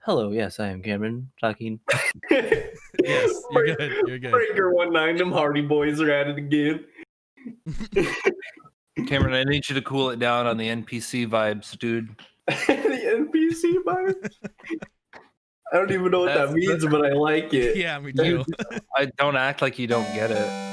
Hello, yes, I am Cameron talking. Yes, you're good. You're good. Breaker 19, them Hardy Boys are at it again. Cameron, I need you to cool it down on the NPC vibes, dude. The NPC vibes? I don't even know what that means, but I like it. Yeah, me too. I don't act like you don't get it.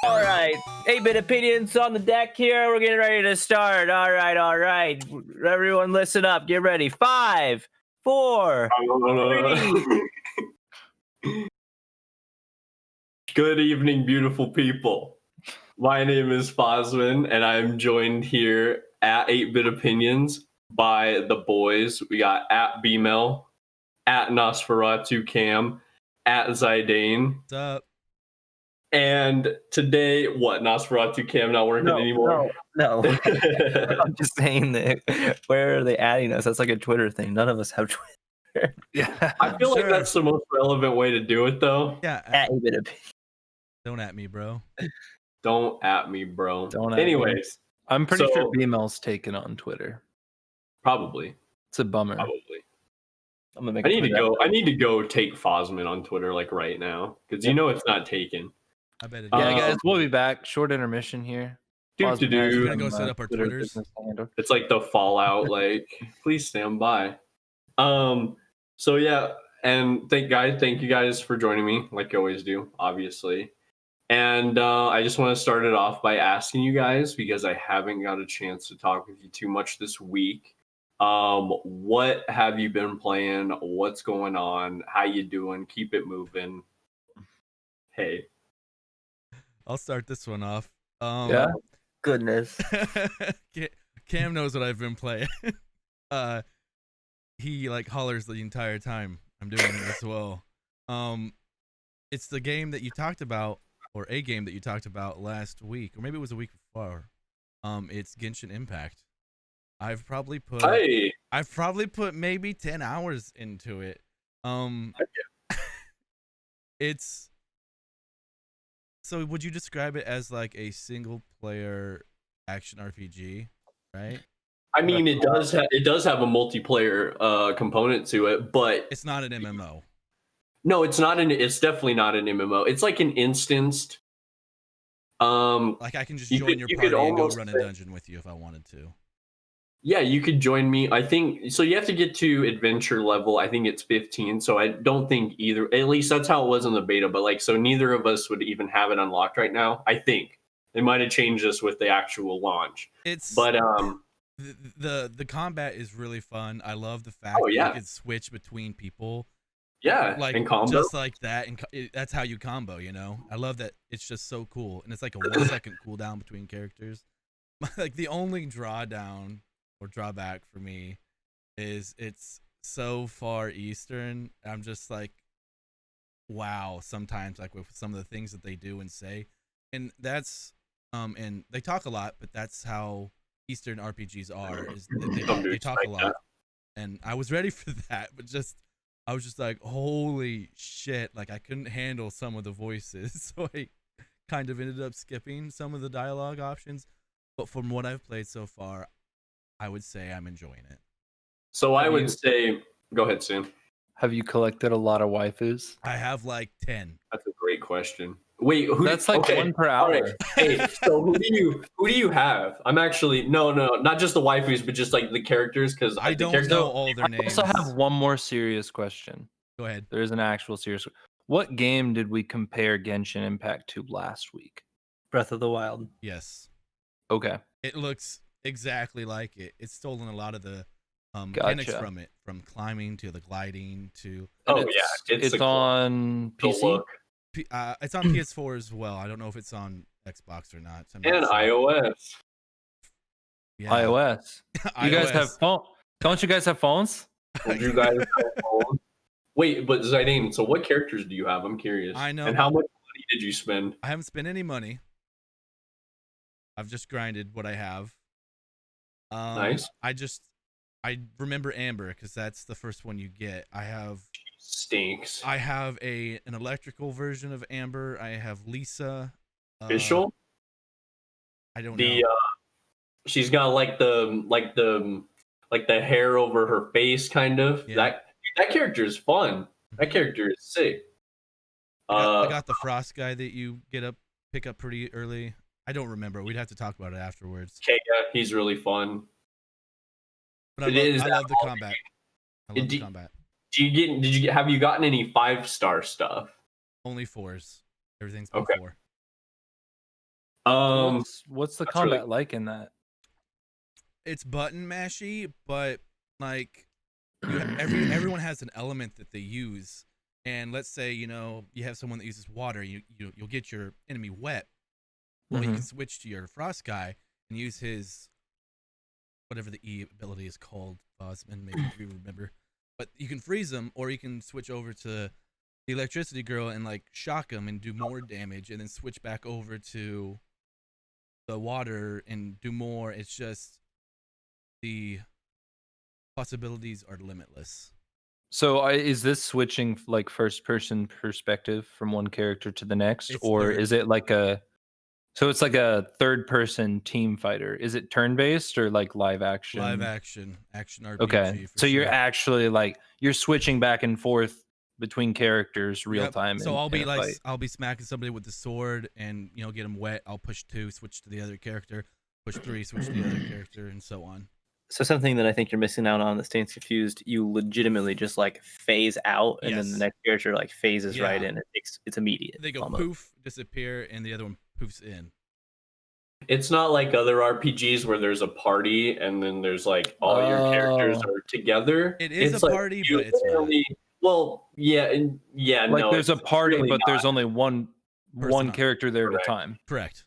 All right, 8-bit opinions on the deck here. We're getting ready to start. All right. Everyone, listen up. Get ready. 5, 4, 3. Good evening, beautiful people. My name is Fosman, and I'm joined here at 8-bit opinions by the boys. We got at Bmel, at Nosferatu Cam, at Zidane. What's up? And today, what? Nosferatu Cam not working anymore? No. I'm just saying that. Where are they adding us? That's like a Twitter thing. None of us have Twitter. Yeah, I feel like that's the most relevant way to do it, though. Yeah. At 8-bit opinions. Don't at me, bro. Don't at me, bro. Don't at me. Anyways, I'm pretty So- sure BML's taken on Twitter. probably. It's a bummer. Probably. I'm gonna make I a need to Twitter go. account. I need to go take Fosman on Twitter like right now because you know it's not taken. I bet it Yeah, is. guys, we'll be back. Short intermission here. Do Pause to the match. do. We're gonna go set up our Twitter Twitters. business handle. It's like the Fallout. Like, please stand by. So yeah, and thank you guys for joining me, like you always do, obviously. And I just want to start it off by asking you guys, because I haven't got a chance to talk with you too much this week. What have you been playing? What's going on? How you doing? Keep it moving. Hey. I'll start this one off. Yeah. Goodness. Cam knows what I've been playing. He like hollers the entire time I'm doing it as well. It's the game that you talked about, or a game that you talked about last week, or maybe it was a week before. It's Genshin Impact. I've probably put maybe 10 hours into it. It's So would you describe it as like a single player action RPG, right? I mean, it does have a multiplayer component to it, but It's not an MMO. no, it's not it's definitely not an MMO. It's like an instanced. Like I can just You join could- your you could party and go almost run a say- dungeon with you if I wanted to. Yeah, you could join me. I think so. You have to get to adventure level. I think it's 15. So I don't think either. At least that's how it was in the beta. But like, so neither of us would even have it unlocked right now. I think they might have changed this with the actual launch. But the combat is really fun. I love the fact that yeah. you can switch between people. Yeah, Like in combo. just like that, and that's how you combo. You know, I love that. It's just so cool, and it's like a 1-second cooldown between characters. Like the only drawdown or drawback for me is it's so far eastern. I'm just like, wow. Sometimes like with some of the things that they do and say, and that's and they talk a lot, but that's how Eastern RPGs are. Is they talk a lot, and I was ready for that, but I was just like, holy shit, like I couldn't handle some of the voices, so I kind of ended up skipping some of the dialogue options. But from what I've played so far, I would say I'm enjoying it. So I would say, go ahead, Sam. Have you collected a lot of waifus? I have like 10. That's a great question. Wait, That's like one per all hour. right. Hey, so who do you have? I'm actually no, not just the waifus, but just like the characters, because I don't know all their I names. also have one more serious question. Go ahead. There is an actual serious. What game did we compare Genshin Impact to last week? Breath of the Wild. Yes. Okay. It looks exactly like it. It's stolen a lot of the mechanics Gotcha. from it, from climbing to the gliding to. Oh And yeah, it's a on cool PC. look. It's on PS4 as well. I don't know if it's on Xbox or not. I'm not And sure. iOS. Yeah. iOS. You guys have iOS. phone? Don't you guys have phones? Would you guys have phones? Wait, but Zidane, so what characters do you have? I'm curious. I know. And how much money did you spend? I haven't spent any money. I've just grinded what I have. Nice. I remember Amber because that's the first one you get. Stinks. I have an electrical version of Amber. I have Lisa. Official? I don't The know. she's got like the hair over her face, kind of. Yeah. That character is fun. That character is sick. I got the frost guy that you pick up pretty early. I don't remember. We'd have to talk about it afterwards. Kega, he's really fun. But I love the combat. I love the combat. Have you gotten any 5-star stuff? Only 4s. Everything's been 4. What's the that's combat really- like in that? It's button mashy, but like everyone has an element that they use. And let's say, you have someone that uses water, you'll get your enemy wet. Well, you can switch to your frost guy and use his whatever the E ability is called, Bosman, maybe if you remember. But you can freeze them, or you can switch over to the electricity girl and like shock them and do more damage, and then switch back over to the water and do more. It's just the possibilities are limitless. So is this switching like first person perspective from one character to the next, It's or third. is it like it's like a third person team fighter? Is it turn based or like live action? Live action RPG. Okay, so you're actually like you're switching back and forth between characters real time. So I'll be smacking somebody with the sword and get them wet. I'll push 2, switch to the other character, push 3, switch to the other character, and so on. So something that I think you're missing out on that Stains Confused, you legitimately just like phase out, and then the next character like phases right in. It's immediate. They go almost. poof, disappear, and the other one poofs in. It's not like other RPGs where there's a party and then there's like all your characters are together. It is it's a like party, but it's not. Well, yeah, like no, there's a it's party, really but there's not. only one Person on. character there at a Correct. time. Correct.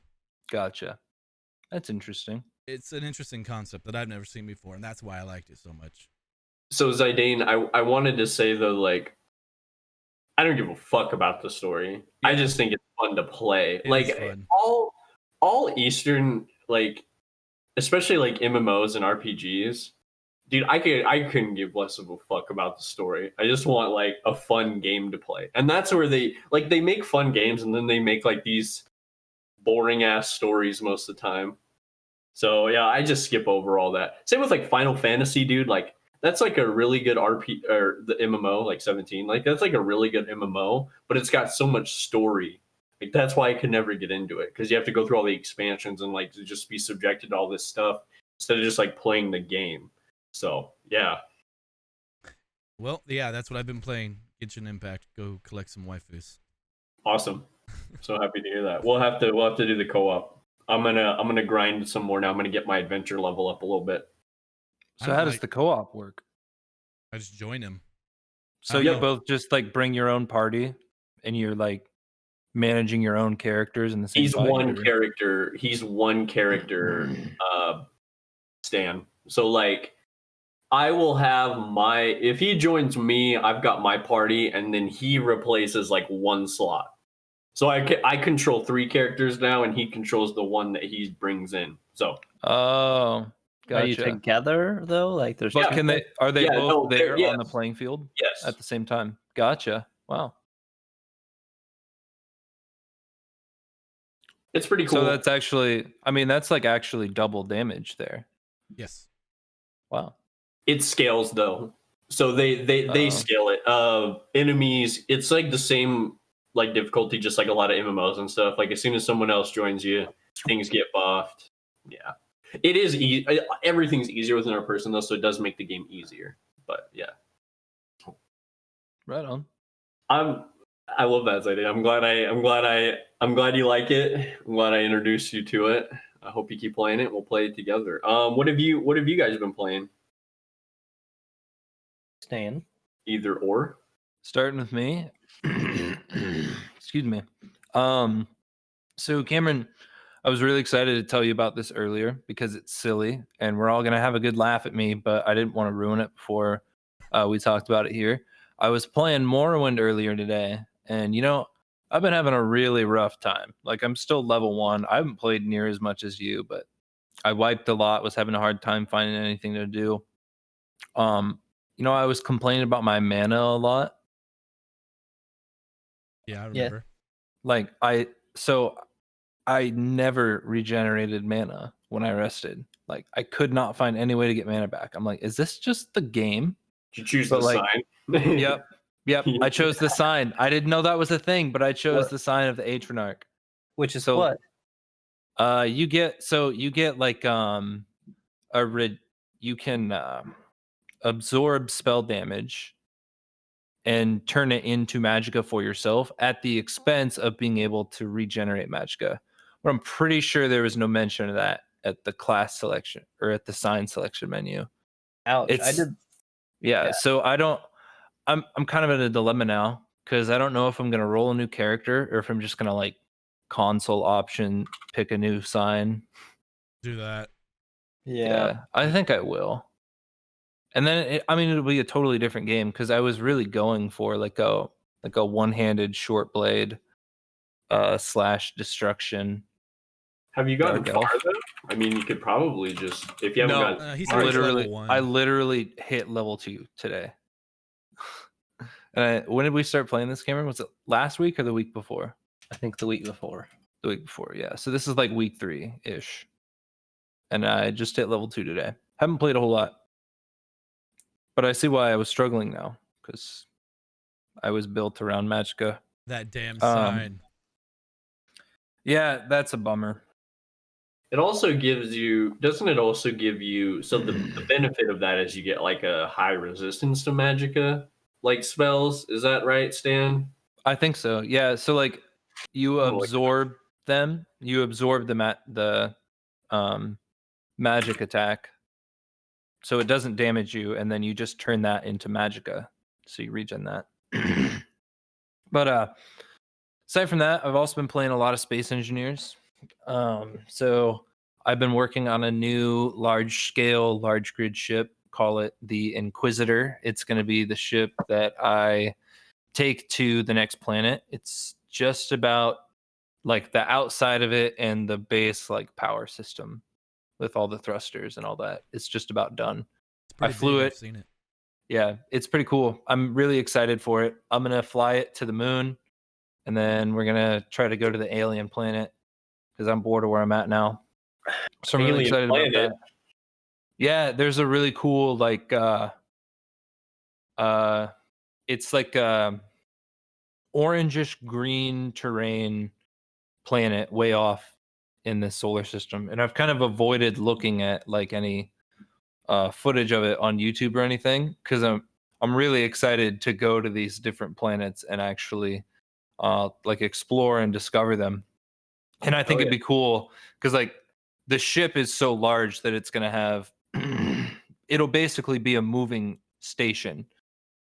Gotcha. That's interesting. It's an interesting concept that I've never seen before, and that's why I liked it so much. So Zidane, I wanted to say though, like, I don't give a fuck about the story. I just think it's fun to play. It like is fun. all Eastern, like, especially like MMOs and RPGs, dude, I couldn't give less of a fuck about the story. I just want like a fun game to play. And that's where they make fun games and then they make like these boring ass stories most of the time. So yeah, I just skip over all that. Same with like Final Fantasy, dude. Like that's like a really good RP or the MMO, like 17. Like that's like a really good MMO, but it's got so much story. Like that's why I could never get into it, because you have to go through all the expansions and like to just be subjected to all this stuff instead of just like playing the game. So yeah. Well, yeah, that's what I've been playing. Genshin Impact. Go collect some waifus. Awesome. So happy to hear that. We'll have to do the co-op. I'm gonna grind some more now. I'm gonna get my adventure level up a little bit. So how does the co-op work? I just join him. So I you don't know. both just like bring your own party, and you're like managing your own characters in the same. He's fight, one or- character. He's one character. Stan. So like, I will have if he joins me, I've got my party, and then he replaces like one slot. So I control 3 characters now, and he controls the one that he brings in. So Oh, Are you gotcha. together though? Like there's But two- are they Yeah, both no, there yes. on the playing field yes, at the same time? Gotcha. Wow. it's pretty cool. So that's actually, I mean, that's like actually double damage there. Yes. Wow. It scales though, so they Uh-oh. scale it. Enemies, it's like the same like difficulty, just like a lot of MMOs and stuff. Like as soon as someone else joins you, things get buffed. Yeah, it is easy. Everything's easier with another person though, so it does make the game easier. But yeah, Right on. I love that idea. I'm glad you like it. I'm glad I introduced you to it. I hope you keep playing it. We'll play it together. What have you guys been playing? Stan. Either or. Starting with me. Excuse me. So Cameron, I was really excited to tell you about this earlier because it's silly and we're all gonna have a good laugh at me, but I didn't want to ruin it before we talked about it here. I was playing Morrowind earlier today, and I've been having a really rough time. Like I'm still level 1. I haven't played near as much as you, but I wiped a lot, was having a hard time finding anything to do. I was complaining about my mana a lot. Yeah, I remember. Like I never regenerated mana when I rested. Like I could not find any way to get mana back. I'm like, is this just the game? Did you choose But, the like, sign? Yep. I chose the sign. I didn't know that was a thing, but I chose What? the sign of the Atronach. Which is So- what? You get like you can absorb spell damage and turn it into magicka for yourself at the expense of being able to regenerate magicka. But I'm pretty sure there was no mention of that at the class selection or at the sign selection menu. Ouch! I It's- did. Yeah, so I'm kind of in a dilemma now because I don't know if I'm gonna roll a new character or if I'm just gonna like console option pick a new sign. Do that. Yeah. I think I will. And then it'll be a totally different game because I was really going for like a one-handed short blade slash destruction. Have you gotten Dark far Elf. though? I mean, you could probably just if you haven't No. got. He said it's level 1. I literally hit level 2 today. When did we start playing this, Cameron? Was it last week or the week before? I think the week before. The week before, yeah. So this is like week 3-ish. And I just hit level 2 today. Haven't played a whole lot. But I see why I was struggling now. Because I was built around magicka. That damn sign. Yeah, that's a bummer. It also gives you. Doesn't it also give you? So the benefit of that is you get like a high resistance to magicka, like spells. Is that right, Stan? I think so. Yeah. So like you Oh, like- absorb them. You absorb the magic attack. So it doesn't damage you, and then you just turn that into magicka. So you regen that. But aside from that, I've also been playing a lot of Space Engineers. So I've been working on a new large grid ship. Call it the Inquisitor. It's going to be the ship that I take to the next planet. It's just about like the outside of it and the base like power system with all the thrusters and all that. It's just about done. It's pretty flew big, it. I've seen it. Yeah, it's pretty cool. I'm really excited for it. I'm going to fly it to the moon, and then we're going to try to go to the alien planet because I'm bored of where I'm at now. So I'm really Alien excited planet? about that. Yeah, there's a really cool like it's like orangish green terrain planet way off in this solar system, and I've kind of avoided looking at like any footage of it on YouTube or anything because I'm really excited to go to these different planets and actually like explore and discover them. And I think it'd be cool because like the ship is so large that it's gonna have it'll basically be a moving station.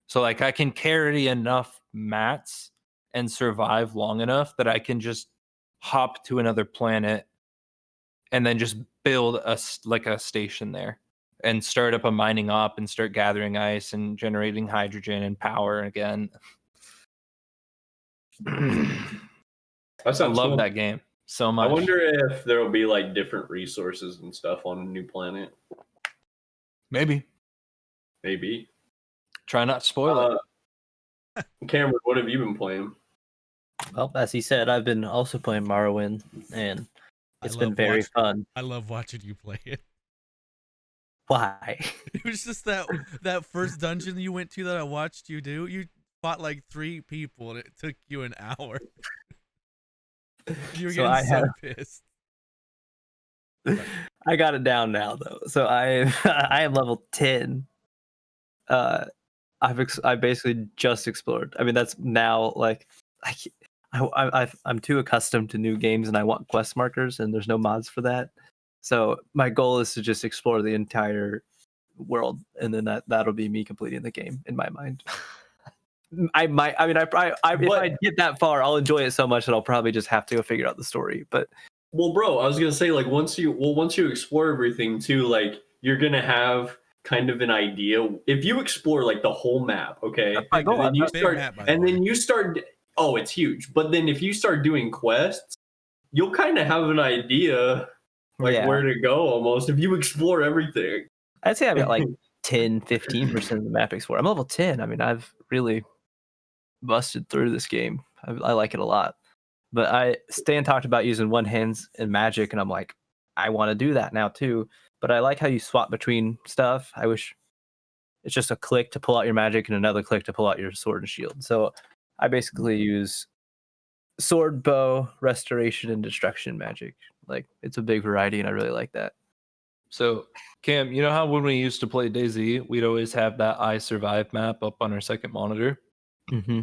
So like I can carry enough mats and survive long enough that I can just hop to another planet and then just build a station there and start up a mining op and start gathering ice and generating hydrogen and power again. That I sounds love cool. that game so I much. wonder if there will be like different resources and stuff on a new planet. Maybe. Maybe. Try not to spoil it. Cameron, what have you been playing? Well, as he said, I've been also playing Morrowind, and I it's been love very watching- fun. I love watching you play it. Why? It was just that first dungeon you went to that I watched you do. You fought like 3 people and it took you an hour. You were So getting I so had- pissed. I got it down now though. So I I am level 10. I basically just explored. I mean that's now like I'm too accustomed to new games and I want quest markers and there's no mods for that. So my goal is to just explore the entire world and then that'll be me completing the game in my mind. If I get that far, I'll enjoy it so much that I'll probably just have to go figure out the story. But Well, bro, I was gonna say like once you explore everything too, like you're gonna have kind of an idea if you explore like the whole map, okay? That's my goal. And then you Big start, map, by the and way. then you start. Oh, it's huge. But then if you start doing quests, you'll kind of have an idea like yeah, where to go almost if you explore everything. I'd say I've got like 10-15% of the map explored. I'm level 10. I mean, I've really busted through this game. I like it a lot. But Stan talked about using one hands and magic, and I'm like, I want to do that now too. But I like how you swap between stuff. I wish it's just a click to pull out your magic and another click to pull out your sword and shield. So I basically use sword, bow, restoration, and destruction magic. Like it's a big variety, and I really like that. So, Cam, you know how when we used to play DayZ, we'd always have that I Survive map up on our second monitor? Mm-hmm.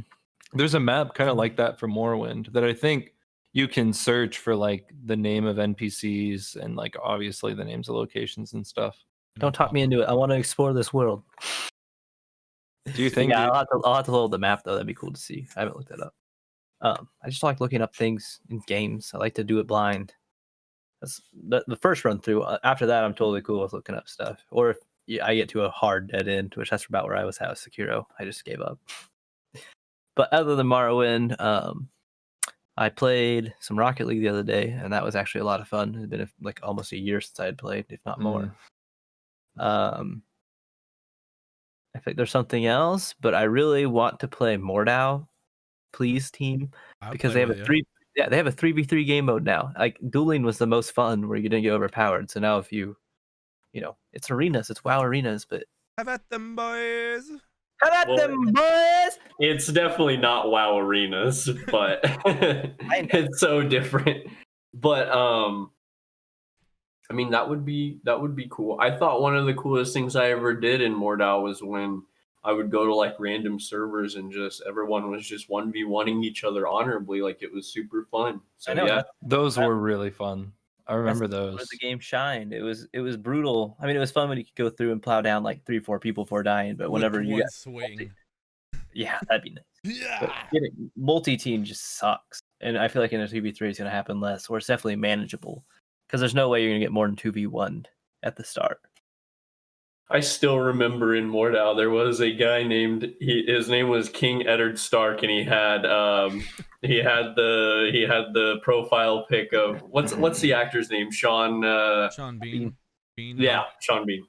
There's a map kind of like that for Morrowind that I think you can search for like the name of NPCs and like obviously the names of locations and stuff. Don't talk me into it. I want to explore this world. Do you think? Yeah, I'll have to load the map though. That'd be cool to see. I haven't looked that up. I just like looking up things in games. I like to do it blind. That's the first run through. After that, I'm totally cool with looking up stuff. Or if I get to a hard dead end, which that's about where I was at with Sekiro, I just gave up. But other than Morrowind, I played some Rocket League the other day, and that was actually a lot of fun. It's been like almost a year since I had played, if not more. I think there's something else, but I really want to play Mordhau, please, team, because they have a 3v3 game mode now. Like dueling was the most fun, where you didn't get overpowered. So now if it's arenas, it's WoW arenas, but Have at them, boys. how about Well, them boys? It's definitely not WoW arenas, but it's so different. But I mean that would be cool. I thought one of the coolest things I ever did in Mordhau was when I would go to like random servers and just everyone was just 1v1ing each other honorably. Like it was super fun. So I know. yeah, Those were really fun. I remember Where those. the game shined. It was brutal. I mean, it was fun when you could go through and plow down like 3-4 people before dying. But whenever With you one got swing. yeah, that'd be nice. But Yeah. multi-team just sucks, and I feel like in a 2v3 it's gonna happen less, or it's definitely manageable because there's no way you're gonna get more than 2v1 at the start. I still remember in Mordhau there was a guy named his name was King Eddard Stark, and he had the profile pic of what's the actor's name? Sean Sean Bean. Bean. yeah, Sean Bean.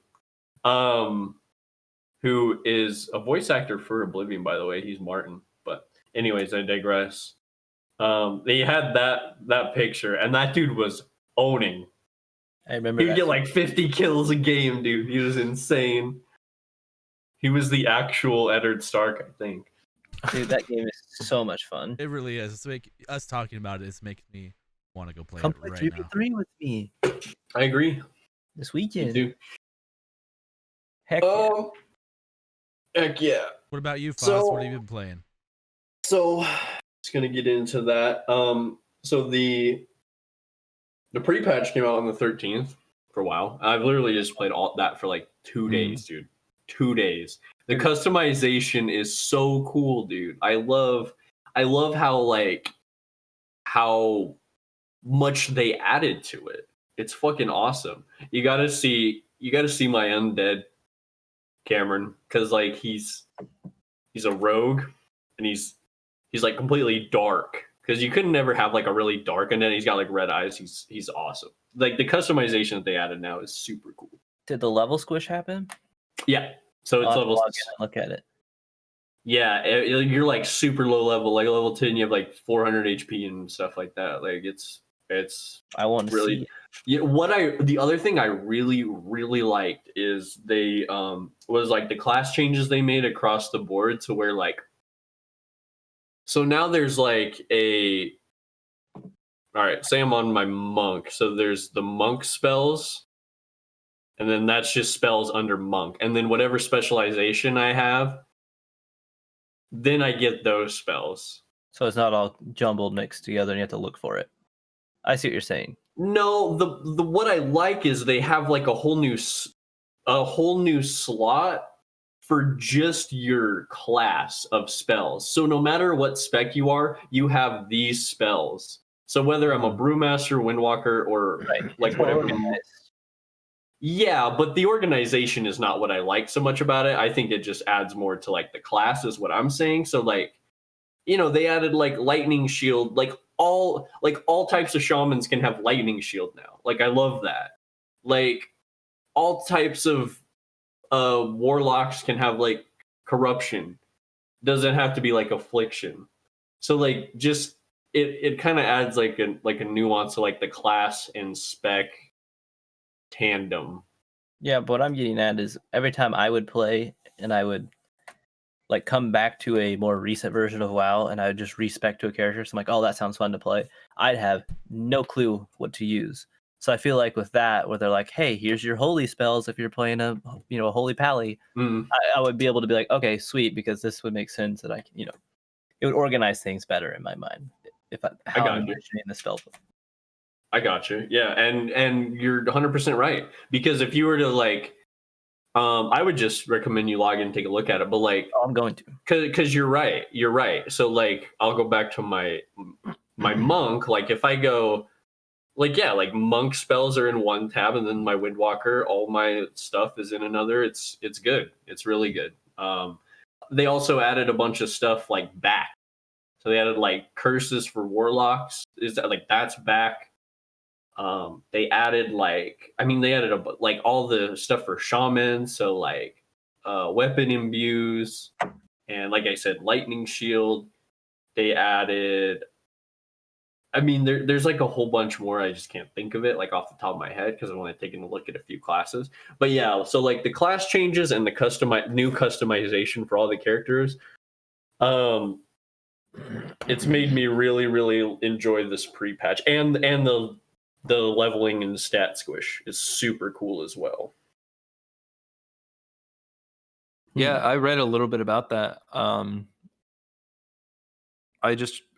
Who is a voice actor for Oblivion, by the way. He's Martin. But anyways, I digress. They had that picture, and that dude was owning. I remember He'd that get like 50 kills a game, dude. He was insane. He was the actual Eddard Stark, I think. dude. That game is so much fun. It really is. It's us talking about it. It's making me want to go play Come it play right now. 3v3 with me I agree. this You weekend. do. Heck yeah. Heck yeah. What about you, Foz? So- What have you been playing? So just gonna get into that. So the pre-patch came out on the 13th for WoW. I've literally just played all that for like 2 days, dude. 2 days. The customization is so cool, dude. I love how much they added to it. It's fucking awesome. You gotta see my undead Cameron, because like he's a rogue and he's like completely dark, because you couldn't never have like a really dark undead. He's got like red eyes. He's awesome. Like the customization that they added now is super cool. Did the level squish happen? Yeah. So I'll it's have to level log in and look at it. yeah, you're like super low level, like level 10 you have like 400 HP and stuff like that. Like it's I want to really see it. yeah. The other thing I really liked is they was like the class changes they made across the board, to where like, so now there's like all right, say I'm on my monk, so there's the monk spells, and then that's just spells under monk, and then whatever specialization I have, then I get those spells. So it's not all jumbled mixed together and you have to look for it. I see what you're saying. No, the what I like is they have like a whole new slot for just your class of spells. So no matter what spec you are, you have these spells. So whether I'm a brewmaster, windwalker, or like whatever. Yeah, but the organization is not what I like so much about it. I think it just adds more to like the class, is what I'm saying. So like, they added like lightning shield, like all types of shamans can have lightning shield now. Like I love that. Like all types of warlocks can have like corruption. Doesn't have to be like affliction. So like just it kind of adds like a nuance to like the class and spec tandem. Yeah, but what I'm getting at is every time I would play and I would like come back to a more recent version of WoW and I would just respec to a character, so I'm like, oh, that sounds fun to play. I'd have no clue what to use. So I feel like with that, where they're like, hey, here's your holy spells if you're playing a holy pally, Mm. I would be able to be like, okay, sweet, because this would make sense that I can, it would organize things better in my mind if how got I'm you. envisioning the spell. I got you. Yeah, and you're 100% right, because if you were to like, I would just recommend you log in and take a look at it. But like, Oh, I'm going to. because you're right. So like, I'll go back to my monk. Like if I go, like yeah, like monk spells are in one tab, and then my windwalker, all my stuff is in another. It's good. It's really good. They also added a bunch of stuff like back. So they added like curses for warlocks. Is that like that's back? They added they added like all the stuff for shamans, so like weapon imbues, and like I said, lightning shield. They added, there's like a whole bunch more. I just can't think of it like off the top of my head because I've only taken a look at a few classes. But yeah, so like the class changes and the new customization for all the characters, it's made me really, really enjoy this pre-patch, and the leveling and stat squish is super cool as well. Yeah, I read a little bit about that.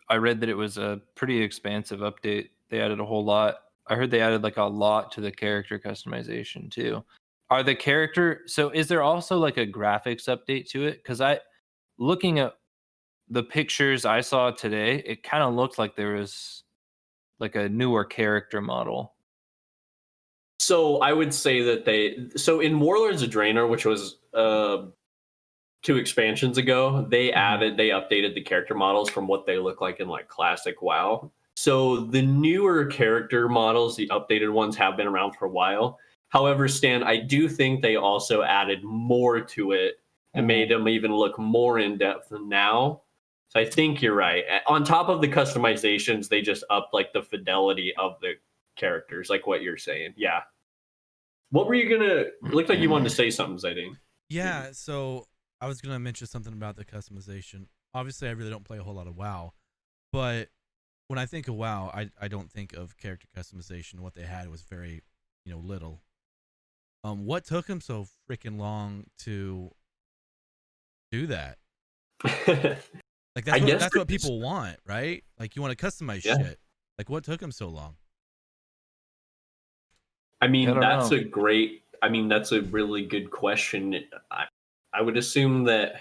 I read that it was a pretty expansive update. They added a whole lot. I heard they added like a lot to the character customization too. So is there also like a graphics update to it? Because looking at the pictures I saw today, it kind of looked like there was like a newer character model. So I would say that so in Warlords of Draenor, which was 2 expansions ago, they updated the character models from what they look like in like classic WoW. So the newer character models, the updated ones, have been around for a while. However, Stan, I do think they also added more to it and made them even look more in depth now. So I think you're right. On top of the customizations, they just upped like the fidelity of the characters, like what you're saying. Yeah. What were you gonna? It looked like you wanted to say something, Zaydeen. Yeah, so I was gonna mention something about the customization. Obviously, I really don't play a whole lot of WoW, but when I think of WoW, I don't think of character customization. What they had was very, little. What took them so freaking long to do that? Like that's what people want, right? Like you want to customize shit. Like what took them so long? That's a really good question. I would assume that,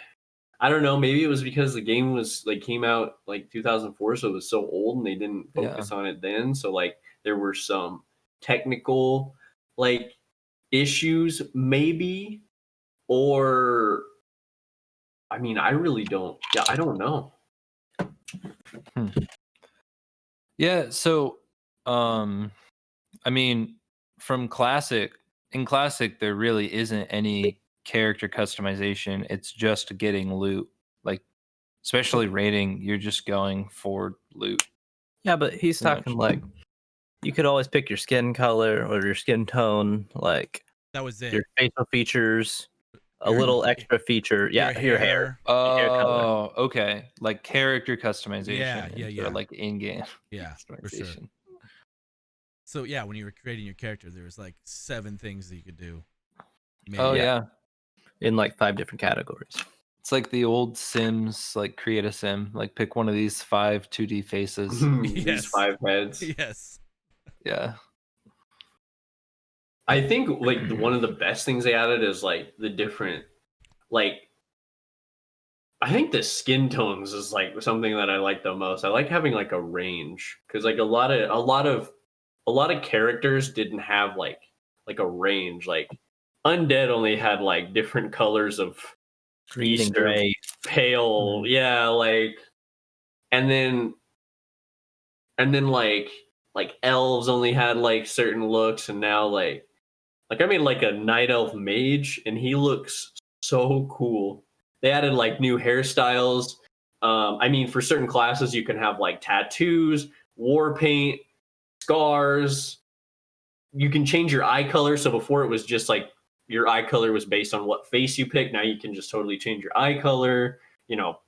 I don't know, maybe it was because the game was like came out like 2004, so it was so old and they didn't focus on it then. So like there were some technical like issues maybe, or I really don't. Yeah, I don't know. Yeah, so from in classic there really isn't any character customization. It's just getting loot. Like especially raiding, you're just going for loot. Yeah, but he's talking like you could always pick your skin color or your skin tone, like that was it. Your facial features, a little extra feature. Yeah, your hair. Oh, okay. Like character customization. Yeah. Like in-game. Yeah, for sure. So yeah, when you were creating your character, there was like 7 things that you could do. Maybe. Oh yeah, in like 5 different categories. It's like the old Sims, like create a sim, like pick one of these 5 2D faces. These 5 heads. Yes. Yeah. I think like one of the best things they added is like the different, like, I think the skin tones is like something that I like the most. I like having like a range because like a lot of characters didn't have like a range. Like Undead only had like different colors of green and gray, pale, yeah, like, and then like elves only had like certain looks, and now like I made like a night elf mage, and he looks so cool. They added like new hairstyles. For certain classes, you can have like tattoos, war paint, scars. you can change your eye color. So before it was just like your eye color was based on what face you pick. Now you can just totally change your eye color, you know,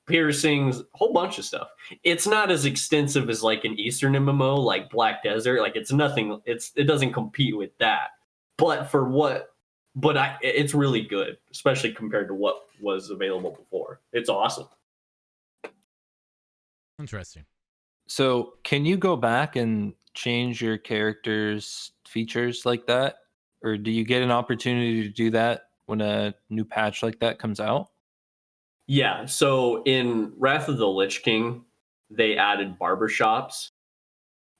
piercings, a whole bunch of stuff. It's not as extensive as like an Eastern MMO like Black Desert. Like it's nothing, it doesn't compete with that. But it's really good, especially compared to what was available before. It's awesome. Interesting. So, can you go back and change your character's features like that? Or do you get an opportunity to do that when a new patch like that comes out? Yeah, so in Wrath of the Lich King, they added barbershops.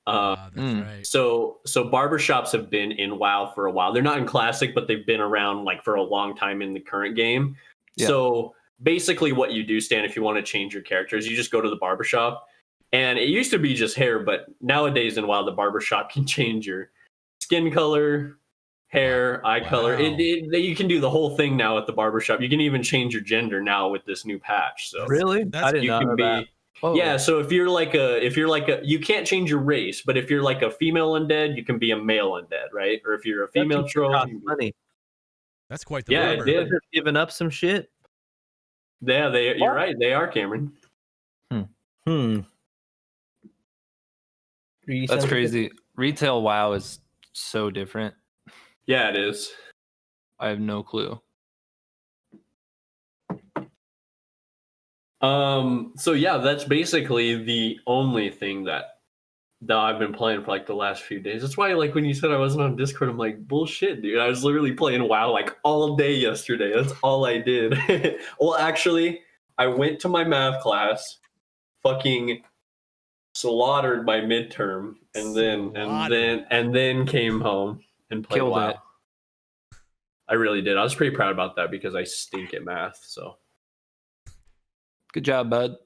That's mm. right. So barbershops have been in WoW for a while. They're not in Classic, but they've been around like for a long time in the current game. Yeah. So basically what you do, Stan, if you want to change your characters, you just go to the barbershop. And it used to be just hair, but nowadays in WoW, the barbershop can change your skin color, hair, eye color. Wow. You can do the whole thing now at the barbershop. You can even change your gender now with this new patch. So Really? That's- I did you not can know be that. Whoa. yeah. So if you're like a, you can't change your race, but if you're like a female undead, you can be a male undead, right? Or if you're a female That troll, costs you can be- money. That's quite the Yeah, it barber. did. They're giving up some shit. yeah, you're right. They are, Cameron. That's crazy. Retail WoW is so different. Yeah, it is. I have no clue. So yeah, that's basically the only thing that I've been playing for like the last few days. That's why like when you said I wasn't on Discord, I'm like, bullshit, dude. I was literally playing WoW like all day yesterday. That's all I did. Well, actually, I went to my math class, fucking slaughtered my midterm, and then came home and played Killed WoW. it. I really did. I was pretty proud about that because I stink at math. So Good job, bud.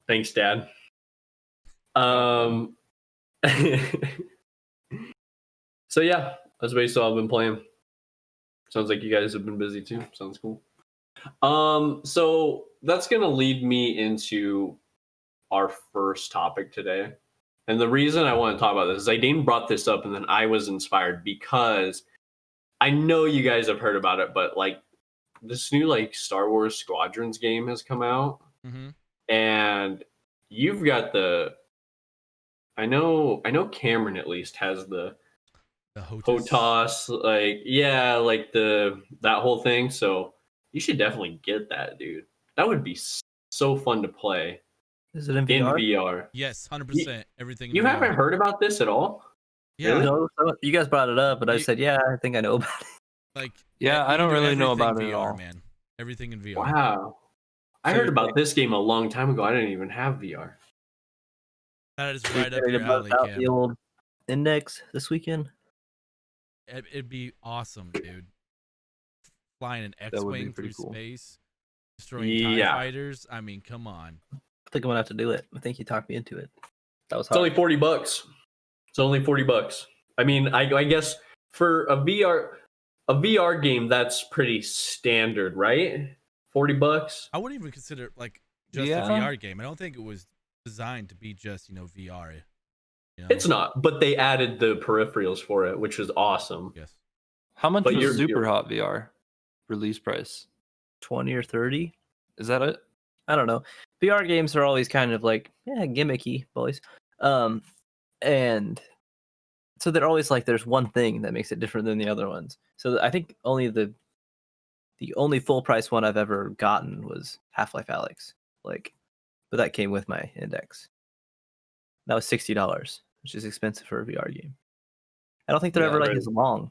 thanks, Dad. So yeah, that's basically all I've been playing. Sounds like you guys have been busy too. Sounds cool. So that's gonna lead me into our first topic today. And the reason I want to talk about this is Zidane brought this up and then I was inspired because I know you guys have heard about it, but like this new like Star Wars Squadrons game has come out. Mm-hmm. And you've got the I know Cameron at least has the HOTAS, like like that whole thing. So you should definitely get that, dude. That would be so fun to play Is it in in VR? VR. Yes, 100%. Everything. in You VR. haven't heard about this at all? Yeah. Really? No, you guys brought it up, but I You- said, yeah, I think I know about it. Like. Yeah, I you don't can do really know everything about it at VR, all. man. Everything in VR. Wow. I heard about this game a long time ago. I didn't even have VR. That is You right up ready to your bust alley, out Cam. the old index this weekend? It'd be awesome, dude. Flying an That would be X-wing pretty through cool. space, destroying TIE Yeah. fighters. I mean, come on. I think I'm gonna have to do it. I think you talked me into it. That was It's only hard. $40. It's only $40. I mean, I guess for a VR game, that's pretty standard, right? $40. I wouldn't even consider it like just Yeah. a VR game. I don't think it was designed to be just VR. You know? It's not, but they added the peripherals for it, which is awesome. Yes. How much But was you're- Super you're- Hot VR release price? 20 or 30. Is that it? I don't know. VR games are always kind of like, gimmicky, boys. And so they're always like there's one thing that makes it different than the other ones. So I think only the only full price one I've ever gotten was Half-Life Alyx. Like, but that came with my index. That was $60, which is expensive for a VR game. I don't think they're Yeah, ever like right. as long.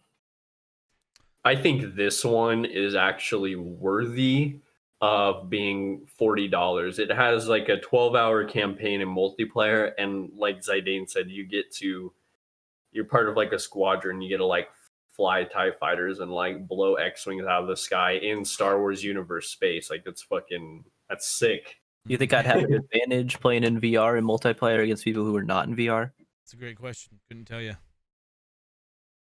I think this one is actually worthy of being $40. It has like a 12-hour campaign and multiplayer, and like Zidane said, you're part of like a squadron. You get to like fly TIE fighters and like blow X-wings out of the sky in Star Wars universe space. Like that's sick. Do you think I'd have an advantage playing in VR and multiplayer against people who are not in VR? It's a great question. Couldn't tell you.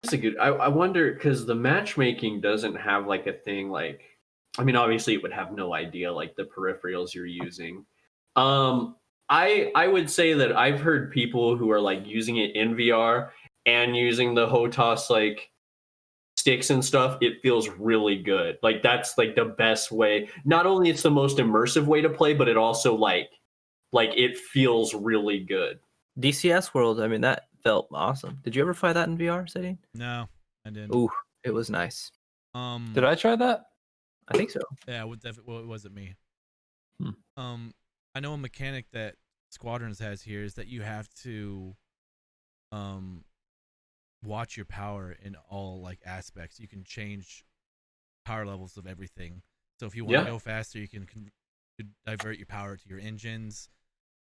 That's a good. I wonder because the matchmaking doesn't have like a thing like. I mean, obviously, it would have no idea like the peripherals you're using. I would say that I've heard people who are like using it in VR and using the HOTAS like sticks and stuff, it feels really good. Like that's like the best way. Not only it's the most immersive way to play, but it also like it feels really good. DCS World, I mean, that felt awesome. Did you ever try that in VR, Sadie? No, I didn't. Ooh, it was nice. Did I try that? I think so. Yeah, well, it wasn't me. Hmm. I know a mechanic that Squadrons has here is that you have to watch your power in all like aspects. You can change power levels of everything. So if you want to go faster, you can divert your power to your engines.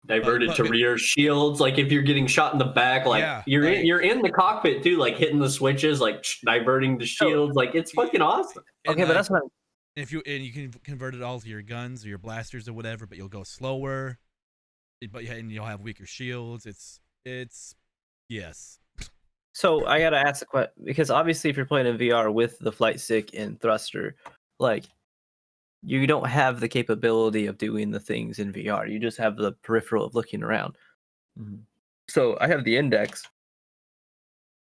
Diverted to rear shields. Like if you're getting shot in the back, like you're in the cockpit too, like hitting the switches, like diverting the shields. Like it's fucking awesome. Okay, but that's what if you can convert it all to your guns or your blasters or whatever, but you'll go slower. But and you'll have weaker shields. It's yes. So I gotta ask the question, because obviously if you're playing in VR with the flight stick and thruster, like you don't have the capability of doing the things in VR. You just have the peripheral of looking around. Mm-hmm. So I have the index.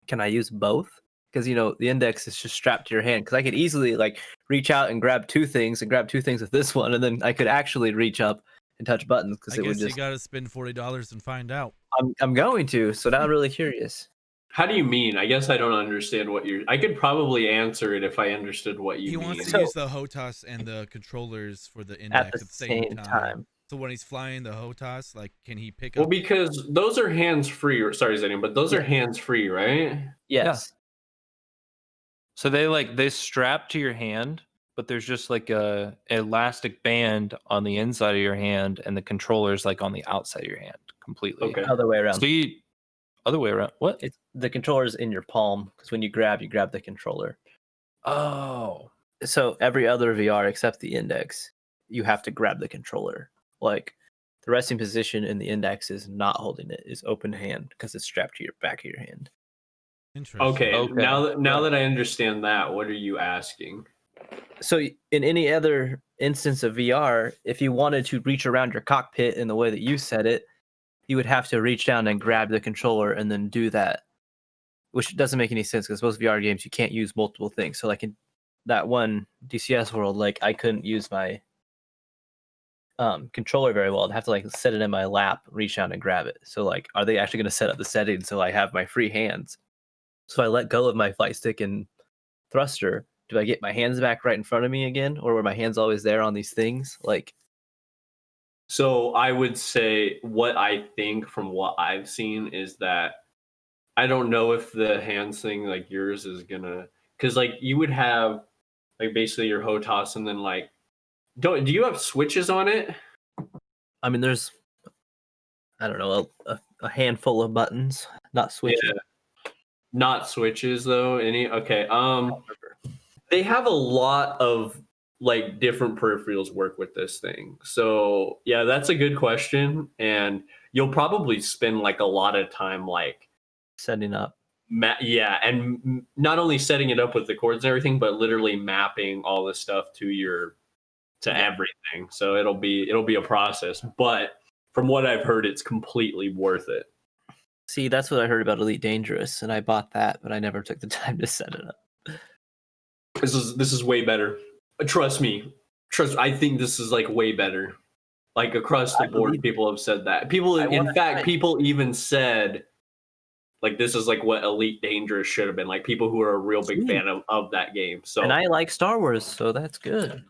Can I use both? Because the index is just strapped to your hand. Because I could easily like reach out and grab two things with this one, and then I could actually reach up and touch buttons. Because it would just. You gotta spend $40 and find out. I'm going to. So now I'm really curious. How do you mean? I guess I don't understand what you're. I could probably answer it if I understood what you mean. He wants to use the HOTAS and the controllers for the index at the same time. So when he's flying the HOTAS, like, can he pick up? Well, because those are hands free. Sorry, Zenium, but those are hands free, right? Yes. Yeah. So they strap to your hand, but there's just like a elastic band on the inside of your hand, and the controller's like on the outside of your hand completely. Okay. Other way around. So other way around. What? It's the controller's in your palm, because when you grab the controller. Oh. So every other VR except the index, you have to grab the controller. Like the resting position in the index is not holding it, is open hand because it's strapped to your back of your hand. Interesting. Okay. Now that I understand that, what are you asking? So in any other instance of VR, if you wanted to reach around your cockpit in the way that you said it, you would have to reach down and grab the controller and then do that, which doesn't make any sense because most VR games you can't use multiple things. So like in that one DCS World, like I couldn't use my controller very well. I'd have to like set it in my lap, reach down and grab it. So like, are they actually going to set up the settings so I have my free hands? So I let go of my flight stick and thruster. Do I get my hands back right in front of me again, or were my hands always there on these things? Like, so I would say what I think from what I've seen is that I don't know if the hands thing like yours is gonna, because like you would have like basically your HOTAS and then like do you have switches on it? I mean, there's I don't know a handful of buttons, not switches. Yeah. Not switches though. Okay. They have a lot of like different peripherals work with this thing. So yeah, that's a good question, and you'll probably spend like a lot of time like setting up. And not only setting it up with the cords and everything, but literally mapping all this stuff to everything. So it'll be a process, but from what I've heard, it's completely worth it. See, that's what I heard about Elite Dangerous, and I bought that, but I never took the time to set it up. This is way better. Trust me. I think this is like way better. Like across the board, people have said that. People even said like this is like what Elite Dangerous should have been. Like people who are a real big fan of that game. So and I like Star Wars, so that's good.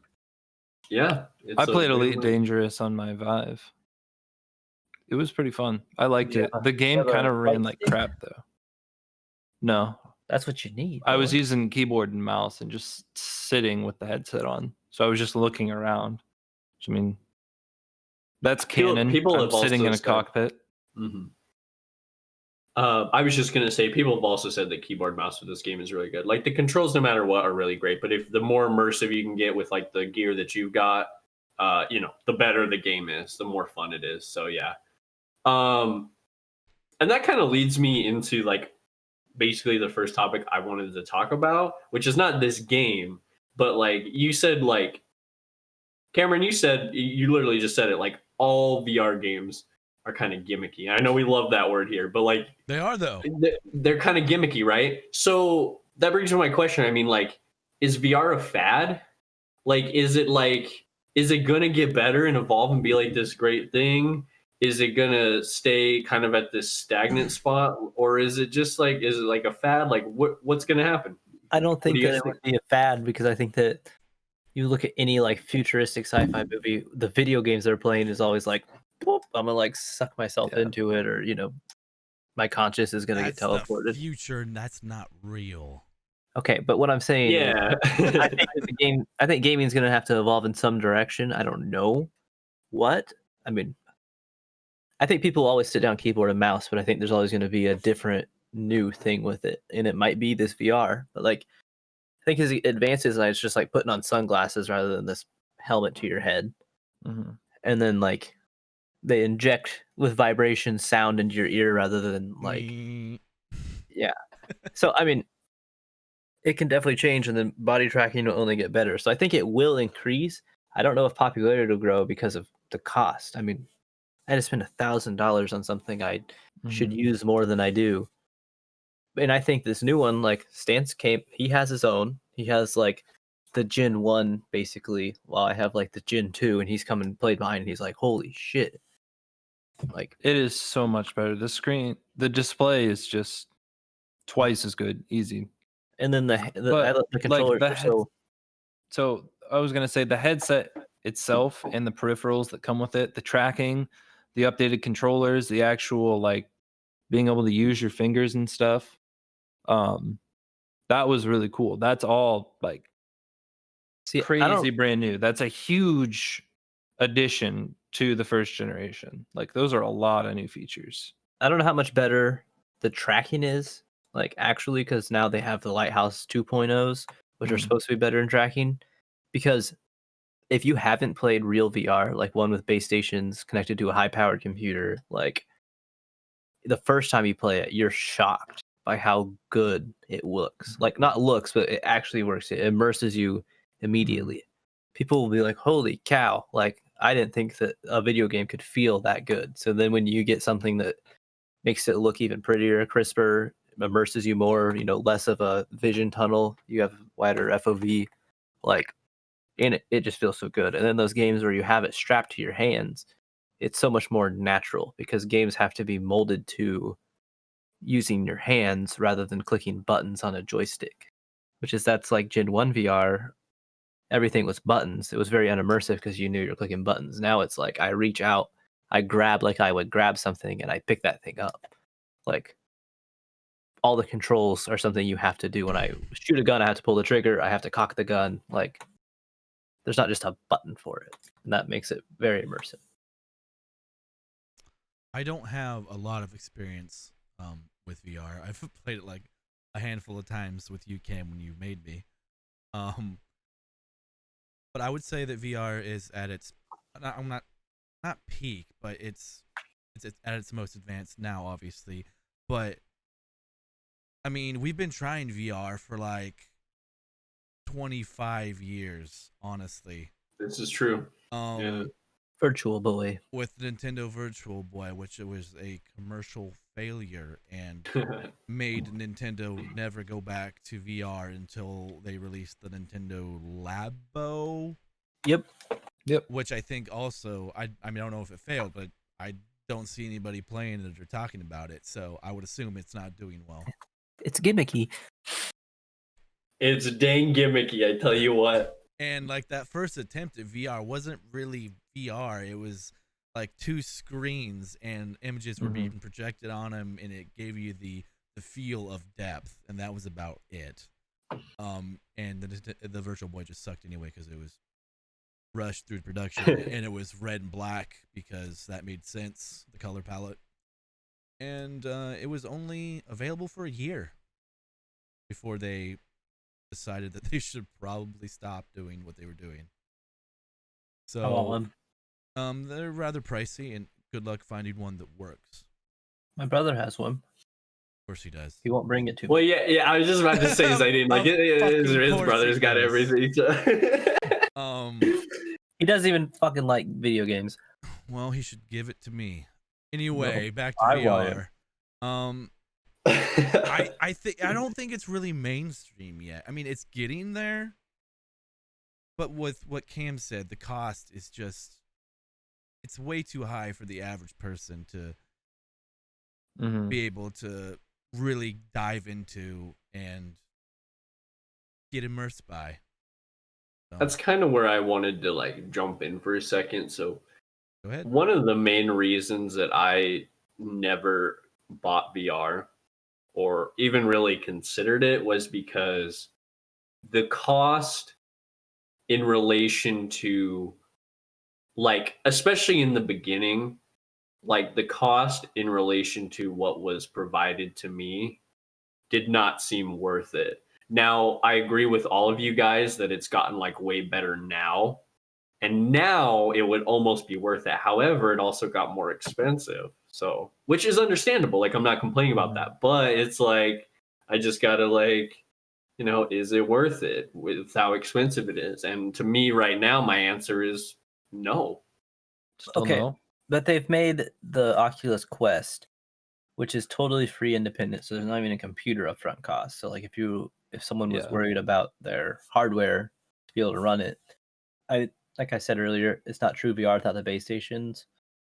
Yeah, I played Elite Dangerous on my Vive. It was pretty fun. I liked it. The game kind of ran like crap though. No. That's what you need. I was using keyboard and mouse and just sitting with the headset on. So I was just looking around. I mean, that's canon. I'm sitting in a cockpit. Mm-hmm. I was just going to say, people have also said that keyboard mouse with this game is really good. Like the controls, no matter what, are really great. But if the more immersive you can get with like the gear that you've got, the better the game is, the more fun it is. So yeah. And that kind of leads me into like basically the first topic I wanted to talk about, which is not this game, but like you said, like Cameron, you literally just said it, like all VR games are kind of gimmicky. I know we love that word here, but like They are though. they're kind of gimmicky, right? So that brings me to my question. I mean, like, is VR a fad? Like, is it gonna get better and evolve and be like this great thing? Is it gonna stay kind of at this stagnant spot, or is it like a fad? Like, what's gonna happen? I don't do think you that guys it would be a fad because I think that you look at any like futuristic sci-fi movie, the video games they're playing is always like, "Boop, I'm gonna like suck myself Yeah. into it, or my conscious is gonna That's get teleported." the future, and that's not real. Okay, but what I'm saying is, Yeah. I think that I think gaming is gonna have to evolve in some direction. I don't know what. I mean, I think people always sit down keyboard and mouse, but I think there's always going to be a different new thing with it, and it might be this VR. But like, I think as it advances, it's just like putting on sunglasses rather than this helmet to your head, Mhm. and then like they inject with vibration sound into your ear rather than like Mm, So I mean, it can definitely change, and then body tracking will only get better. So I think it will increase. I don't know if popularity will grow because of the cost. I mean, I had to spend $1,000 on something I should Mhm. use more than I do. And I think this new one, like Stance came, he has his own. He has like the Gen 1 basically, while I have like the Gen 2, and he's come and played mine, and he's like, holy shit. Like, It is so much better. The display is just twice as good, easy. and then But, the controllers the are so So I was gonna say the headset itself and the peripherals that come with it, the tracking, the updated controllers, the actual like being able to use your fingers and stuff. Um, that was really cool. That's all like see, crazy brand new. That's a huge addition to the first generation. Like those are a lot of new features. I don't know how much better the tracking is, like actually, because now they have the Lighthouse 2.0s, which are Mhm. supposed to be better in tracking. Because if you haven't played real VR, like one with base stations connected to a high powered computer, like the first time you play it, you're shocked by how good it looks. Like not looks, but it actually works. It immerses you immediately. People will be like, "Holy cow!" Like I didn't think that a video game could feel that good. So then when you get something that makes it look even prettier, crisper, immerses you more, less of a vision tunnel, you have wider FOV, like and it just feels so good. And then those games where you have it strapped to your hands, it's so much more natural because games have to be molded to using your hands rather than clicking buttons on a joystick. That's like Gen 1 VR. Everything was buttons. It was very unimmersive because you knew you're clicking buttons. Now it's like I reach out, I grab like I would grab something, and I pick that thing up. Like all the controls are something you have to do. When I shoot a gun, I have to pull the trigger, I have to cock the gun. Like there's not just a button for it. And that makes it very immersive. I don't have a lot of experience with VR. I've played it like a handful of times with you, Cam, when you made me. But I would say that VR is at its not peak, but it's at its most advanced now, obviously. But I mean, we've been trying VR for like 25 years, honestly. This is true. Yeah. Virtual Boy. With Nintendo Virtual Boy, which it was a commercial failure and made Nintendo never go back to VR until they released the Nintendo Labo. Yep. Which I think also, I mean, I don't know if it failed, but I don't see anybody playing it or talking about it, so I would assume it's not doing well. It's gimmicky. It's dang gimmicky, I tell you what. And like that first attempt at VR wasn't really VR. It was like two screens and images were being projected on them, and it gave you the feel of depth, and that was about it. And the Virtual Boy just sucked anyway because it was rushed through production, and it was red and black because that made sense, the color palette. And it was only available for a year before they decided that they should probably stop doing what they were doing. So they're rather pricey, and good luck finding one that works. My brother has one. Of course he does. He won't bring it to Well, me. yeah. I was just about to say, I didn't like it. His brother's got everything. So. He doesn't even fucking like video games. Well, he should give it to me. Anyway, back to I want VR. I don't think it's really mainstream yet. I mean, it's getting there. But with what Cam said, the cost is just it's way too high for the average person to Mhm. be able to really dive into and get immersed by. So, That's kind of where I wanted to like jump in for a second. So go ahead. one of the main reasons that I never bought VR or even really considered it was because the cost in relation to, like, especially in the beginning, like the cost in relation to what was provided to me did not seem worth it. Now, I agree with all of you guys that it's gotten like way better now. And now it would almost be worth it. However, it also got more expensive. So, which is understandable. Like, I'm not complaining about that. But it's like, I just got to, like, you know, is it worth it with how expensive it is? And to me, right now, my answer is no. Still Okay. no. But they've made the Oculus Quest, which is totally free independent, so there's not even a computer upfront cost. So like if someone was Yeah. worried about their hardware to be able to run it, like I said earlier, it's not true VR without the base stations,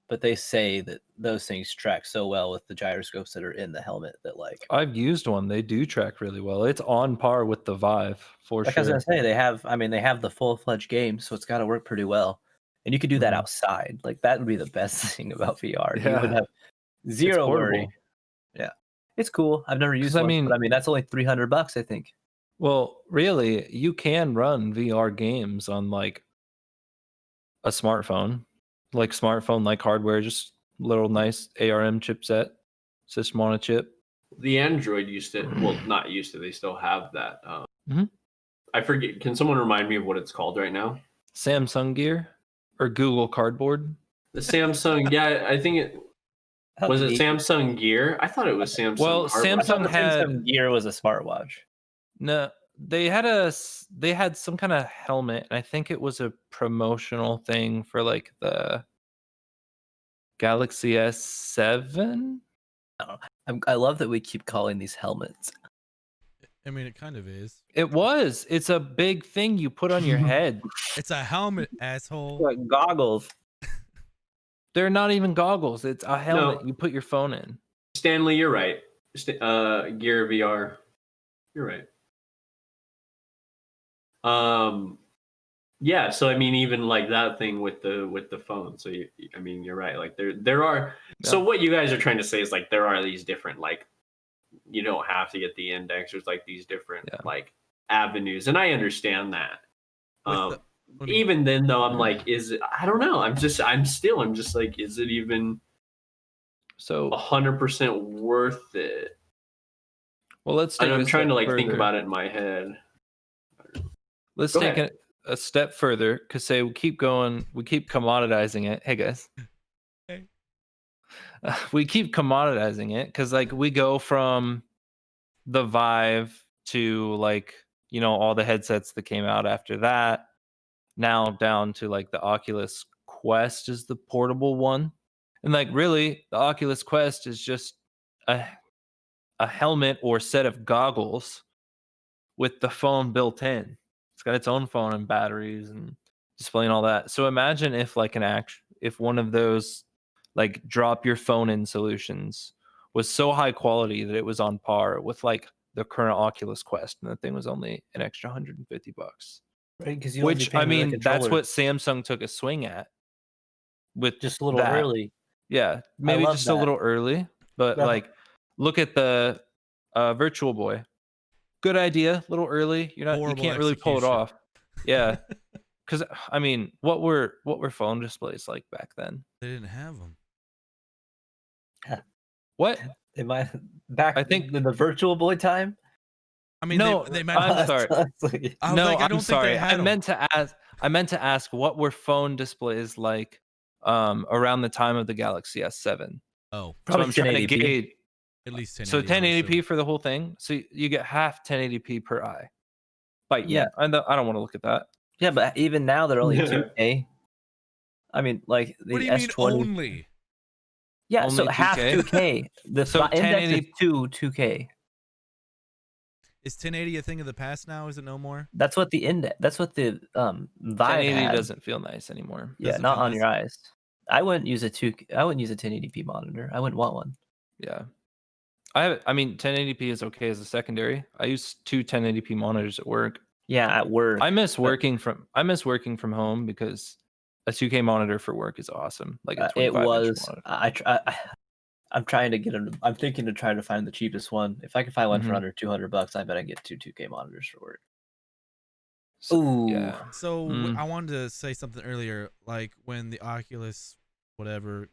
but they say that those things track so well with the gyroscopes that are in the helmet that like I've used one. They do track really well. It's on par with the Vive for I was sure. gonna say they have the full-fledged game, so it's got to work pretty well, and you could do that Mhm. outside. Like that would be the best thing about VR. You would Yeah. have It's zero worry. portable. Yeah, it's cool. I've never used I one, mean- but I mean that's only $300, I think. Well, really, you can run VR games on like a smartphone, like hardware, just little nice ARM chipset, system on a chip. The Android used to, well, not used to, they still have that. Mhm. I forget. Can someone remind me of what it's called right now? Samsung Gear or Google Cardboard. The Samsung, yeah, I think it was it Samsung Gear. I thought it was Samsung. Well, hardware. I thought Samsung the had- Samsung Gear was a smartwatch. No, they had some kind of helmet, and I think it was a promotional thing for like the Galaxy S7. I love that we keep calling these helmets. I mean, it kind of is. It was. It's a big thing you put on your head. It's a helmet, asshole. Like goggles. They're not even goggles. It's a helmet you put your phone in. Stanley, you're right. Gear VR, you're right. Yeah. So I mean, even like that thing with the phone. So I mean, you're right. Like there are. So Yeah. what you guys are trying to say is like there are these different, like, you don't have to get the index. There's like these different like avenues, and I understand that. With the- what do you- Even then, though, I'm like, is it? I don't know. I'm just like, is it even So 100% worth it? well, let's take And I'm a trying to step like think further. about it in my head. Let's Go take ahead. a step further because say we keep going, we keep commoditizing it. Hey guys, Hey. we keep commoditizing it because like we go from the Vive to like all the headsets that came out after that, now down to like the Oculus Quest is the portable one, and like really the Oculus Quest is just a helmet or set of goggles with the phone built in. It's got its own phone and batteries and display and all that. So imagine if like if one of those like drop your phone in solutions was so high quality that it was on par with like the current Oculus Quest, and the thing was only an extra $150. Right, because Which I mean, that's what Samsung took a swing at with just a little that. early. Yeah, maybe love just that. a little early, but Yeah. like look at the Virtual Boy. Good idea, a little early. You Horrible can't really pull it execution. off. Yeah, because I mean, what were phone displays like back then? They didn't have them. What? It might back. I think- in the Virtual Boy time. I mean, No, they might I'm have. sorry. Honestly. I was No, like, I I'm don't sorry. think they had I meant to ask what were phone displays like around the time of the Galaxy S7. Oh, Probably so I'm trying to 1080p. gauge. at least 1080. So I would 1080p assume. for the whole thing. So you get half 1080p per eye. But Yeah. I don't want to look at that. Yeah, but even now they're only 2K. I mean, like the What do you mean S20. only? Yeah, Only so half 2K? 2K. The So index is 1080 2K. Is 1080 a thing of the past now? Is it no more? That's what the index. That's what the Vive 1080 had. doesn't feel nice anymore. Yeah, Doesn't not feel on nice. your eyes. I wouldn't use a 1080p monitor. I wouldn't want one. Yeah. I mean 1080p is okay as a secondary. I use two 1080p monitors at work. Yeah, at work. I miss but, working from home because a 2K monitor for work is awesome. Like a 25 it inch was. monitor. I'm trying to get them. I'm thinking to try to find the cheapest one. If I can find one for Mhm. under $200, I bet I get two 2K monitors for work. So, Ooh. yeah. So Mm. I wanted to say something earlier, like when the Oculus, whatever,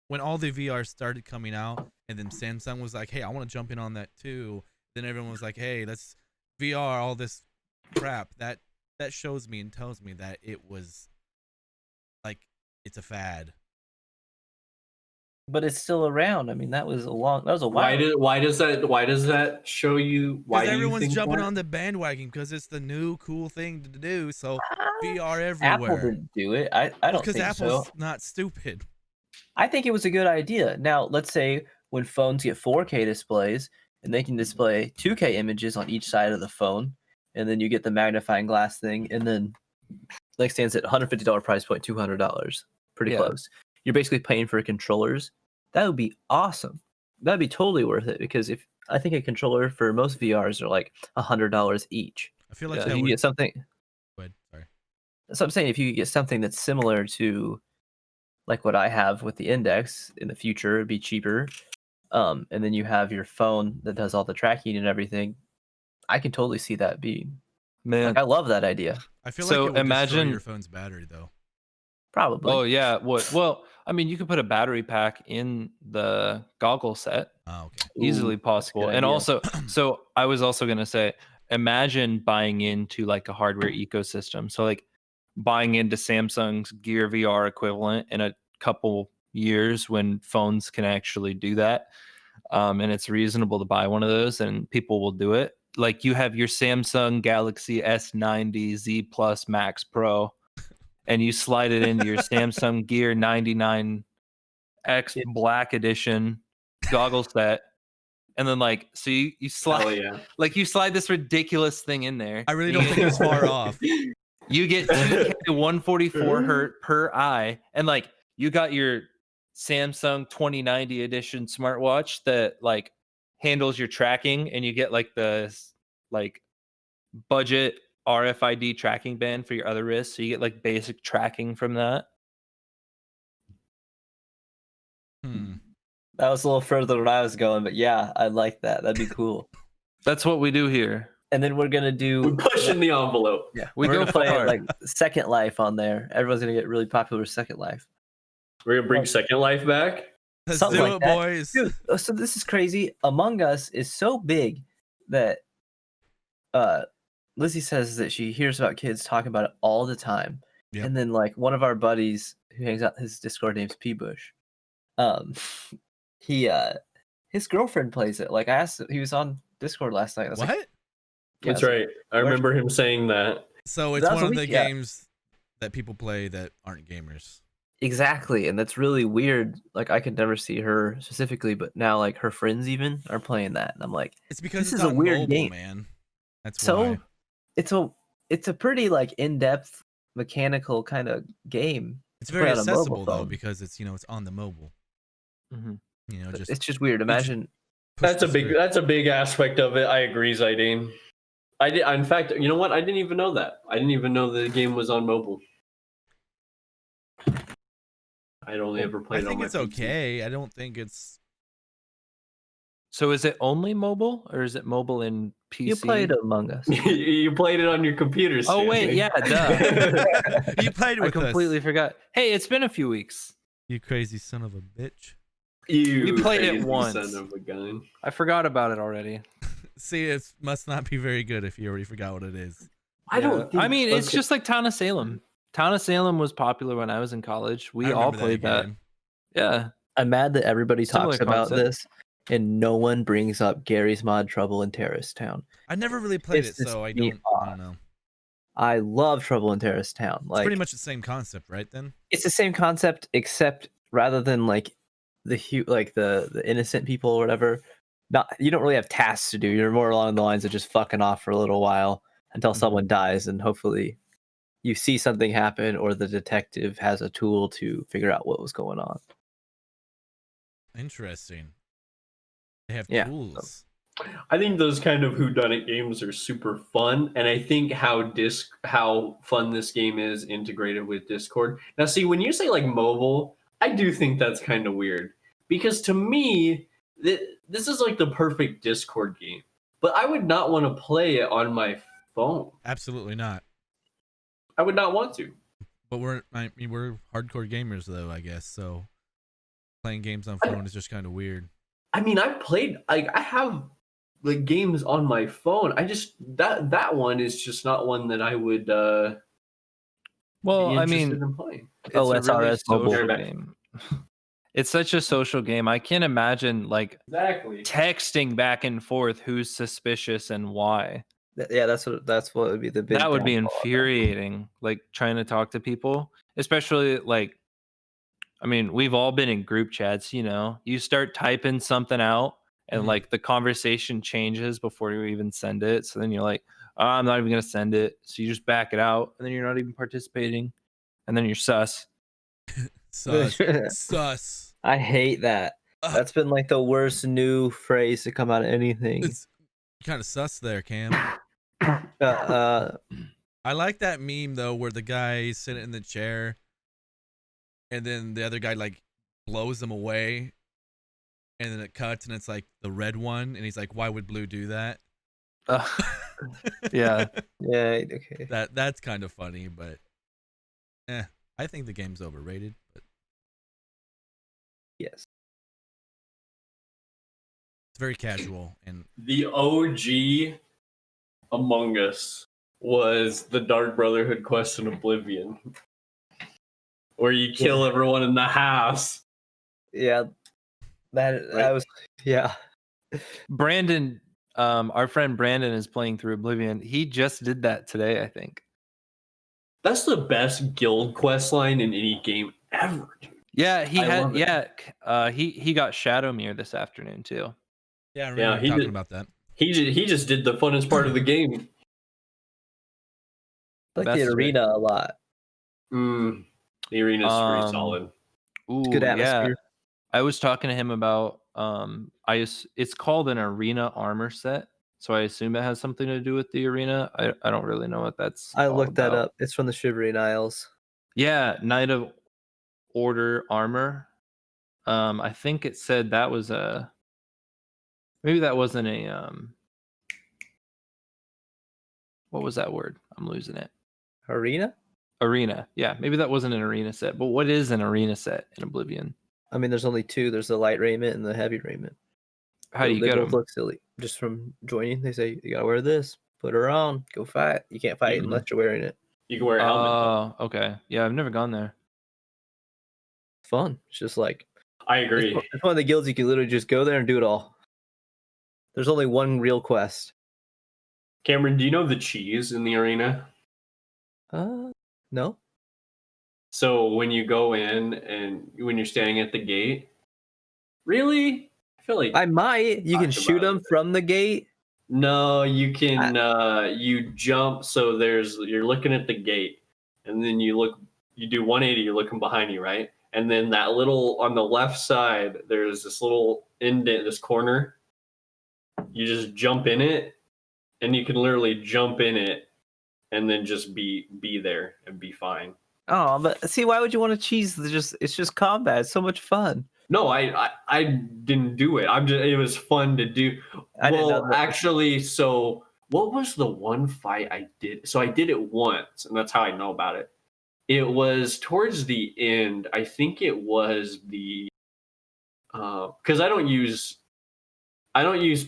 when all the VR started coming out, and then Samsung was like, "Hey, I want to jump in on that too." Then everyone was like, "Hey, let's VR all this crap." That shows me and tells me that it was like it's a fad. But it's still around. I mean, that was a while. Why does that show you? Why Because do you everyone's think jumping that? on the bandwagon because it's the new cool thing to do. So VR Apple everywhere. didn't do it. I don't Because think Apple's so. not stupid. I think it was a good idea. Now, let's say when phones get 4K displays and they can display 2K images on each side of the phone, and then you get the magnifying glass thing, and then like stands at $150 price point, $200, pretty Yeah. close. You're basically paying for controllers. That would be awesome. That'd be totally worth it because if I think a controller for most VRs are like $100 each. I feel like Yeah. So that if you would. get something, Go ahead, sorry. so I'm saying if you could get something that's similar to like what I have with the Index in the future, it'd be cheaper. And then you have your phone that does all the tracking and everything. I can totally see that being Man. like I love that idea. I feel So like it would destroy imagine- your phone's battery though. Probably. Oh yeah, what? Well, I mean, you could put a battery pack in the goggle set, Oh, okay. easily Ooh, that's a possible. good And idea. also, so I was also gonna say, imagine buying into like a hardware ecosystem. So like buying into Samsung's Gear VR equivalent in a couple years when phones can actually do that, and it's reasonable to buy one of those, and people will do it. Like you have your Samsung Galaxy S90 Z Plus Max Pro. And you slide it into your Samsung Gear 99X Black Edition goggle set, and then like so you slide Hell yeah. like you slide this ridiculous thing in there. I really and don't you think it was far off. You get 2K 144 hertz per eye, and like you got your Samsung 2090 edition smartwatch that like handles your tracking, and you get like the like budget RFID tracking band for your other wrist, so you get like basic tracking from that. That was a little further than I was going, but yeah, I like that. That'd be cool. That's what we do here. And then we're gonna do We're pushing the envelope. yeah, We we're go gonna play far. like Second Life on there. Everyone's gonna get really popular with Second Life. We're gonna bring Second Life back. Let's Something do like it, that. boys. Dude, so this is crazy. Among Us is so big that Lizzie says that she hears about kids talking about it all the time. Yep. And then like one of our buddies who hangs out, his Discord name's P Bush. He his girlfriend plays it. Like I asked, he was on Discord last night. I was What? like, yeah, That's so- right. I remember him saying that. So it's That was one a of the week, yeah. games that people play that aren't gamers. Exactly, and that's really weird. Like I could never see her specifically, but now like her friends even are playing that, and I'm like, It's because This it's is a on weird mobile, game. man. That's so why. it's a pretty like in-depth mechanical kind of game. It's play very on a mobile accessible though phone. because it's it's on the mobile. Mhm. Just It's just weird. Imagine push That's a the big. screen. That's a big aspect of it. I agree, Zidane. I did. In fact, you know what? I didn't even know that. I didn't even know the game was on mobile. I'd only ever I played it on think my it's PC. okay. I don't think it's. So is it only mobile, or is it mobile in PC? you played Among Us. You played it on your computer. Oh wait, Stanley. yeah, duh. You played I with completely us. forgot. Hey, it's been a few weeks. You crazy son of a bitch. You played it crazy once. Son of a gun. I forgot about it already. See, it must not be very good if you already forgot what it is. I don't. I mean, it's okay. just like Town of Salem. Town of Salem was popular when I was in college. We I all remember played that. game. Yeah. I'm mad that everybody Similar talks about concept. this and no one brings up Gary's Mod Trouble in Terrace Town. I never really played It's it, just so I me don't know. I love Trouble in Terrace Town. It's Like pretty much the same concept, right? Then it's the same concept, except rather than like like the innocent people or whatever. Not you don't really have tasks to do. You're more along the lines of just fucking off for a little while until someone dies, and hopefully you see something happen or the detective has a tool to figure out what was going on. Interesting. They have Yeah. tools. I think those kind of whodunit games are super fun, and I think how fun this game is integrated with Discord. Now, see, when you say like mobile, I do think that's kind of weird because to me, this is like the perfect Discord game. But I would not want to play it on my phone. Absolutely not. I would not want to. But we're hardcore gamers though, I guess. So playing games on phone is just kind of weird. I mean, I've played like I have like games on my phone. I just that one is just not one that I would Well, be I interested mean, in playing. it's a really SRS mobile. social game. It's such a social game. I can't imagine like Exactly. texting back and forth who's suspicious and why. Yeah, that's what would be the big. That would be downfall of that. infuriating. Like trying to talk to people, especially like, I mean, we've all been in group chats. You start typing something out, and Mhm. like the conversation changes before you even send it. So then you're like, oh, I'm not even gonna send it. So you just back it out, and then you're not even participating, and then you're sus. Sus. Sus. I hate that. That's been like the worst new phrase to come out of anything. It's kind of sus there, Cam. Uh, I like that meme though, where the guy sitting in the chair, and then the other guy like blows him away, and then it cuts, and it's like the red one, and he's like, "Why would Blue do that?" Yeah. yeah, okay. That's kind of funny, but I think the game's overrated. But Yes. it's very casual, and The OG Among Us was the Dark Brotherhood quest in Oblivion, where you kill everyone in the house. Yeah. That was yeah. Brandon, our friend Brandon is playing through Oblivion. He just did that today, I think. That's the best guild quest line in any game ever, dude. Yeah, he I love had. it. Yeah, he got Shadowmere this afternoon too. yeah, I remember he talking did. about that. He just did the funnest part of the game. I like Best the way. arena a lot. The arena's pretty solid. Ooh, Good yeah. atmosphere. I was talking to him about it's called an arena armor set, so I assume it has something to do with the arena. I don't really know what that's. I all looked that about. up. It's from the Shivering Isles. Yeah, Knight of Order armor. I think it said that was a. Maybe that wasn't a. What was that word? I'm losing it. Arena? Arena. Yeah, maybe that wasn't an arena set. But what is an arena set in Oblivion? I mean, there's only two. There's the light raiment and the heavy raiment. How do you they get both them? look silly. Just from joining, they say you gotta wear this. Put her on. Go fight. You can't fight Mhm. unless you're wearing it. You can wear a helmet. Oh, okay. Yeah, I've never gone there. It's fun. It's just like I agree. it's one of the guilds you can literally just go there and do it all. There's only one real quest. Cameron, do you know the cheese in the arena? No. So when you go in and when you're standing at the gate, really? I feel like I might. You can Talked shoot about them from the gate. no, you can you jump so you're looking at the gate and then you do 180, you're looking behind you, right? And then that little on the left side, there's this little indent, this corner. You just jump in it and you can literally jump in it and then just be there and be fine. Oh, but see, why would you want to cheese? It's just combat. It's so much fun. No, I didn't do it. It was fun to do. I didn't know that. Actually, so what was the one fight I did? So I did it once, and that's how I know about it. It was towards the end. I think it was the because I don't use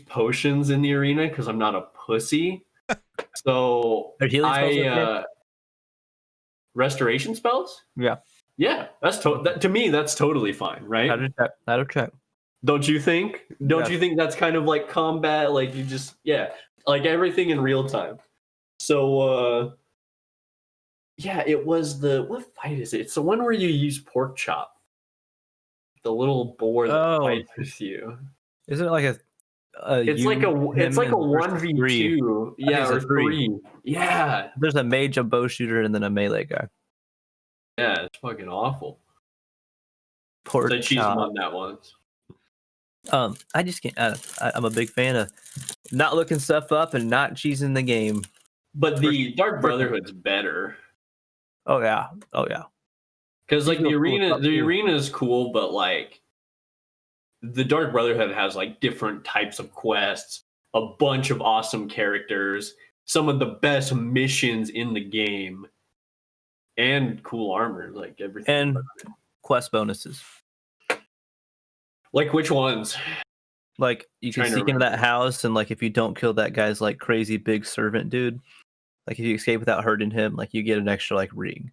potions in the arena because I'm not a pussy. So Are healing spells okay? Restoration spells? Yeah. Yeah, to me that's totally fine, right? How to check. Don't you think? Don't Yeah. you think that's kind of like combat? Like you just like everything in real time. So yeah, it was what fight is it? It's the one where you use pork chop. the little boar that Oh. fights with you. Isn't it like a It's like a 1v2. Yeah, it's or a three. 3. Yeah. There's a mage, a bow shooter, and then a melee guy. Yeah, it's fucking awful. Pork I cheesed him chop. on that once. I just can't. I'm a big fan of not looking stuff up and not cheesing the game. But the Dark Brotherhood's better. Oh yeah. Because like These the are cool arena stuff, the too. arena is cool, but like the Dark Brotherhood has like different types of quests, a bunch of awesome characters, some of the best missions in the game, and cool armor, like everything. And quest bonuses. Like which ones? Like you can Trying to sneak into that remember. house, and like if you don't kill that guy's like crazy big servant dude, like if you escape without hurting him, like you get an extra like ring.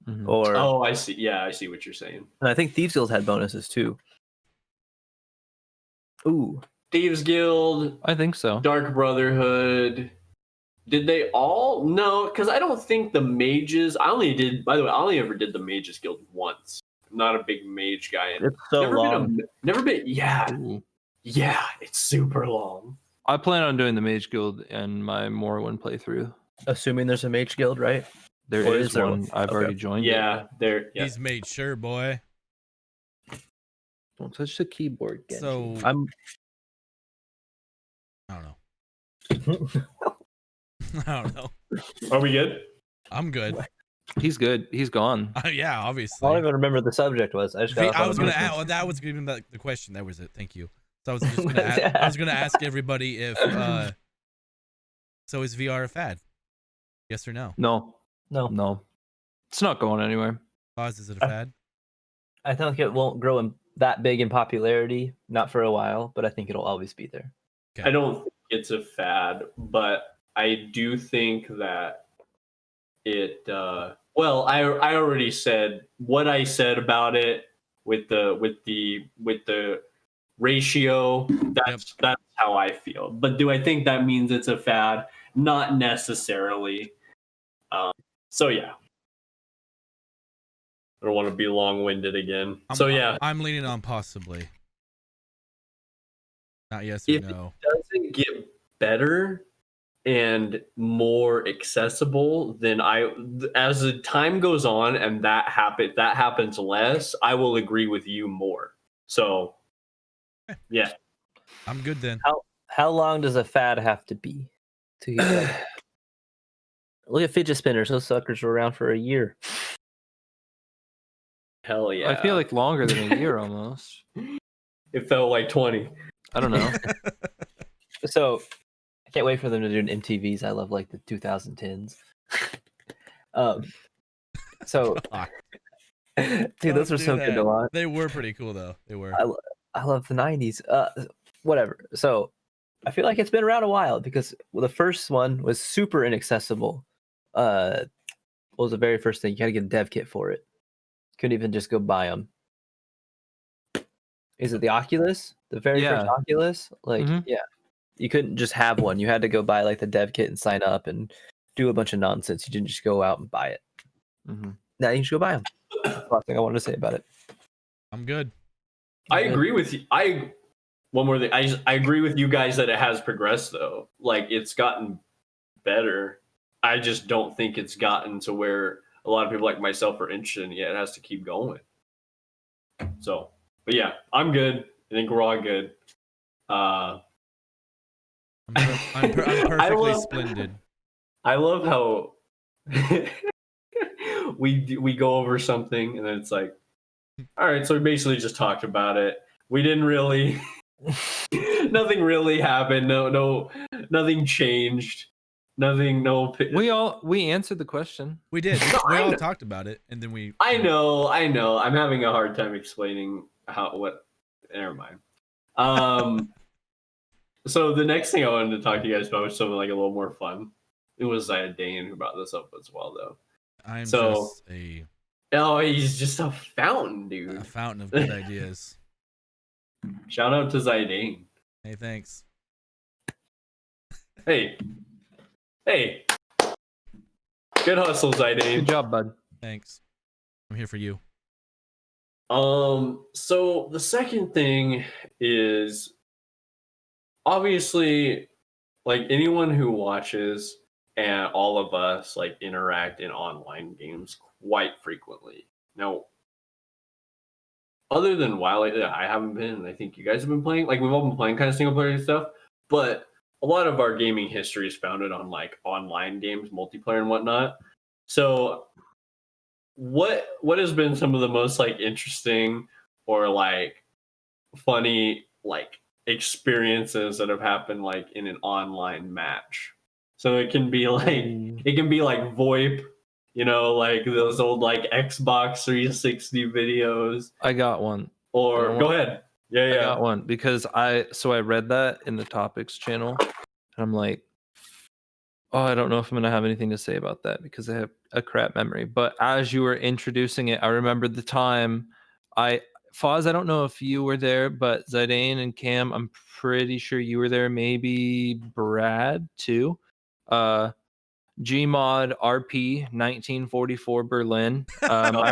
Mhm. Or Oh, I see. Yeah, I see what you're saying. and I think Thieves Guild had bonuses too. Ooh, Thieves Guild, I think so. Dark Brotherhood. Did they all? No, because I don't think the mages. I only ever did the Mages Guild once. I'm not a big mage guy. And it's so long. Never been. Yeah, Ooh. yeah. It's super long. I plan on doing the Mage Guild in my Morrowind playthrough. Assuming there's a mage guild, right? There Or is is there one. one? I've Okay. already joined. it. Yeah, there. Yeah. He's made sure, boy. Don't touch the keyboard. Genji. So I'm I don't know. I don't know. Are we good? I'm good. He's good. He's gone. Yeah, I obviously. don't even remember the subject was. I just got off I on was a gonna business. ask. Well, that was even the question. That was it. Thank you. So I was just gonna. I was gonna ask everybody if. So is VR a fad? Yes or no? No, No, no, it's not going anywhere. Pause. Is it a fad? I think it won't grow that big in popularity, not for a while, but I think it'll always be there. I don't think it's a fad, but I do think that it. Well, I already said what I said about it with the ratio. That's how I feel. But do I think that means it's a fad? Not necessarily. So yeah. I don't want to be long-winded again. I'm leaning on possibly. Not yes or If no. it doesn't get better and more accessible, then as the time goes on and that happens less, I will agree with you more. So yeah. I'm good then. How long does a fad have to be? To get like, look at fidget spinners; those suckers were around for a year. Hell yeah. I feel like longer than a year almost. it felt like 20. I don't know. So I can't wait for them to do an MTVs. I love like the 2010s. So Fuck. dude, Don't those were do so good to that. watch. They were pretty cool though. They were. I love the 90s. Whatever. So I feel like it's been around a while because the first one was super inaccessible. What was the very first thing? You had to get a dev kit for it. Couldn't even just go buy them. Is it the Oculus? The very first Yeah. Oculus? Like, Mhm. yeah. You couldn't just have one. You had to go buy like the dev kit and sign up and do a bunch of nonsense. You didn't just go out and buy it. Mhm. Now you can just go buy them. That's the last thing I wanted to say about it. I'm good. I agree with you. One more thing. I agree with you guys that it has progressed though. Like it's gotten better. I just don't think it's gotten to where a lot of people like myself are interested in it yet. It has to keep going. So, but yeah, I'm good. I think we're all good. I'm perfectly splendid. I love how we go over something and then it's like, all right, so we basically just talked about it. We didn't really, nothing really happened. No, nothing changed. Nothing. No. We answered the question. We did. No, We I all know. talked about it, and then we. I know. I'm having a hard time explaining what. Never mind. So the next thing I wanted to talk to you guys about was something like a little more fun. It was Dane who brought this up as well, though. I'm So- just a Oh, he's just a fountain, dude. fountain of good ideas. Shout out to Zidane. Hey, thanks. Hey. Good hustle, Zidane. Good job, bud. Thanks. I'm here for you. So the second thing is obviously like anyone who watches and all of us like interact in online games quite frequently. Now, other than WoW, like, I haven't been, and I think you guys have been playing. Like we've all been playing kind of single player stuff, but a lot of our gaming history is founded on like online games, multiplayer and whatnot. So what has been some of the most like interesting or like funny like experiences that have happened like in an online match? So it can be like VoIP, you know, like those old like Xbox 360 videos. I got one. Or I go ahead. Yeah, I yeah. got one because I read that in the topics channel, and I'm like, oh, I don't know if I'm gonna have anything to say about that because I have a crap memory. But as you were introducing it, I remembered the time Foz, I don't know if you were there, but Zidane and Cam, I'm pretty sure you were there. Maybe Brad too. Gmod RP 1944 Berlin. I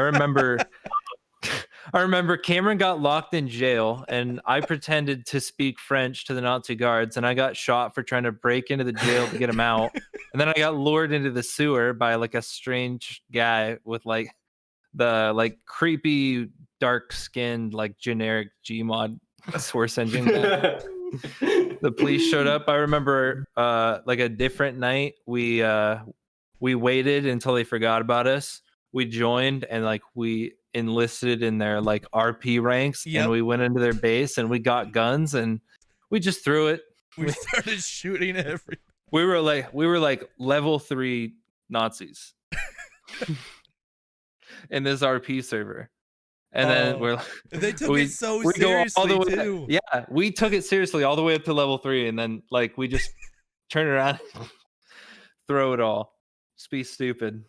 remember Cameron got locked in jail and I pretended to speak French to the Nazi guards and I got shot for trying to break into the jail to get him out. And then I got lured into the sewer by like a strange guy with like the like creepy dark skinned like generic Gmod source engine guy. The police showed up. I remember like a different night we waited until they forgot about us. We joined and like we enlisted in their like RP ranks Yep. and we went into their base and we got guns and we just threw it. We started shooting every. We were like level 3 Nazis in this RP server. And then we're like, They took we- it so we go all seriously the way, too. yeah, we took it seriously all the way up to level 3 and then like we just turn around, throw it all. Just be stupid.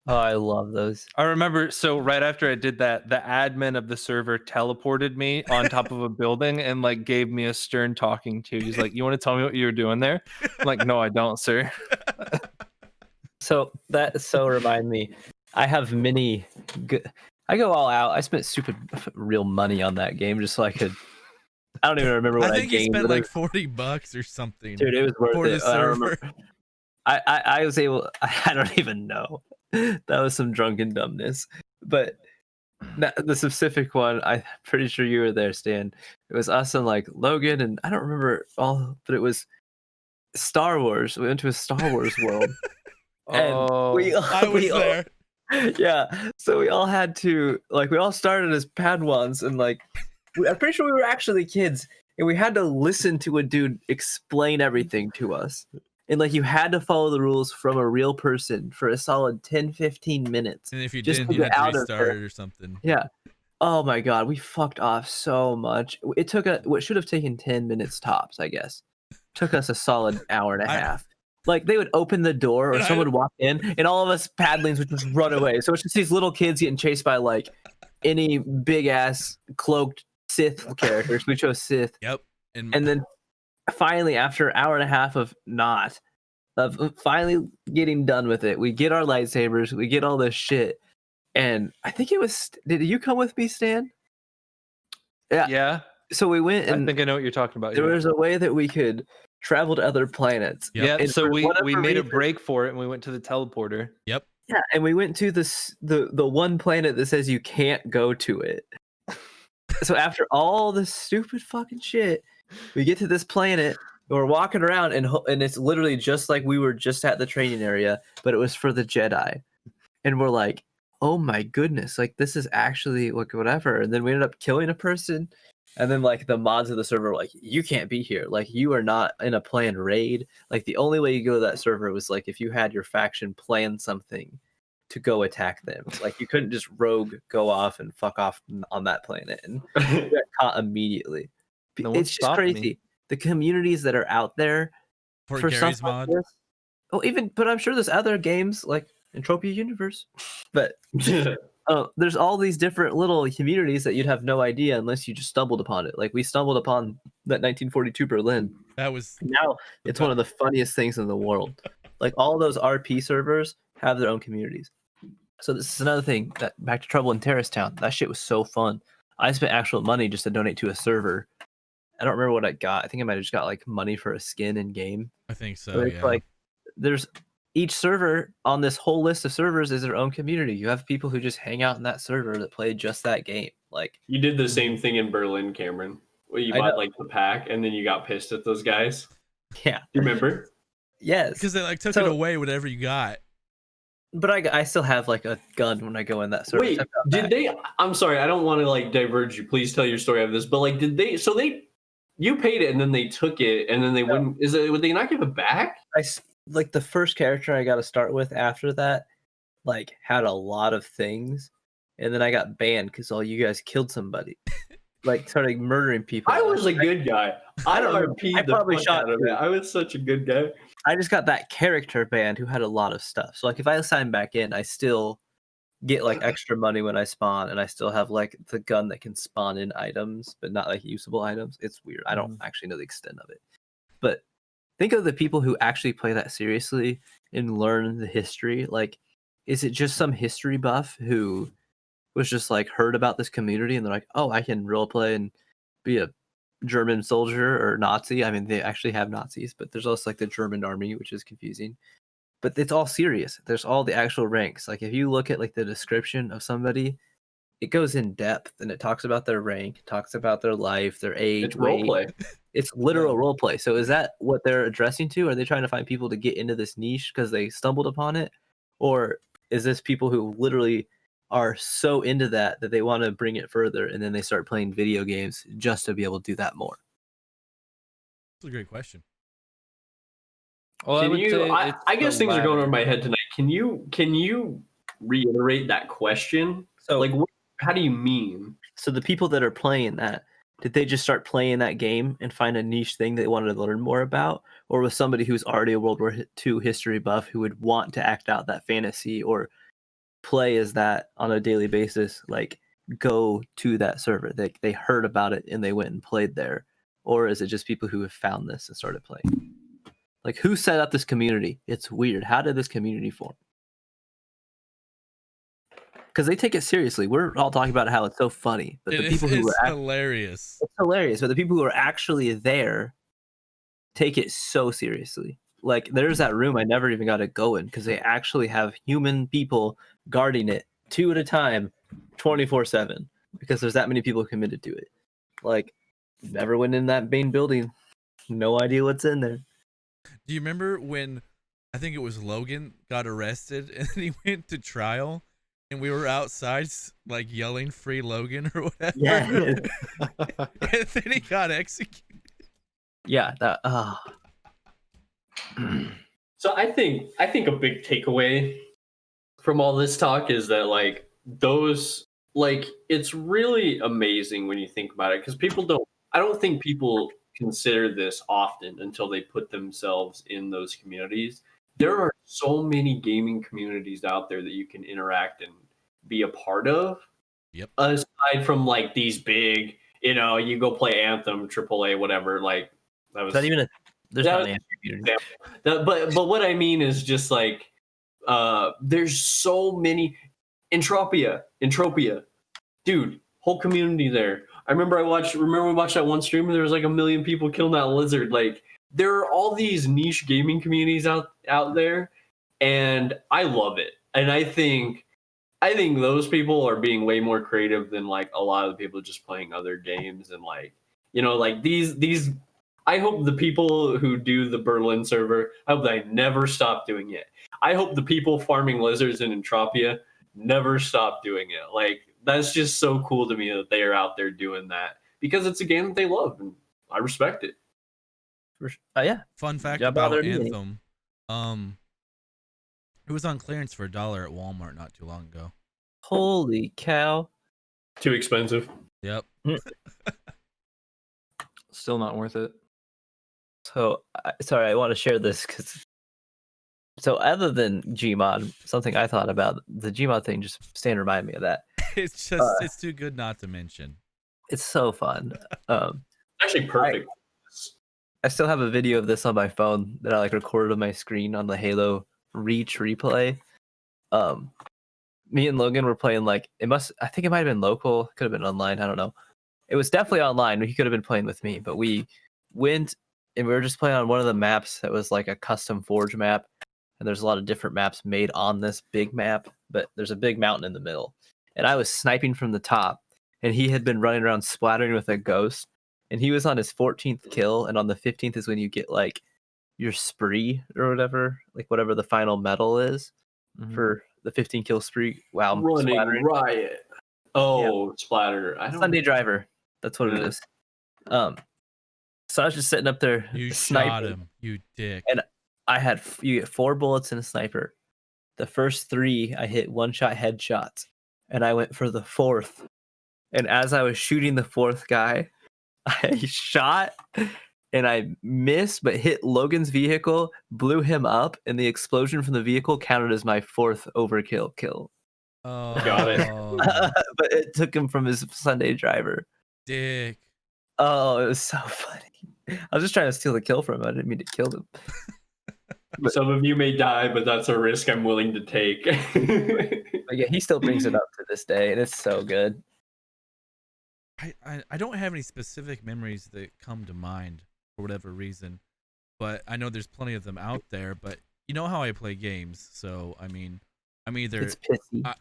Oh, I love those. I remember, so right after I did that, the admin of the server teleported me on top of a building and like gave me a stern talking to. He's like, "You want to tell me what you were doing there?" I'm like, "No, I don't, sir." So that remind me, I have many. I go all out. I spent stupid real money on that game just so I could. I don't even remember what I think you gamed, spent but like $40 or something. dude, it was worth for it. the I don't remember. server. I was able. I don't even know. That was some drunken dumbness. But the specific one, I'm pretty sure you were there, Stan. It was us and like Logan, and I don't remember all, but it was Star Wars. We went to a Star Wars world. And Oh, I was there. Yeah. So we all had to we all started as Padawans, and I'm pretty sure we were actually kids, and we had to listen to a dude explain everything to us. And you had to follow the rules from a real person for a solid 10-15 minutes. And if you just didn't, to you get had out to of restart there. it or something. Yeah. Oh my god, we fucked off so much. It took what should have taken 10 minutes tops, I guess. Took us a solid hour and a half. They would open the door or someone would walk in and all of us padlings would just run away. So it's just these little kids getting chased by any big ass cloaked Sith characters. We chose Sith. Yep. And then finally, after an hour and a half of finally getting done with it, we get our lightsabers, we get all this shit. And I think it was, did you come with me, Stan? yeah. So we went, and I think I know what you're talking about. there yeah. was a way that we could travel to other planets. Yep. Yeah, And so for we whatever made a reason- break for it and we went to the teleporter. Yeah, and we went to the one planet that says you can't go to it. So after all this stupid fucking shit, we get to this planet. We're walking around, and it's literally just like we were just at the training area, but it was for the Jedi. And we're like, oh my goodness, this is actually whatever. And then we ended up killing a person. And then the mods of the server were like, you can't be here. You are not in a planned raid. The only way you go to that server was if you had your faction plan something to go attack them. You couldn't just rogue go off and fuck off on that planet. And you got caught immediately. No one It's just stopped me. crazy. The communities that are out there For for Gary's stuff like mod. this. Oh, but I'm sure there's other games like Entropia Universe. But there's all these different little communities that you'd have no idea unless you just stumbled upon it. We stumbled upon that 1942 Berlin. That was Now it's one of the funniest things in the world. All those RP servers have their own communities. So this is another thing that back to Trouble in Terrace Town. That shit was so fun. I spent actual money just to donate to a server. I don't remember what I got. I think I might have just got like money for a skin in game. I think so. But it's Yeah. like there's each server on this whole list of servers is their own community. You have people who just hang out in that server that play just that game. Like You did the same thing in Berlin, Cameron. Where you I bought know. like the pack and then you got pissed at those guys. yeah, Do you remember? yes. Because they like took So- it away, whatever you got. But I still have like a gun when I go in that server. Wait, Check out did that. they? I'm sorry, I don't want to like diverge you. Please tell your story of this. But like, did they? So you paid it and then they took it and then they wouldn't. Would they not give it back? Like the first character I got to start with after that, like had a lot of things, and then I got banned because all you guys killed somebody, like started murdering people. I was a good guy. I don't know. RP'd I the probably fuck shot out of you. it. I was such a good guy. I just got that character banned who had a lot of stuff. So like if I sign back in, I still get like extra money when I spawn, and I still have like the gun that can spawn in items, but not like usable items. It's weird. I don't actually know the extent of it. But think of the people who actually play that seriously and learn the history. Like, is it just some history buff who was just like heard about this community and they're like, oh, I can roleplay and be a German soldier or Nazi? I mean, they actually have Nazis, but there's also like the German army, which is confusing. But it's all serious. There's all the actual ranks. Like if you look at like the description of somebody, it goes in depth and it talks about their rank, talks about their life, their age, It's role weight. play. It's literal role play. So is that what they're addressing to? Are they trying to find people to get into this niche because they stumbled upon it? Or is this people who literally are so into that they want to bring it further and then they start playing video games just to be able to do that more? That's a great question. Well, Can would you? say I it's guess the things are going latter. over my head tonight. Can you reiterate that question? So Like, how do you mean? So the people that are playing that, did they just start playing that game and find a niche thing they wanted to learn more about? Or was somebody who's already a World War II history buff who would want to act out that fantasy or play as that on a daily basis, like go to that server? They heard about it and they went and played there. Or is it just people who have found this and started playing? Like who set up this community? It's weird. How did this community form? Because they take it seriously. We're all talking about how it's so funny, but the people who It's are hilarious. it's hilarious, but the people who are actually there take it so seriously. Like there's that room I never even got to go in because they actually have human people guarding it 2 at a time, 24/7, because there's that many people committed to it. Like never went in that main building, no idea what's in there. Do you remember when I think it was Logan got arrested and then he went to trial and we were outside like yelling "Free Logan" or whatever? Yeah, And then he got executed. yeah. That So I think a big takeaway from all this talk is that like those like it's really amazing when you think about it because I don't think people consider this often until they put themselves in those communities. There are so many gaming communities out there that you can interact and be a part of. Yep. Aside from like these big, you go play Anthem, AAA, whatever. Like that was is that even a there's that not was- an answer community. but what I mean is just like there's so many Entropia, dude, whole community there. I remember we watched that one stream and there was like 1 million people killing that lizard. Like there are all these niche gaming communities out there, and I love it. And I think those people are being way more creative than like a lot of the people just playing other games and like like these. I hope the people who do the Berlin server, I hope they never stop doing it. I hope the people farming lizards in Entropia never stop doing it. Like that's just so cool to me that they are out there doing that because it's a game that they love and I respect it. Yeah. Fun fact Yeah, about bothered me. Anthem. It was on clearance for $1 at Walmart not too long ago. Holy cow. Too expensive. Yep. Still not worth it. So, sorry, I want to share this because. So, other than Gmod, something I thought about, the Gmod thing just reminded me of that. It's just it's too good not to mention. It's so fun. Actually perfect. I still have a video of this on my phone that I like recorded on my screen on the Halo Reach replay. me and Logan were playing like I think it might have been local, could have been online, I don't know. It was definitely online. He could have been playing with me, but we went and we were just playing on one of the maps that was like a custom Forge map. And there's a lot of different maps made on this big map, but there's a big mountain in the middle. And I was sniping from the top, and he had been running around splattering with a ghost, and he was on his 14th kill, and on the 15th is when you get like your spree or whatever, like whatever the final medal is for the 15 kill spree. Wow, Running splattering. riot. Oh, splatter. I don't. Sunday driver. That's what it Yeah. is. So I was just sitting up there You sniping. shot him, you dick. And I had you get 4 bullets in a sniper. The first 3 I hit one-shot headshots, and I went for the 4th. And as I was shooting the 4th guy, I shot and I missed, but hit Logan's vehicle, blew him up, and the explosion from the vehicle counted as my 4th overkill kill. Oh, Got it. But it took him from his Sunday driver. dick. Oh, it was so funny. I was just trying to steal the kill from him. I didn't mean to kill him. Some of you may die, but that's a risk I'm willing to take. But yeah, he still brings it up to this day, and it's so good. I don't have any specific memories that come to mind for whatever reason, but I know there's plenty of them out there. But you know how I play games, so I mean, I'm either It's pissy.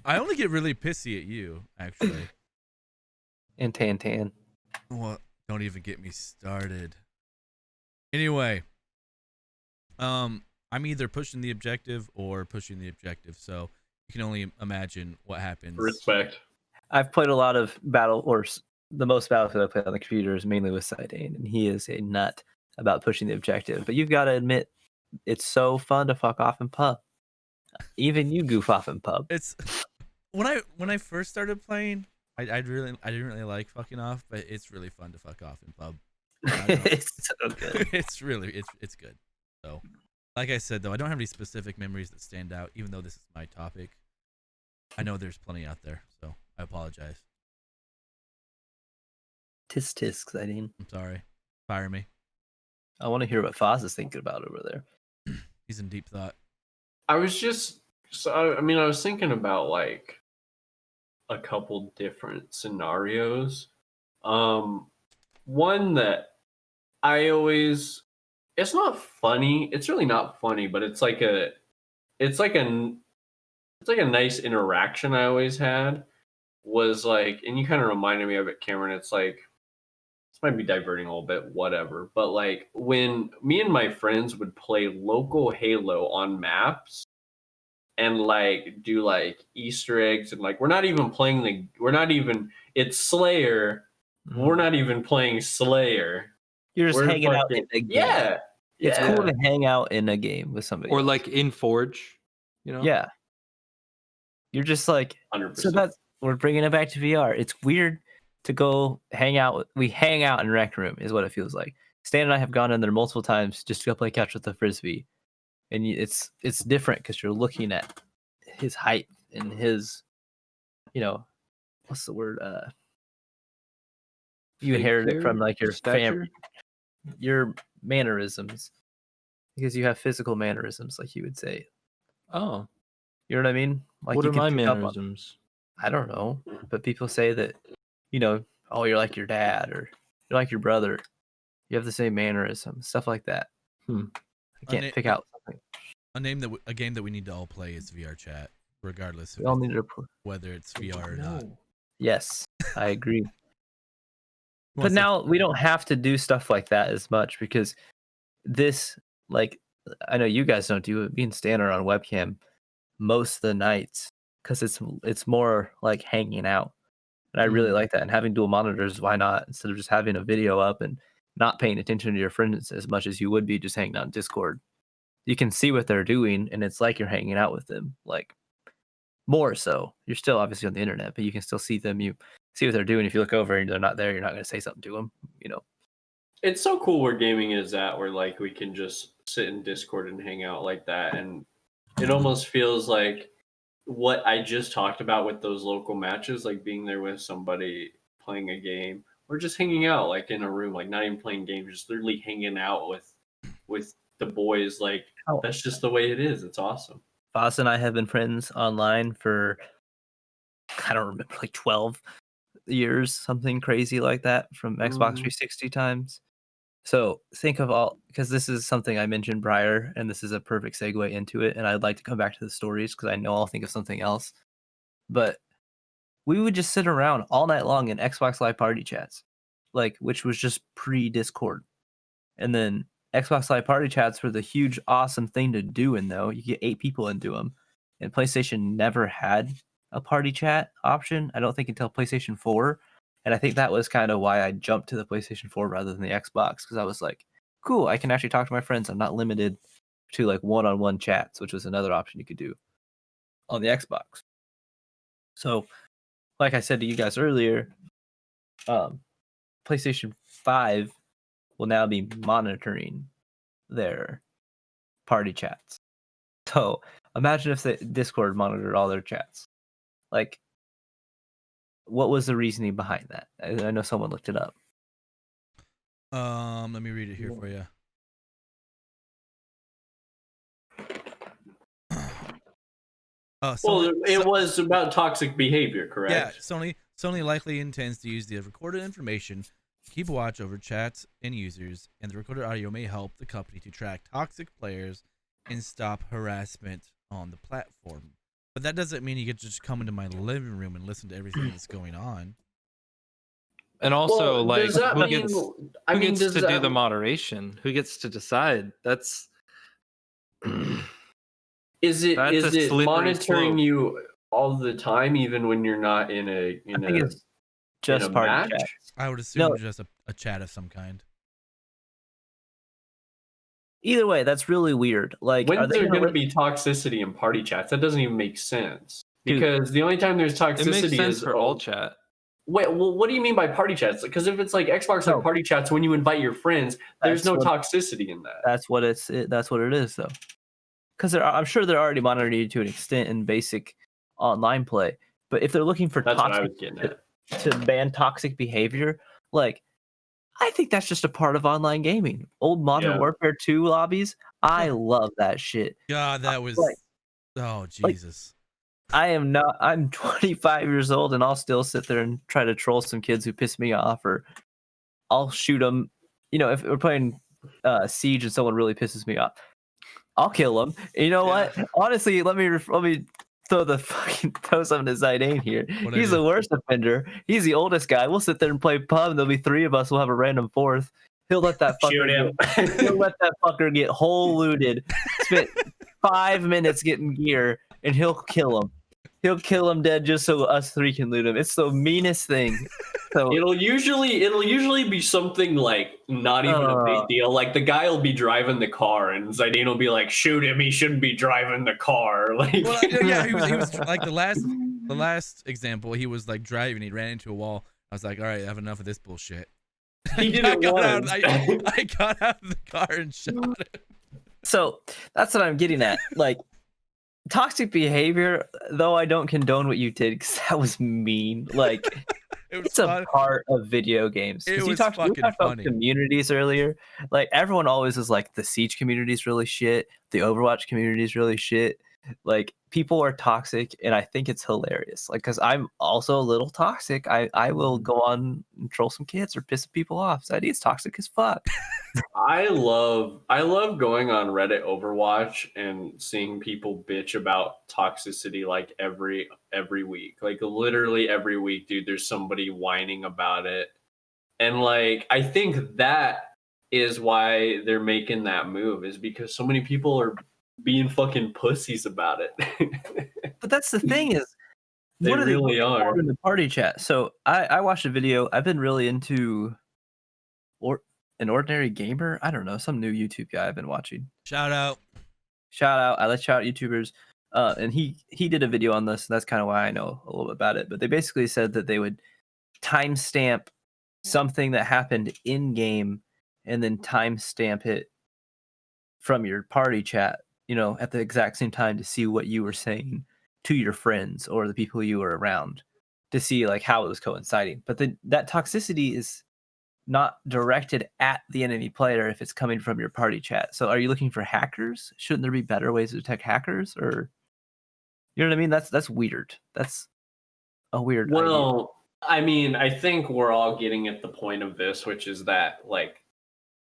I only get really pissy at you, actually. And Tan. Well, don't even get me started. Anyway, I'm either pushing the objective or pushing the objective, so you can only imagine what happens. Respect. I've played a lot of the most Battlefield I played on the computer is mainly with Sidane, and he is a nut about pushing the objective. But you've got to admit, it's so fun to fuck off in pub. Even you goof off in pub. It's when I first started playing, I didn't really like fucking off, but it's really fun to fuck off in pub. It's so good. It's good. So, like I said though, I don't have any specific memories that stand out, even though this is my topic. I know there's plenty out there, so I apologize. Tisk, Sidane. I'm sorry. Fire me. I want to hear what Foz is thinking about over there. He's in deep thought. I was I was thinking about like a couple different scenarios. One that it's not funny. It's really not funny, but it's like a nice interaction I always had was like, and you kind of reminded me of it, Cameron. It's like, this might be diverting a little bit, whatever. But like when me and my friends would play local Halo on maps and like do like Easter eggs and like it's Slayer. We're not even playing Slayer. You're just We're hanging out in a game. Yeah. It's cool to hang out in a game with somebody. Or else. like in Forge, you know? Yeah. You're just like, 100%. so we're bringing it back to VR. It's weird to go hang out. We hang out in Rec Room is what it feels like. Stan and I have gone in there multiple times just to go play catch with the Frisbee. And it's different because you're looking at his height and his, what's the word? You inherit it from like your family, your mannerisms, because you have physical mannerisms, like you would say. Oh, You know what I mean? Like what you are can my pick up on- mannerisms? I don't know, but people say that, oh, you're like your dad or you're like your brother. You have the same mannerisms, stuff like that. I can't pick out something. A game that we need to all play is VR Chat, regardless We all of need to. whether it's VR or not. Yes, I agree. Who But wants to- now we don't have to do stuff like that as much because this, like, I know you guys don't do it. Me and Stan are on webcam most of the nights because it's more like hanging out, and I really like that. And having dual monitors, why not? Instead of just having a video up and not paying attention to your friends as much as you would be just hanging out in Discord, you can see what they're doing, and it's like you're hanging out with them. Like more so, you're still obviously on the internet, but you can still see them. You see what they're doing. If you look over and they're not there, you're not going to say something to them. It's so cool where gaming is at, where like we can just sit in Discord and hang out like that, and it almost feels like what I just talked about with those local matches, like being there with somebody playing a game or just hanging out like in a room, like not even playing games, just literally hanging out with the boys. Like that's just the way it is. It's awesome. Foss and I have been friends online for I don't remember, like 12 years, something crazy like that from Xbox 360 times. So think of all, because this is something I mentioned prior, and this is a perfect segue into it. And I'd like to come back to the stories because I know I'll think of something else. But we would just sit around all night long in Xbox Live Party chats, like which was just pre-Discord. And then Xbox Live Party chats were the huge, awesome thing to do in though. You get 8 people into them. And PlayStation never had a party chat option, I don't think, until PlayStation 4. And I think that was kind of why I jumped to the PlayStation 4 rather than the Xbox, because I was like, cool, I can actually talk to my friends. I'm not limited to like one-on-one chats, which was another option you could do on the Xbox. So, like I said to you guys earlier, PlayStation 5 will now be monitoring their party chats. So imagine if the Discord monitored all their chats. Like, what was the reasoning behind that? I know someone looked it up. Let me read it here for you. Well, it was about toxic behavior, correct? Yeah, Sony likely intends to use the recorded information to keep a watch over chats and users, and the recorded audio may help the company to track toxic players and stop harassment on the platform. But that doesn't mean you get to just come into my living room and listen to everything that's going on. And also, Well, like, does that who mean- gets, I who mean, gets does to do the that- moderation? Who gets to decide? That's Is it That's a slippery monitoring slope. you all the time, even when you're not in a I think it's just a party match? chat. I would assume No. just a chat of some kind. Either way, that's really weird. Like, are When's they there gonna going to let- be toxicity in party chats? That doesn't even make sense. Dude. Because the only time there's toxicity it makes sense is for all chat. Wait, well, what do you mean by party chats? Because if it's like Xbox No. like party chats, when you invite your friends, there's That's no what- toxicity in that. That's what that's what it is, though. Because I'm sure they're already monitoring you to an extent in basic online play. But if they're looking for That's what I toxic was getting at. to ban toxic behavior, like, I think that's just a part of online gaming. Old Modern Yeah. Warfare 2 lobbies, I love that shit. God, that was like- oh Jesus. I'm 25 years old and I'll still sit there and try to troll some kids who piss me off, or I'll shoot them. You know, if we're playing Siege and someone really pisses me off, I'll kill them. You know what? Honestly, let me throw something to Zidane here. What'd I He's do? the worst offender. He's the oldest guy. We'll sit there and play pub, and there'll be 3 of us. We'll have a random 4th. He'll let that Shoot him. He'll let that fucker get whole looted. Spent 5 minutes getting gear, and he'll kill him. He'll kill him dead just so us 3 can loot him. It's the meanest thing. So It'll usually be something like not even a big deal. Like the guy will be driving the car, and Zidane will be like, "Shoot him! He shouldn't be driving the car." Like, Well, yeah, he was like the last example. He was like driving. He ran into a wall. I was like, all right, I have enough of this bullshit. he did I it got out. once. I got out of the car and shot him. So that's what I'm getting at. Like, toxic behavior, though I don't condone what you did because that was mean. Like, It was it's a fun. part of video games. 'Cause It you was talked fucking about funny. communities earlier. Like, everyone always is like, the Siege community is really shit. The Overwatch community is really shit. Like, people are toxic, and I think it's hilarious. Like, because I'm also a little toxic. I will go on and troll some kids or piss people off. So it's toxic as fuck. I love going on Reddit Overwatch and seeing people bitch about toxicity like every week. Like literally every week, dude, there's somebody whining about it. And like I think that is why they're making that move, is because so many people are being fucking pussies about it. But that's the thing is, They what are they really looking for are. in the party chat? So I watched a video. I've been really into an ordinary gamer. I don't know, some new YouTube guy I've been watching. Shout out. Shout out! I like shout out YouTubers. And he did a video on this, and that's kind of why I know a little bit about it. But they basically said that they would timestamp something that happened in game, and then timestamp it from your party chat, you know, at the exact same time to see what you were saying to your friends or the people you were around, to see like how it was coinciding. But that toxicity is not directed at the enemy player if it's coming from your party chat. So are you looking for hackers? Shouldn't there be better ways to detect hackers? Or You know what I mean? That's weird. That's a weird idea. Well, I mean, I think we're all getting at the point of this, which is that like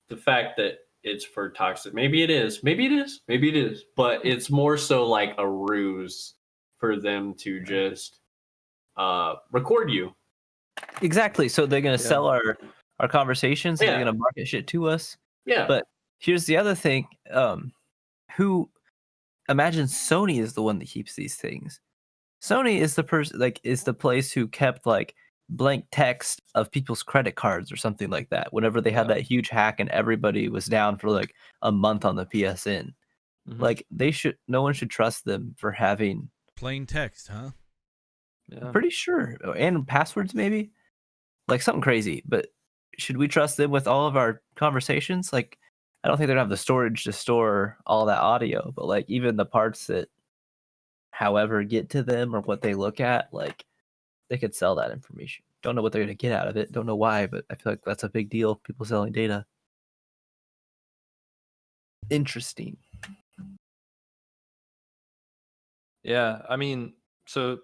the fact that it's for toxic. Maybe it is. Maybe it is. Maybe it is. But it's more so like a ruse for them to just record you. Exactly. So they're gonna sell our conversations. And Yeah. they're gonna market shit to us. Yeah. But here's the other thing. Who imagine Sony is the one that keeps these things. Sony is the person is the place who kept like blank text of people's credit cards or something like that. Whenever they had Yeah. that huge hack and everybody was down for like a month on the PSN. Mhm. Like no one should trust them for having Plain text, huh? Yeah. pretty sure and passwords maybe like something crazy. But should we trust them with all of our conversations? Like I don't think they're gonna have the storage to store all that audio, but like even the parts that however get to them or what they look at, like they could sell that information. Don't know what they're gonna get out of it. Don't know why, but I feel like that's a big deal. People selling data. Interesting. Yeah, I mean, so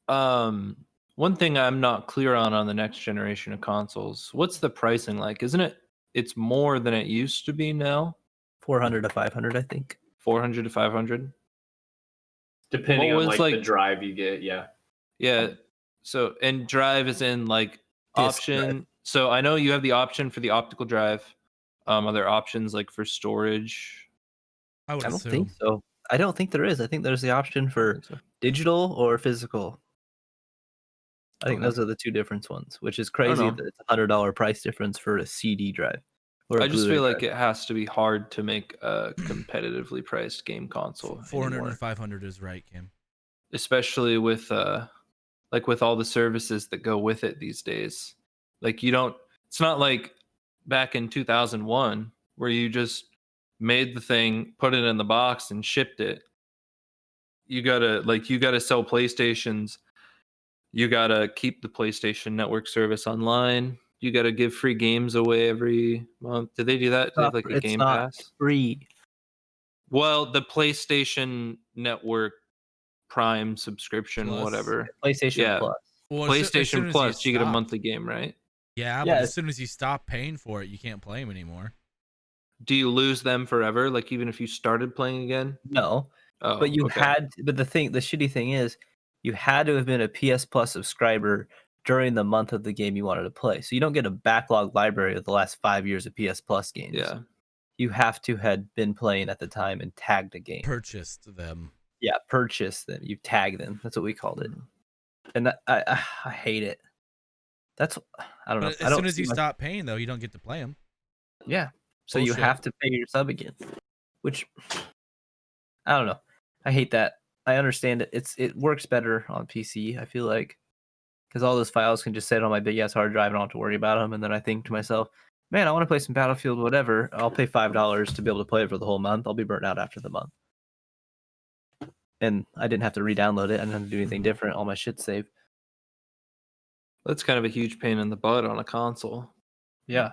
one thing I'm not clear on the next generation of consoles, what's the pricing like? Isn't it's more than it used to be now? 400 to 500, I think. 400 to 500? Depending What on was, like the like- drive you get, yeah. Yeah. So, and drive is in like Disk drive. option. So I know you have the option for the optical drive. Are there options like for storage? I would I don't assume. think so. I don't think there is. I think there's the option for digital or physical. I think Okay. those are the two different ones, which is don't crazy know. that it's $100 price difference for a CD drive. Or a I just Blu-ray feel like drive. it has to be hard to make a competitively priced game console 400 anymore. and 500 is right, Kim. Especially with like with all the services that go with it these days. Like it's not like back in 2001 where you just made the thing, put it in the box and shipped it. You got to sell PlayStations. You got to keep the PlayStation Network service online. You got to give free games away every month. Did they do that? Do they have like a It's Game not Pass? free. Well, the PlayStation Network Prime subscription, Plus. whatever. PlayStation Yeah. Plus. Well, as soon PlayStation as Plus, you get a stop- monthly game, right? Yeah, Yeah, but as soon as you stop paying for it, you can't play them anymore. Do you lose them forever? Like even if you started playing again? No, Oh, but you okay. but the shitty thing is you had to have been a PS Plus subscriber during the month of the game you wanted to play. So you don't get a backlog library of the last 5 years of PS Plus games. Yeah. You have to had been playing at the time and tagged a game. Purchased them. Yeah, purchase them. You tag them. That's what we called it. And that, I hate it. That's I don't know. But I as don't soon as see you my- stop paying, though, you don't get to play them. Yeah. So you Bullshit. have to pay your sub again, which I don't know. I hate that. I understand it. It works better on PC. I feel like because all those files can just sit on my big ass hard drive and I don't have to worry about them. And then I think to myself, man, I want to play some Battlefield, whatever. I'll pay $5 to be able to play it for the whole month. I'll be burnt out after the month. And I didn't have to re-download it. I didn't have to do anything different. All my shit's saved. That's kind of a huge pain in the butt on a console. Yeah.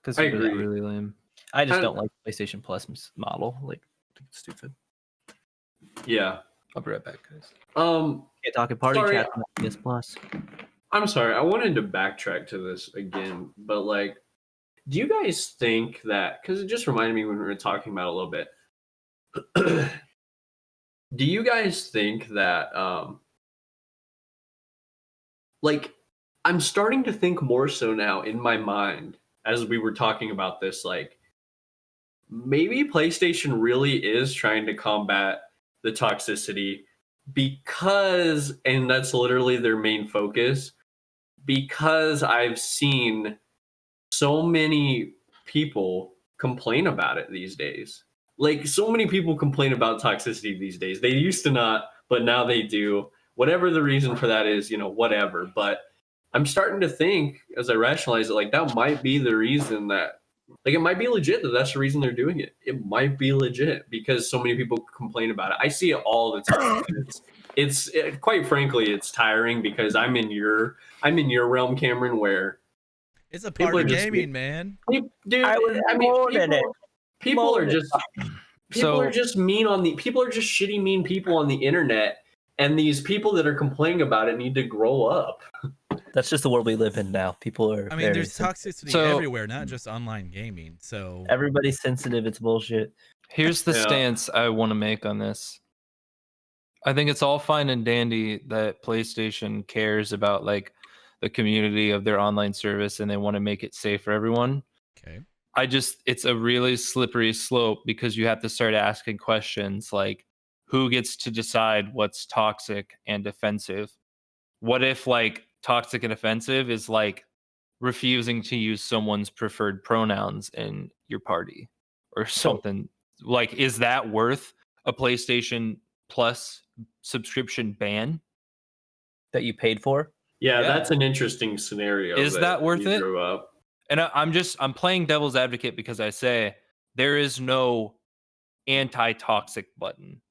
Because I It's agree. really lame. I just I- don't like PlayStation Plus model. Like, I think it's stupid. Yeah. I'll be right back, guys. Can't talk at party Sorry. chat on PS Plus. I'm sorry. I wanted to backtrack to this again, but like, do you guys think that? Because it just reminded me when we were talking about it a little bit. Do you guys think that, like, I'm starting to think more so now in my mind as we were talking about this, like, maybe PlayStation really is trying to combat the toxicity because, and that's literally their main focus, because I've seen so many people complain about it these days. Like, so many people complain about toxicity these days. They used to not, but now they do. Whatever the reason for that is, whatever. But I'm starting to think, as I rationalize it, like, that might be the reason that, like, it might be legit that that's the reason they're doing it. It might be legit because so many people complain about it. I see it all the time. It's quite frankly, it's tiring because I'm in your realm, Cameron, where It's a People part are of just- gaming, man. dude, I was born in it. people are just People are just mean people are just shitty, mean people on the internet, and these people that are complaining about it need to grow up. That's just the world we live in now. People are. I mean, very there's sensitive. toxicity So- everywhere, not just online gaming. So Everybody's sensitive. It's bullshit. Here's the Yeah. stance I want to make on this. I think it's all fine and dandy that PlayStation cares about like the community of their online service and they want to make it safe for everyone. okay, It's a really slippery slope because you have to start asking questions like who gets to decide what's toxic and offensive? What if like toxic and offensive is like refusing to use someone's preferred pronouns in your party or something? Like, is that worth a PlayStation Plus subscription ban? That you paid for. Yeah, Yeah. that's an interesting scenario. Is that worth you it? drew up. And I'm playing devil's advocate because I say there is no anti-toxic button.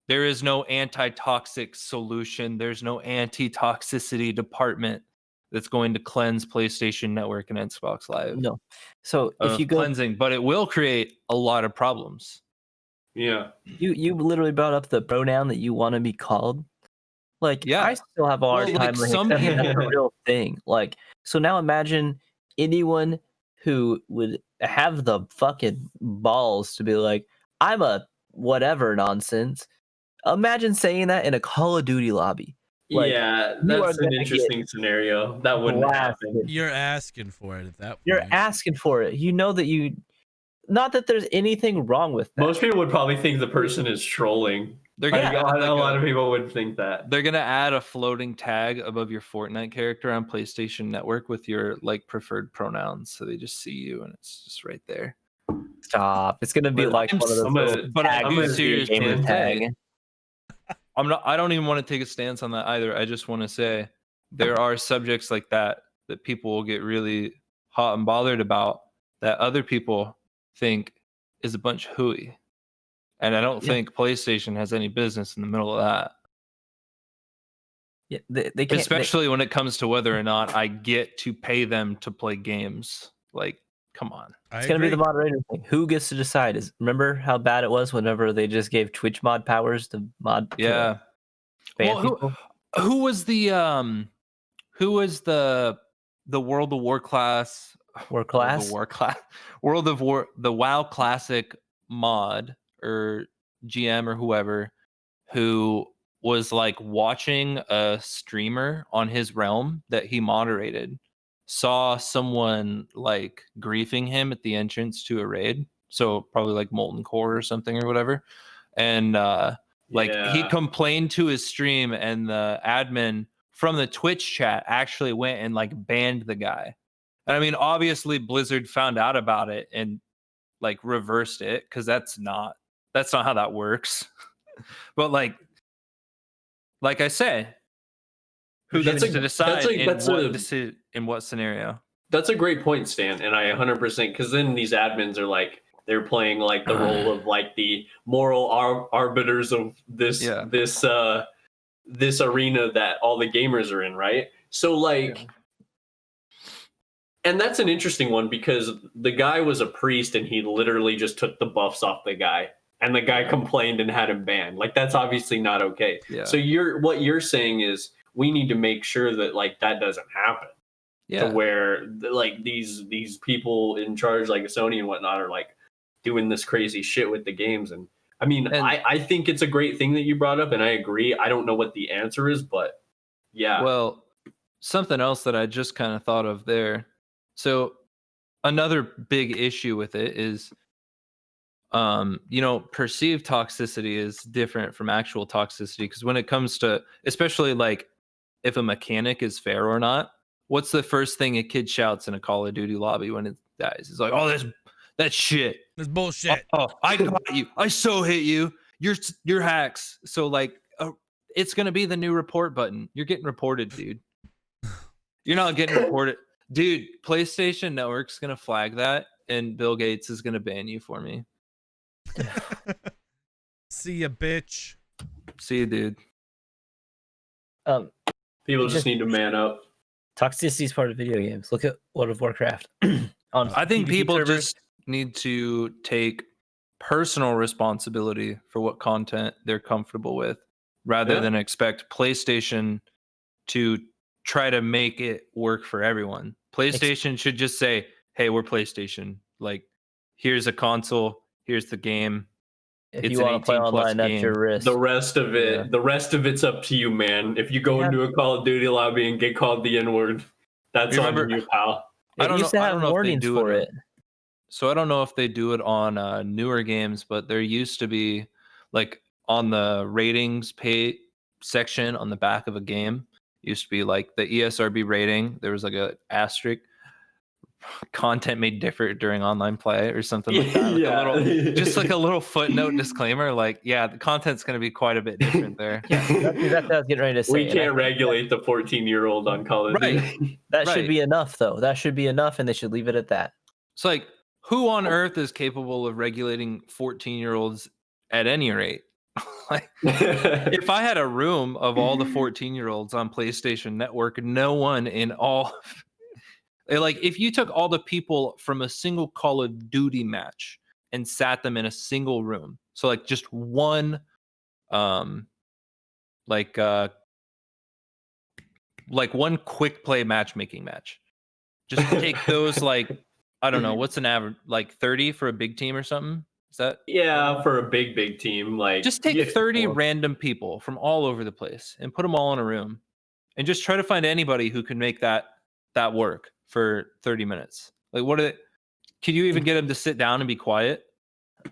There is no anti-toxic solution. There's no anti-toxicity department that's going to cleanse PlayStation Network and Xbox Live. No. So if of you go, cleansing, but it will create a lot of problems. Yeah. you literally brought up the pronoun that you want to be called. Like, Yeah. I still have a hard Well, like, time some accepting that's a people- real thing. Like, so now imagine anyone who would have the fucking balls to be like, I'm a whatever nonsense. Imagine saying that in a Call of Duty lobby. Like, yeah, you are that's an gonna get interesting scenario. That wouldn't happen. blasted. you're asking for it at that point. You're asking for it. You know that you, not that there's anything wrong with that. Most people would probably think the person is trolling. They're Like, gonna a add, like, lot of people would think that. they're gonna add a floating tag above your Fortnite character on PlayStation Network with your like preferred pronouns, so they just see you and it's just right there. Stop. It's gonna be But like I'm one of s- those I'm gonna- little but I tags do with the seriously gamer say- tag. I don't even want to take a stance on that either. I just want to say there are subjects like that that people will get really hot and bothered about that other people think is a bunch of hooey. And I don't Yeah. think PlayStation has any business in the middle of that. Yeah, they can't. Especially when it comes to whether or not I get to pay them to play games. Like, come on. I it's gonna be the agree. moderator thing. Who gets to decide? Is remember how bad it was whenever they just gave Twitch mod powers to mod? to Yeah. ban Well, people? Who was the World of War class War class. World of War, the WoW Classic mod or GM or whoever who was like watching a streamer on his realm that he moderated, saw someone like griefing him at the entrance to a raid. So probably like Molten Core or something or whatever. And like he Yeah. complained to his stream and the admin from the Twitch chat actually went and like banned the guy. And I mean, obviously Blizzard found out about it and like reversed it because that's not how that works. But like I said, who That's gets a- to decide that's in what scenario? That's a great point, Stan, and I 100% because then these admins are like they're playing like the role of like the moral arbiters of this Yeah. this arena that all the gamers are in, right? So like, and that's an interesting one because the guy was a priest and he literally just took the buffs off the guy, and the guy complained and had him banned. Like that's obviously not okay. Yeah. So what you're saying is we need to make sure that like that doesn't happen. Yeah. To where like these people in charge like Sony and whatnot are like doing this crazy shit with the games. And I mean, And- I think it's a great thing that you brought up, and I agree. I don't know what the answer is, but yeah. Well, something else that I just kind of thought of there. So another big issue with it is perceived toxicity is different from actual toxicity because when it comes to especially like if a mechanic is fair or not, what's the first thing a kid shouts in a Call of Duty lobby when it dies? It's like, "Oh, that's shit. That's bullshit. Oh, I got you. I so hit you. You're hacks." So like, it's gonna be the new report button. You're getting reported, dude. You're not getting reported, dude. PlayStation Network's gonna flag that, and Bill Gates is gonna ban you for me. See ya, bitch. See you, dude. People just need to man up. Toxicity is part of video games. Look at World of Warcraft. I think PvP people servers. just need to take personal responsibility for what content they're comfortable with, rather Yeah. than expect PlayStation to try to make it work for everyone. PlayStation should just say, "Hey, we're PlayStation. Like, here's a console. Here's the game. If It's you an want to play 18 plus online, that's your game. risk. The rest of it, it's up to you, man. If you go Yeah. into a Call of Duty lobby and get called the N-word, that's Remember- on you, pal. I It don't used know- to I have don't know if they warnings do for it. it. So I don't know if they do it on newer games, but there used to be like on the ratings page section on the back of a game used to be like the ESRB rating. There was like a asterisk, content may differ during online play or something like that. Like a little, just like a little footnote disclaimer. Like, yeah, the content's going to be quite a bit different there. That's what I was getting ready to say. We and I can't think regulate the 14-year-old on Call of Right. Duty. that right. should be enough, though. That should be enough, and they should leave it at that. It's like, who on earth is capable of regulating 14-year-olds at any rate? Like, if I had a room of all the 14-year-olds on PlayStation Network, no one in all like if you took all the people from a single Call of Duty match and sat them in a single room, so like just one like one quick play matchmaking match, just take those, like, I don't know, what's an average, like 30 for a big team or something? Is that Yeah, for a big team, like just take yeah, 30 well, random people from all over the place and put them all in a room and just try to find anybody who can make that work for 30 minutes. Like, could you even get them to sit down and be quiet?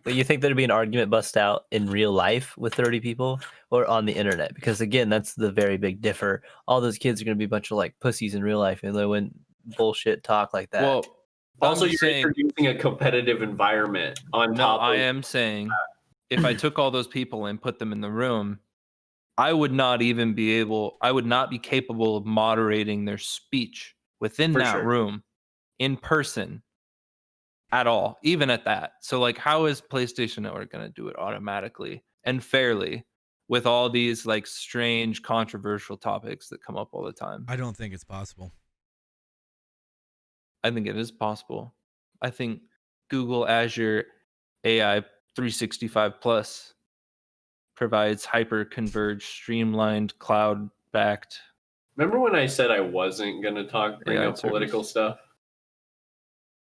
But you think there'd be an argument bust out in real life with 30 people or on the internet? Because again, that's the very big differ. All those kids are going to be a bunch of like pussies in real life, and they wouldn't bullshit talk like that. Well, also I'm you're saying, introducing a competitive environment on no, top I of am saying if I took all those people and put them in the room, I would not be capable of moderating their speech within For that sure. room in person at all, even at that. So like, how is PlayStation Network going to do it automatically and fairly with all these like strange controversial topics that come up all the time? I don't think it's possible. I think it is possible. I think Google Azure AI 365 Plus provides hyper converged, streamlined, cloud backed. Remember when I said I wasn't gonna bring AI up political service. stuff?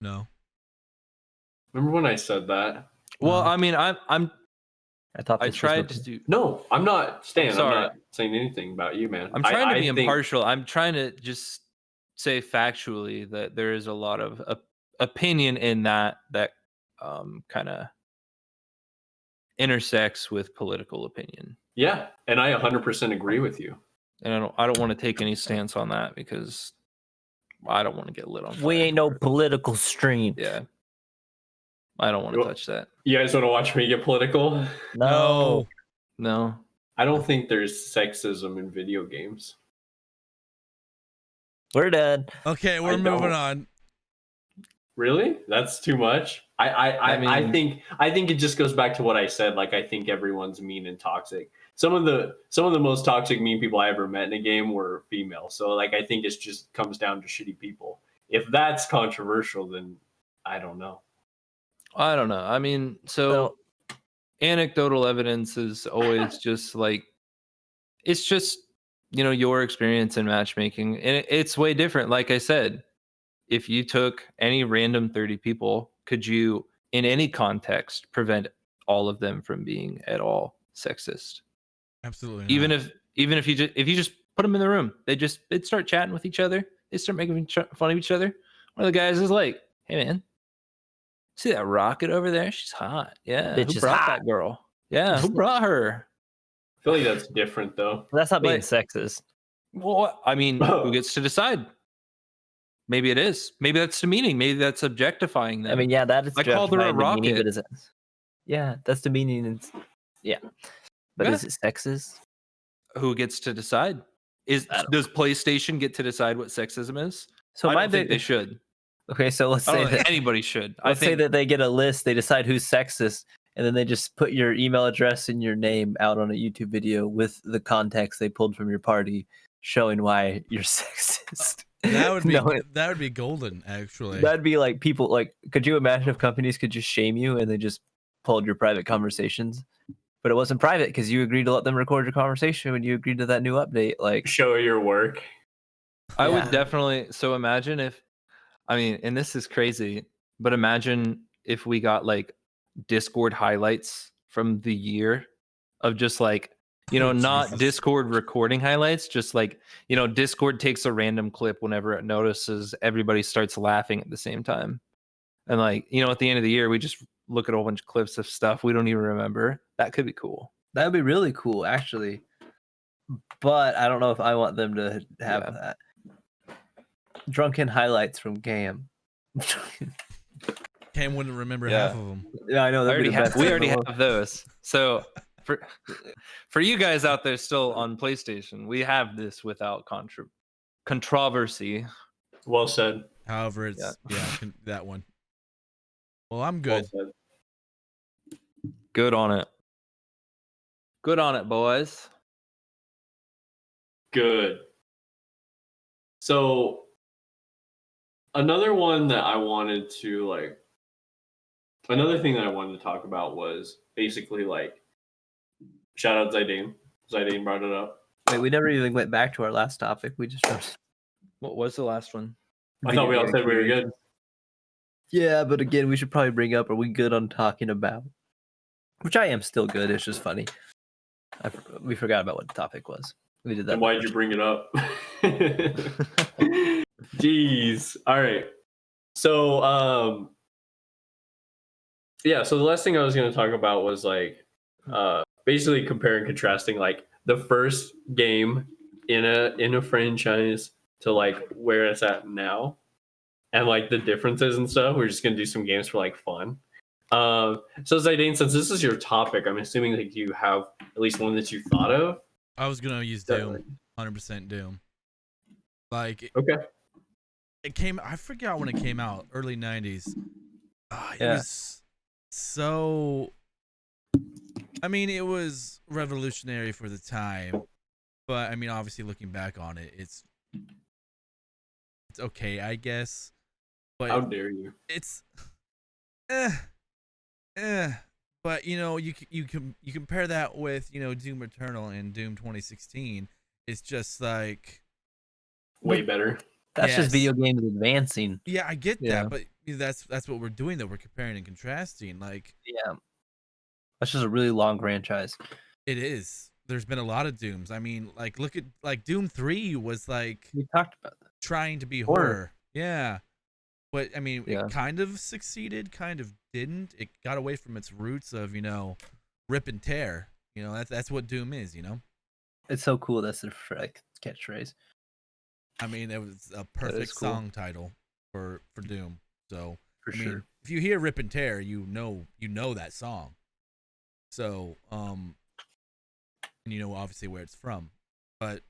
No. Remember when I said that? Well, No. I mean, I thought this was tried the- to do. No, I'm not, Stan. I'm sorry. not saying anything about you, man. I'm trying to be think- impartial. I'm trying to just say factually that there is a lot of opinion in that kind of intersects with political opinion. Yeah, and I 100% agree with you. And I don't want to take any stance on that because I don't want to get lit on fire. We ain't no for it. political stream. Yeah. I don't want to Well- touch that. You guys want to watch me get political? No. No. I don't think there's sexism in video games. We're done. Okay, we're I moving don't. on. Really? That's too much. I mean- think it just goes back to what I said. Like, I think everyone's mean and toxic. Some of the most toxic mean people I ever met in a game were female. So like, I think it just comes down to shitty people. If that's controversial, then I don't know. I don't know. I mean, so anecdotal evidence is always just like, it's just, your experience in matchmaking. And it's way different. Like I said, if you took any random 30 people, could you, in any context, prevent all of them from being at all sexist? Absolutely. Even not. if you just put them in the room, they'd start chatting with each other. They start making fun of each other. One of the guys is like, "Hey man, see that rocket over there? She's hot. Yeah, Bitch who is brought hot." that girl? Yeah, who brought her? I feel like that's different though. That's not being Like- sexist. Well, I mean, who gets to decide? Maybe it is. Maybe that's demeaning. Maybe that's objectifying them. I mean, yeah, that is I called her a justifying demeaning, rocket. but is it? Yeah, that's demeaning. Yeah, but Yeah. is it sexist? Who gets to decide? I don't Does PlayStation get to decide what sexism is? So I my don't think big they should. Okay, so let's I say don't think that anybody should. I let's say think that they get a list, they decide who's sexist, and then they just put your email address and your name out on a YouTube video with the context they pulled from your party, showing why you're sexist. that would be No, that would be golden, actually. that'd be like people like. Could you imagine if companies could just shame you and they just pulled your private conversations, but it wasn't private because you agreed to let them record your conversation when you agreed to that new update. Like, Show your work. I would Yeah. definitely. So imagine if, I mean, and this is crazy, but imagine if we got like Discord highlights from the year of just like, Oh, not Jesus. Discord recording highlights, just like, Discord takes a random clip whenever it notices everybody starts laughing at the same time. And like, at the end of the year, we just look at a whole bunch of clips of stuff we don't even remember. That could be cool. that would be really cool, actually. But I don't know if I want them to have Yeah. that. Drunken highlights from Cam. Cam wouldn't remember Yeah. half of them. Yeah, I know. That'd be the best We thing in already the world. have those. So for you guys out there still on PlayStation, we have this without controversy. Well said. However, it's that one. Well, I'm Well good. said. Good on it. Good on it, boys. Good. So another one that I wanted to another thing that I wanted to talk about was basically like shout out Zidane. Zidane brought it up. Wait, we never even went back to our last topic. We just jumped. What was the last one? I thought we all Video said we were creation. good. Yeah, but again, we should probably bring up, are we good on talking about? Which I am still good. It's just funny. We forgot about what the topic was. We did that. And why did you bring it up? Jeez. All right. So so the last thing I was going to talk about was like basically comparing and contrasting like the first game in a franchise to like where it's at now and like the differences and stuff. We're just going to do some games for like fun. So Zidane, since this is your topic, I'm assuming that you have at least one that you thought of. I was gonna use Doom, 100% Doom. Like, Okay. it came. I forgot when it came out, early '90s. It Yeah. was so. I mean, it was revolutionary for the time, but I mean, obviously, looking back on it, it's okay, I guess. But How dare you? it's, but you compare that with Doom Eternal and Doom 2016. It's just like, Way better. That's just Yes. video games advancing. yeah, I get Yeah. that, but that's what we're doing. Though we're comparing and contrasting. Like, Yeah. That's just a really long franchise. it is. There's been a lot of Dooms. I mean, like, look at like Doom 3 was like We talked about that. trying to be Horror. horror. Yeah. But I mean, Yeah. it kind of succeeded, kind of didn't. It got away from its roots of, rip and tear. That's what Doom is, It's so cool. That's the like catchphrase. I mean, it was a perfect cool. song title for Doom. So, For I mean, sure. if you hear rip and tear, you know that song. So, and obviously where it's from. But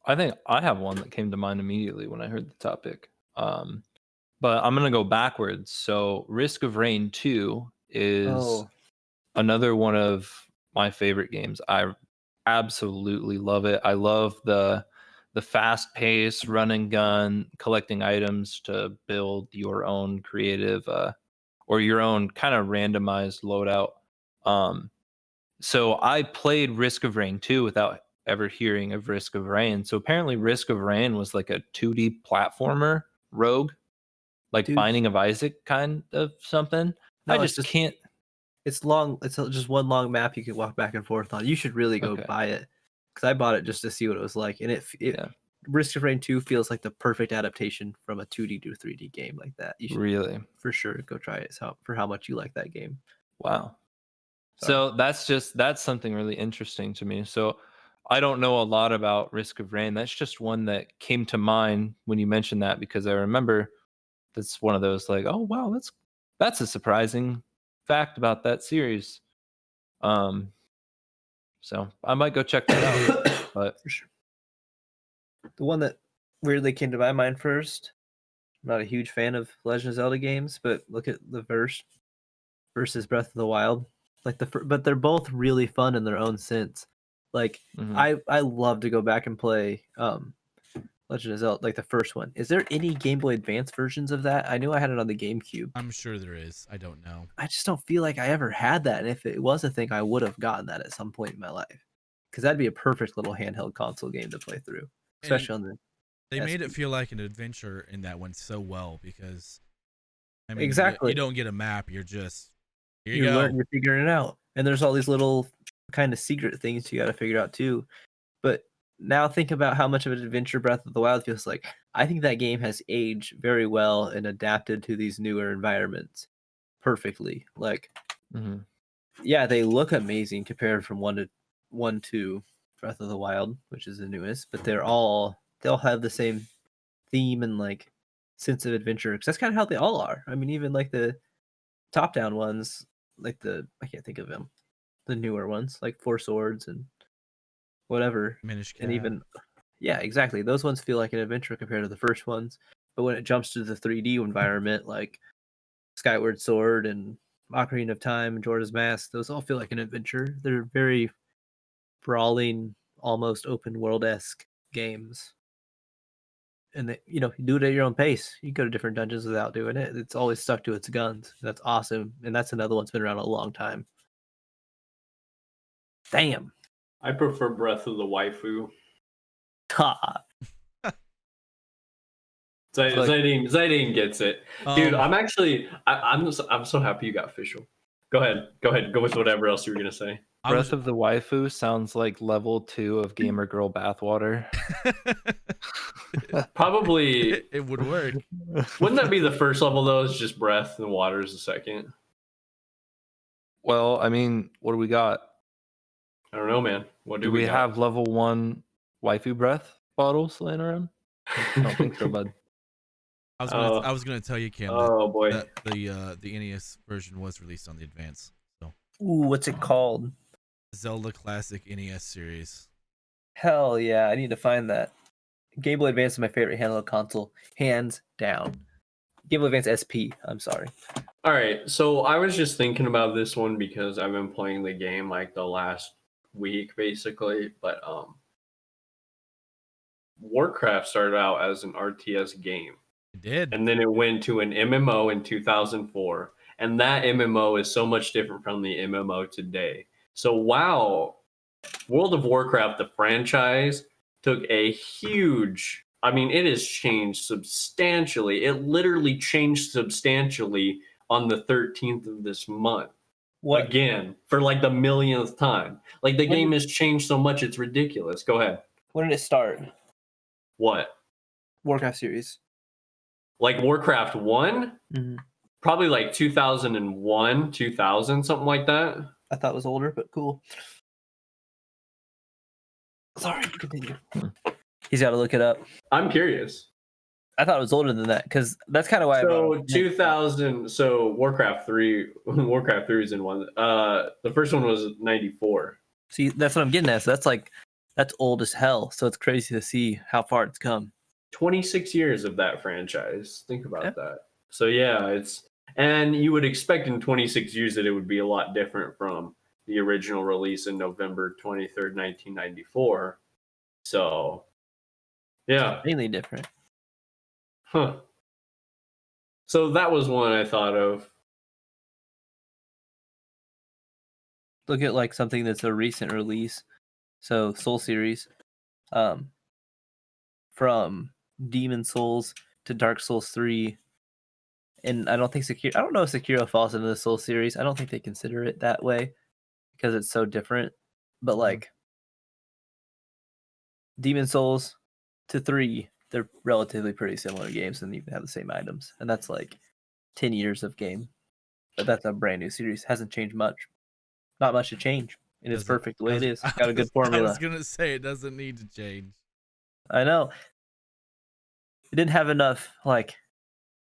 I think I have one that came to mind immediately when I heard the topic. But I'm gonna go backwards. So Risk of Rain 2 is Oh. another one of my favorite games. I absolutely love it. I love the fast pace, run and gun, collecting items to build your own creative or your own kind of randomized loadout. So I played Risk of Rain 2 without ever hearing of Risk of Rain. So apparently Risk of Rain was like a 2D platformer rogue, like Dude. Binding of Isaac kind of something. No, I it's just can't. It's long. It's just one long map you can walk back and forth on. You should really go Okay. buy it because I bought it just to see what it was like, and it Yeah. Risk of Rain 2 feels like the perfect adaptation from a 2D to 3D game like that. You should Really? for sure go try it. For how much you like that game. Wow. So- So that's something really interesting to me. So I don't know a lot about Risk of Rain. That's just one that came to mind when you mentioned that because I remember that's one of those like, oh wow, that's a surprising fact about that series. So I might go check that out. But For sure. The one that weirdly came to my mind first. I'm not a huge fan of Legend of Zelda games, but look at the versus Breath of the Wild. Like but they're both really fun in their own sense. Like mhm. I love to go back and play Legend of Zelda, like the first one. Is there any Game Boy Advance versions of that? I knew I had it on the GameCube. I'm sure there is. I don't know. I just don't feel like I ever had that. And if it was a thing, I would have gotten that at some point in my life. Because that'd be a perfect little handheld console game to play through, especially on the. They made it SP. feel like an adventure in that one so well because, I mean, Exactly. you don't get a map. You're just here. You You go. learn, you're figuring it out, and there's all these little kind of secret things you got to figure out too. But now think about how much of an adventure Breath of the Wild feels like. I think that game has aged very well and adapted to these newer environments perfectly. Like, Mhm. yeah, they look amazing compared from one to Breath of the Wild, which is the newest, but they'll have the same theme and like sense of adventure because that's kind of how they all are. I mean, even like the top-down ones, like I can't think of them, the newer ones like Four Swords and whatever, Minish and Cap. even yeah, exactly. Those ones feel like an adventure compared to the first ones, but when it jumps to the 3D environment, like Skyward Sword and Ocarina of Time and Jorah's Mask, those all feel like an adventure. They're very brawling, almost open world-esque games. And they, you do it at your own pace. You go to different dungeons without doing it. It's always stuck to its guns. That's awesome. And that's another one that's been around a long time. Damn. I prefer Breath of the Waifu. Ha. Zidane gets it, dude. Um, I'm so happy you got official. Go ahead. Go with whatever else you were gonna say. I Breath was, of the Waifu sounds like level 2 of Gamer Girl Bathwater. Probably it would work. wouldn't that be the first level though? It's just breath and water is the second. Well, I mean, what do we got? I don't know, man. What Do do we got? have level 1 waifu breath bottles laying around? I don't think so, bud. I was gonna tell you, Cam, Oh boy. that the NES version was released on the Advance. So Ooh, what's it called? Zelda Classic NES series. Hell yeah, I need to find that. Game Boy Advance is my favorite handheld console, hands down. Game Boy Advance SP. I'm sorry. All right, so I was just thinking about this one because I've been playing the game like the last week, basically. But Warcraft started out as an RTS game, It did. and then it went to an MMO in 2004, and that MMO is so much different from the MMO today. So wow, World of Warcraft, the franchise, took a huge. I mean, it has changed substantially. It literally changed substantially on the 13th of this month. What Again, for like the millionth time. Like the When game did- has changed so much, it's ridiculous. Go ahead. when did it start? What? Warcraft series. Like Warcraft 1? Mm-hmm. Probably like 2001, 2000, something like that. I thought it was older, but cool. Sorry, continue. He's got to look it up. I'm curious. I thought it was older than that because that's kind of why. I brought So it up. 2000, so Warcraft 3, Warcraft 3 is in one. The first one was 94. See, that's what I'm getting at. So that's old as hell. So it's crazy to see how far it's come. 26 years of that franchise. Think about Yeah. that. So yeah, and you would expect in 26 years that it would be a lot different from the original release in November 23rd, 1994. So yeah, Mainly different. huh. So that was one I thought of. Look at like something that's a recent release. So Soul series, from Demon Souls to Dark Souls 3. And I don't know if Sekiro falls into the Soul series. I don't think they consider it that way because it's so different. But like Demon Souls to 3, they're relatively pretty similar games and even have the same items. And that's like 10 years of game. But that's a brand new series. Hasn't changed much. Not much to change. It is Doesn't- perfect the way it is. doesn't- Got a good formula. I was gonna say it doesn't need to change. I know. It didn't have enough, like,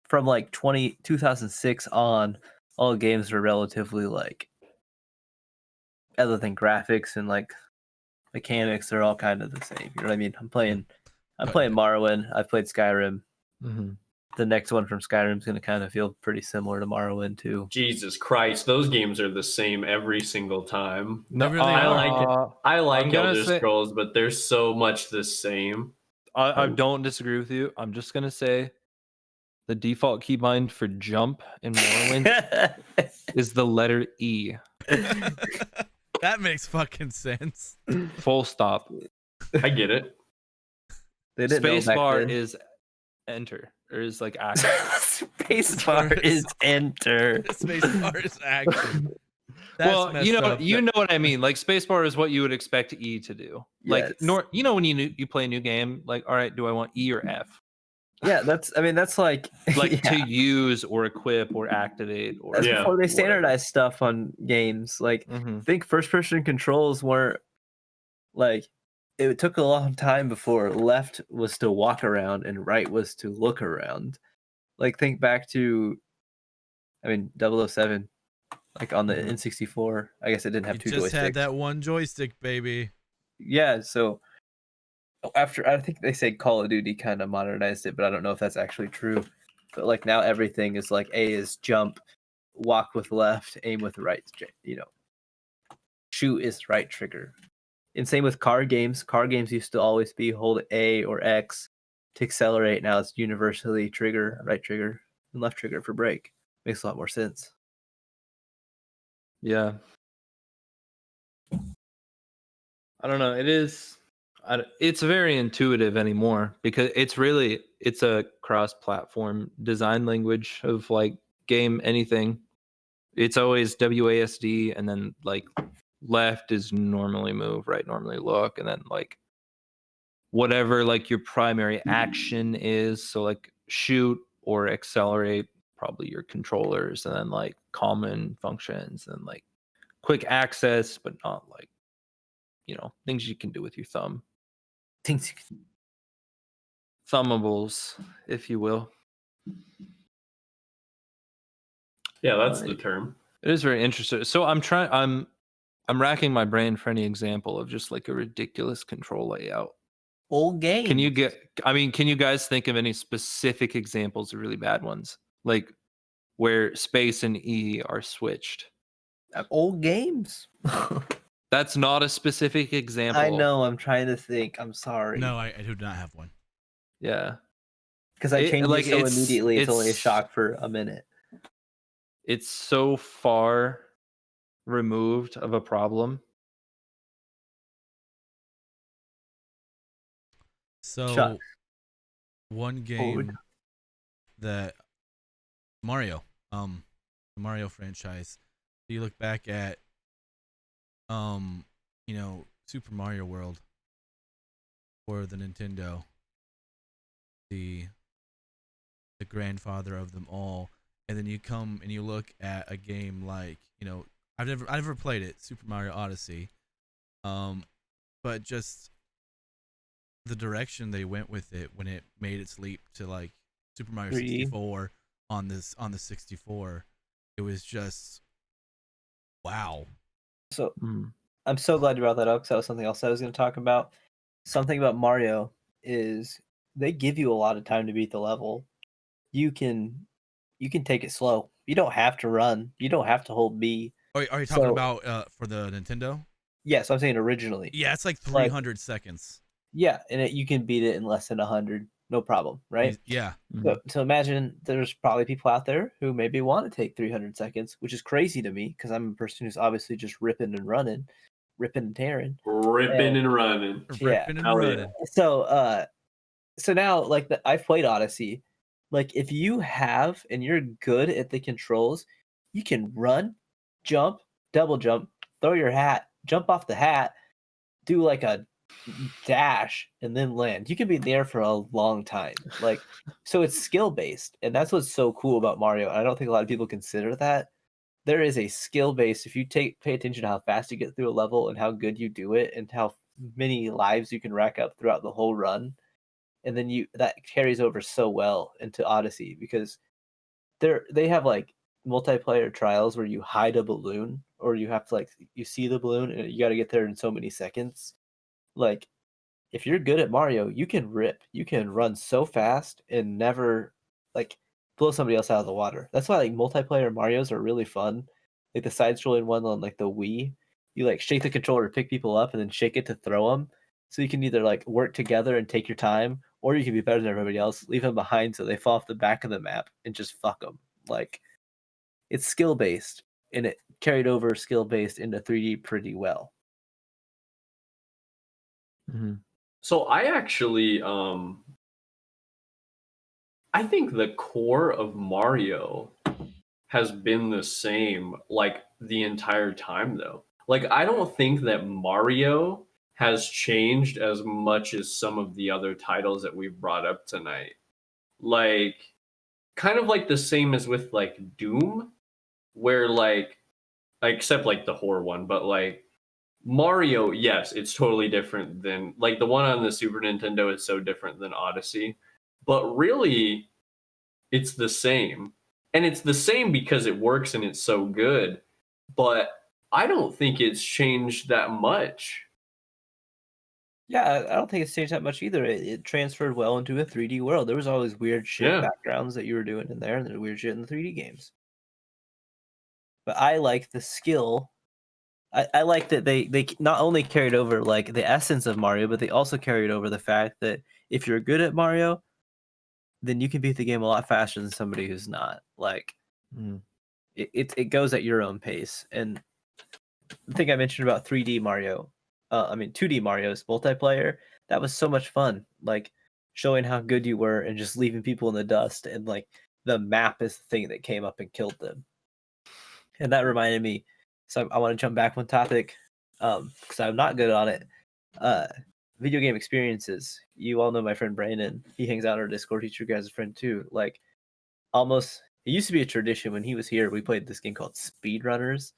from like 2006 on, all games were relatively like, other than graphics and like mechanics, they're all kind of the same. You know what I mean? I'm playing Morrowind. I've played Skyrim. Mhm. The next one from Skyrim is going to kind of feel pretty similar to Morrowind too. Jesus Christ, those games are the same every single time. No, really I like it. I like I'm gonna Elder say- Scrolls, but they're so much the same. I Oh. don't disagree with you. I'm just gonna say the default keybind for jump in Morrowind is the letter E. That makes fucking sense. Full stop. I get it. They didn't know Space back bar then. is enter or is like action. Space bar is enter. Space bar is action. That's Well, messed up. you know what I mean. Like spacebar is what you would expect E to do. Like Yes. when you play a new game, like all right, do I want E or F? Yeah, that's like Like yeah. to use or equip or activate or That's Yeah. before they whatever. standardized stuff on games. Like Mhm. I think first person controls weren't like it took a long time before left was to walk around and right was to look around. Like think back to 007, like on the Mhm. N64. I guess it didn't have You two just joysticks. had that one joystick, baby. Yeah, so after I think they say Call of Duty kind of modernized it, but I don't know if that's actually true. But like now everything is like A is jump, walk with left, aim with right, shoot is right trigger. And same with car games. Car games used to always be hold A or X to accelerate. Now it's universally trigger, right trigger, and left trigger for brake. Makes a lot more sense. Yeah. I don't know. It is. It's very intuitive anymore because it's a cross-platform design language of like game anything. It's always WASD, and then like left is normally move, right normally look, and then like whatever like your primary action is. So like shoot or accelerate, probably your controllers, and then like common functions and like quick access, but not like things you can do with your thumb. Things Thumbables, if you will. Yeah, that's the term. It is very interesting. So I'm racking my brain for any example of just like a ridiculous control layout. old game. Can you guys think of any specific examples of really bad ones? Like where space and E are switched? old games? That's not a specific example. I know. I'm trying to think. I'm sorry. No, I do not have one. Yeah. because I It- changed like, it so it's- immediately. It's only a it's- shock for a minute. It's so far removed of a problem. So, one game that Mario, the Mario franchise. You look back at, Super Mario World for the Nintendo, the grandfather of them all, and then you come and you look at a game like, I've never played it, Super Mario Odyssey, but just the direction they went with it when it made its leap to like Super Mario 64 on the 64, it was just wow. So Mm. I'm so glad you brought that up because that was something else I was going to talk about. Something about Mario is they give you a lot of time to beat the level. You can take it slow. You don't have to run. You don't have to hold B. Are you talking So- about for the Nintendo? Yes, I'm saying originally. Yeah, it's like Like- 300 seconds. Yeah, and you can beat it in less than 100, no problem, right? Yeah. So imagine there's probably people out there who maybe want to take 300 seconds, which is crazy to me because I'm a person who's obviously just ripping and running, ripping and tearing. Ripping and running. Yeah. Ripping and Hell yeah. running. So now like I've played Odyssey. Like if you have and you're good at the controls, you can run, jump, double jump, throw your hat, jump off the hat, do like a dash and then land. You can be there for a long time. Like so it's skill based, and that's what's so cool about Mario. I don't think a lot of people consider that. There is a skill base if you pay attention to how fast you get through a level and how good you do it and how many lives you can rack up throughout the whole run. And then that carries over so well into Odyssey because they have like multiplayer trials where you hide a balloon or you have to like you see the balloon and you got to get there in so many seconds. Like if you're good at Mario, you can rip. You can run so fast and never like blow somebody else out of the water. That's why like multiplayer Marios are really fun. Like the side scrolling one on like the Wii, you like shake the controller to pick people up and then shake it to throw them. So you can either like work together and take your time, or you can be better than everybody else, leave them behind so they fall off the back of the map and just fuck them. Like it's skill based, and it carried over skill based into 3D pretty well. Mm-hmm. So I actually I think the core of Mario has been the same like the entire time though. Like I don't think that Mario has changed as much as some of the other titles that we've brought up tonight. Like kind of like the same as with like Doom, where like except like the horror one, but like Mario, yes, it's totally different than like the one on the Super Nintendo is so different than Odyssey. But really it's the same. And it's the same because it works and it's so good. But I don't think it's changed that much. Yeah, I don't think it's changed that much either. It transferred well into a 3D world. There was always weird shit Yeah. backgrounds that you were doing in there, and there's weird shit in the 3D games. But I like the skill. I like that they not only carried over like the essence of Mario, but they also carried over the fact that if you're good at Mario, then you can beat the game a lot faster than somebody who's not. Like it goes at your own pace. And the thing I mentioned about 3D Mario, 2D Mario's multiplayer, that was so much fun. Like showing how good you were and just leaving people in the dust, and like the map is the thing that came up and killed them. And that reminded me, so I want to jump back one topic, because I'm not good on it. Video game experiences. You all know my friend Brandon. He hangs out on our Discord. He's your guys' friend too. Like almost, it used to be a tradition when he was here. We played this game called Speedrunners,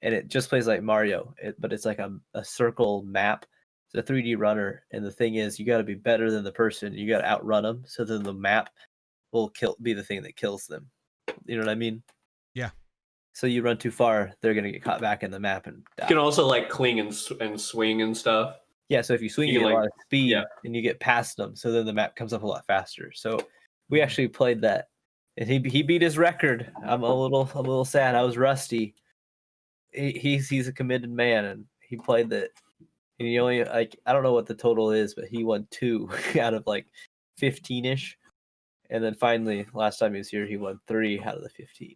and it just plays like Mario, but it's like a circle map. It's a 3D runner, and the thing is, you got to be better than the person. You got to outrun them, so then the map will be the thing that kills them. You know what I mean? Yeah. So you run too far, they're gonna get caught back in the map and die. You can also like cling and swing and stuff. Yeah, so if you swing, you you can, get a like- lot of speed, yeah. and you get past them, so then the map comes up a lot faster. So we actually played that, and he beat his record. I'm a little sad. I was rusty. He's a committed man, and he played that. And he only like I don't know what the total is, but he won 2 out of like 15ish, and then finally last time he was here, he won 3 out of the 15.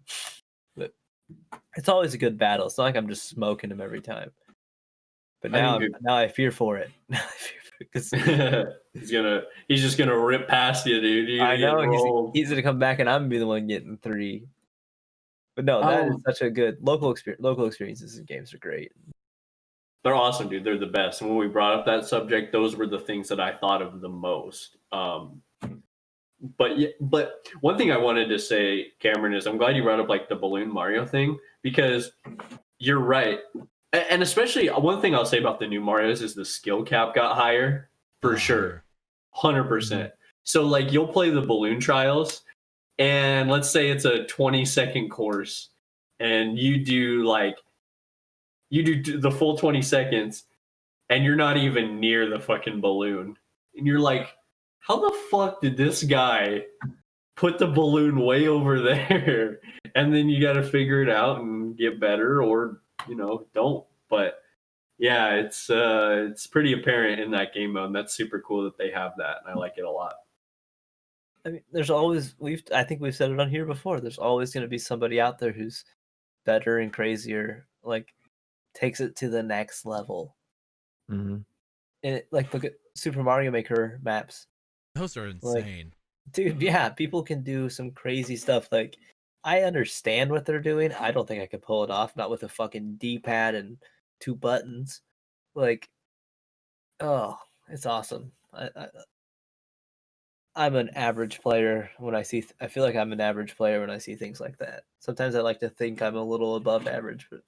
But it's always a good battle. It's not like I'm just smoking him every time. But I now think now I fear for it. Because he's just gonna rip past you, dude. You're I gonna get know rolled. he's gonna come back and I'm gonna be the one getting 3. But no, that is such a good local experience. Local experiences in games are great. They're awesome, dude. They're the best. And when we brought up that subject, those were the things that I thought of the most. But one thing I wanted to say, Cameron, is I'm glad you brought up like the balloon Mario thing, because you're right. And especially one thing I'll say about the new Marios is the skill cap got higher for sure. 100%. So like you'll play the balloon trials, and let's say it's a 20-second course, and you do the full 20 seconds, and you're not even near the fucking balloon. And you're like, how the fuck did this guy put the balloon way over there? And then you got to figure it out and get better, or don't. But yeah, it's pretty apparent in that game mode. And that's super cool that they have that, and I like it a lot. I mean, there's always I think we've said it on here before. There's always going to be somebody out there who's better and crazier, like takes it to the next level. Mm-hmm. And like look at Super Mario Maker maps. Those are insane. Dude, yeah, people can do some crazy stuff. Like, I understand what they're doing. I don't think I could pull it off, not with a fucking D-pad and 2 buttons. Like, oh, it's awesome. I'm an average player when I see. I feel like I'm an average player when I see things like that. Sometimes I like to think I'm a little above average, but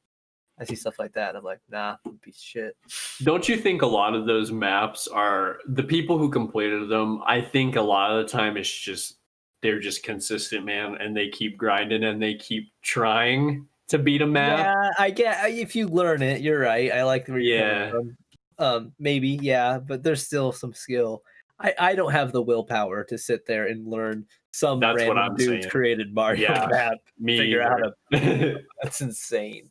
I see stuff like that, and I'm like, nah, piece of shit. Don't you think a lot of those maps are the people who completed them? I think a lot of the time it's just they're just consistent, man, and they keep grinding and they keep trying to beat a map. Yeah, I get if you learn it, you're right. I like where you're Yeah. coming from. Maybe, yeah, but there's still some skill. I don't have the willpower to sit there and learn some That's what random I'm dudes saying. created Mario Yeah, map. Me Figure out either. That's insane.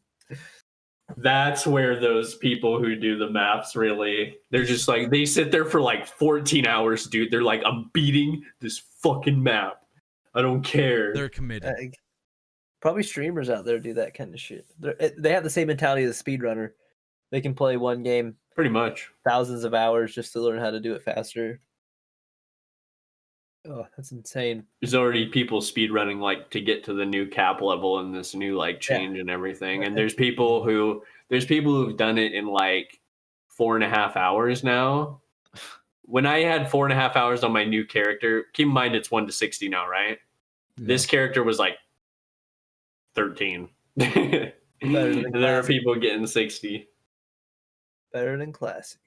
That's where those people who do the maths really, they're just like, they sit there for like 14 hours, dude. They're like, I'm beating this fucking map. I don't care. They're committed. Probably streamers out there do that kind of shit. They have the same mentality as a speedrunner. They can play one game Pretty much. thousands of hours just to learn how to do it faster. Oh, that's insane. There's already people speedrunning like to get to the new cap level and this new like change and everything. And there's people who've done it in like 4.5 hours now. When I had 4.5 hours on my new character, keep in mind it's 1 to 60 now, right? This character was like 13. And there are people getting 60. Better than classic.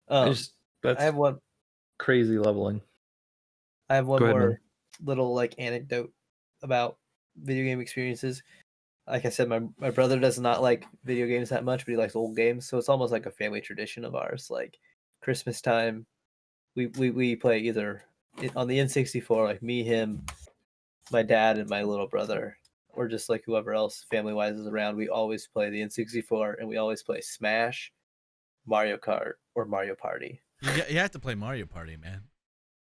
That's I have one. crazy leveling. I have one Go ahead, more man. little like anecdote about video game experiences. Like I said, my brother does not like video games that much, but he likes old games. So it's almost like a family tradition of ours. Like Christmas time, we play either on the N64, like me, him, my dad, and my little brother, or just like whoever else family wise is around. We always play the N64, and we always play Smash, Mario Kart, or Mario Party. You have to play Mario Party, man.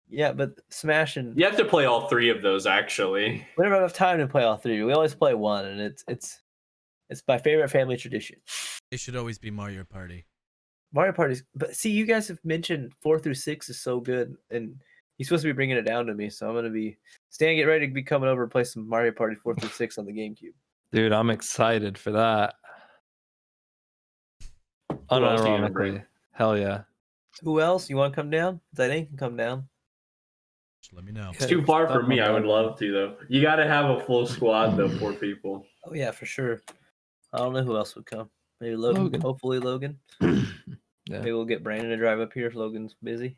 Yeah, but Smash and You have to play all 3 of those actually. we never have enough time to play all 3. We always play one, and it's my favorite family tradition. It should always be Mario Party. Mario Party's, but see, you guys have mentioned 4 through 6 is so good, and he's supposed to be bringing it down to me, so I'm gonna be Stan, get ready to be coming over to play some Mario Party 4 through 6 on the GameCube. Dude, I'm excited for that. Who else are you gonna bring? Unironically. Hell yeah. Who else? You want to come down? Zidane can come down. Just let me know. It's too far for me. I would love to though. You got to have a full squad though, 4 people. Oh yeah, for sure. I don't know who else would come. Maybe Logan. Logan. Hopefully Logan. Yeah. Maybe we'll get Brandon to drive up here if Logan's busy.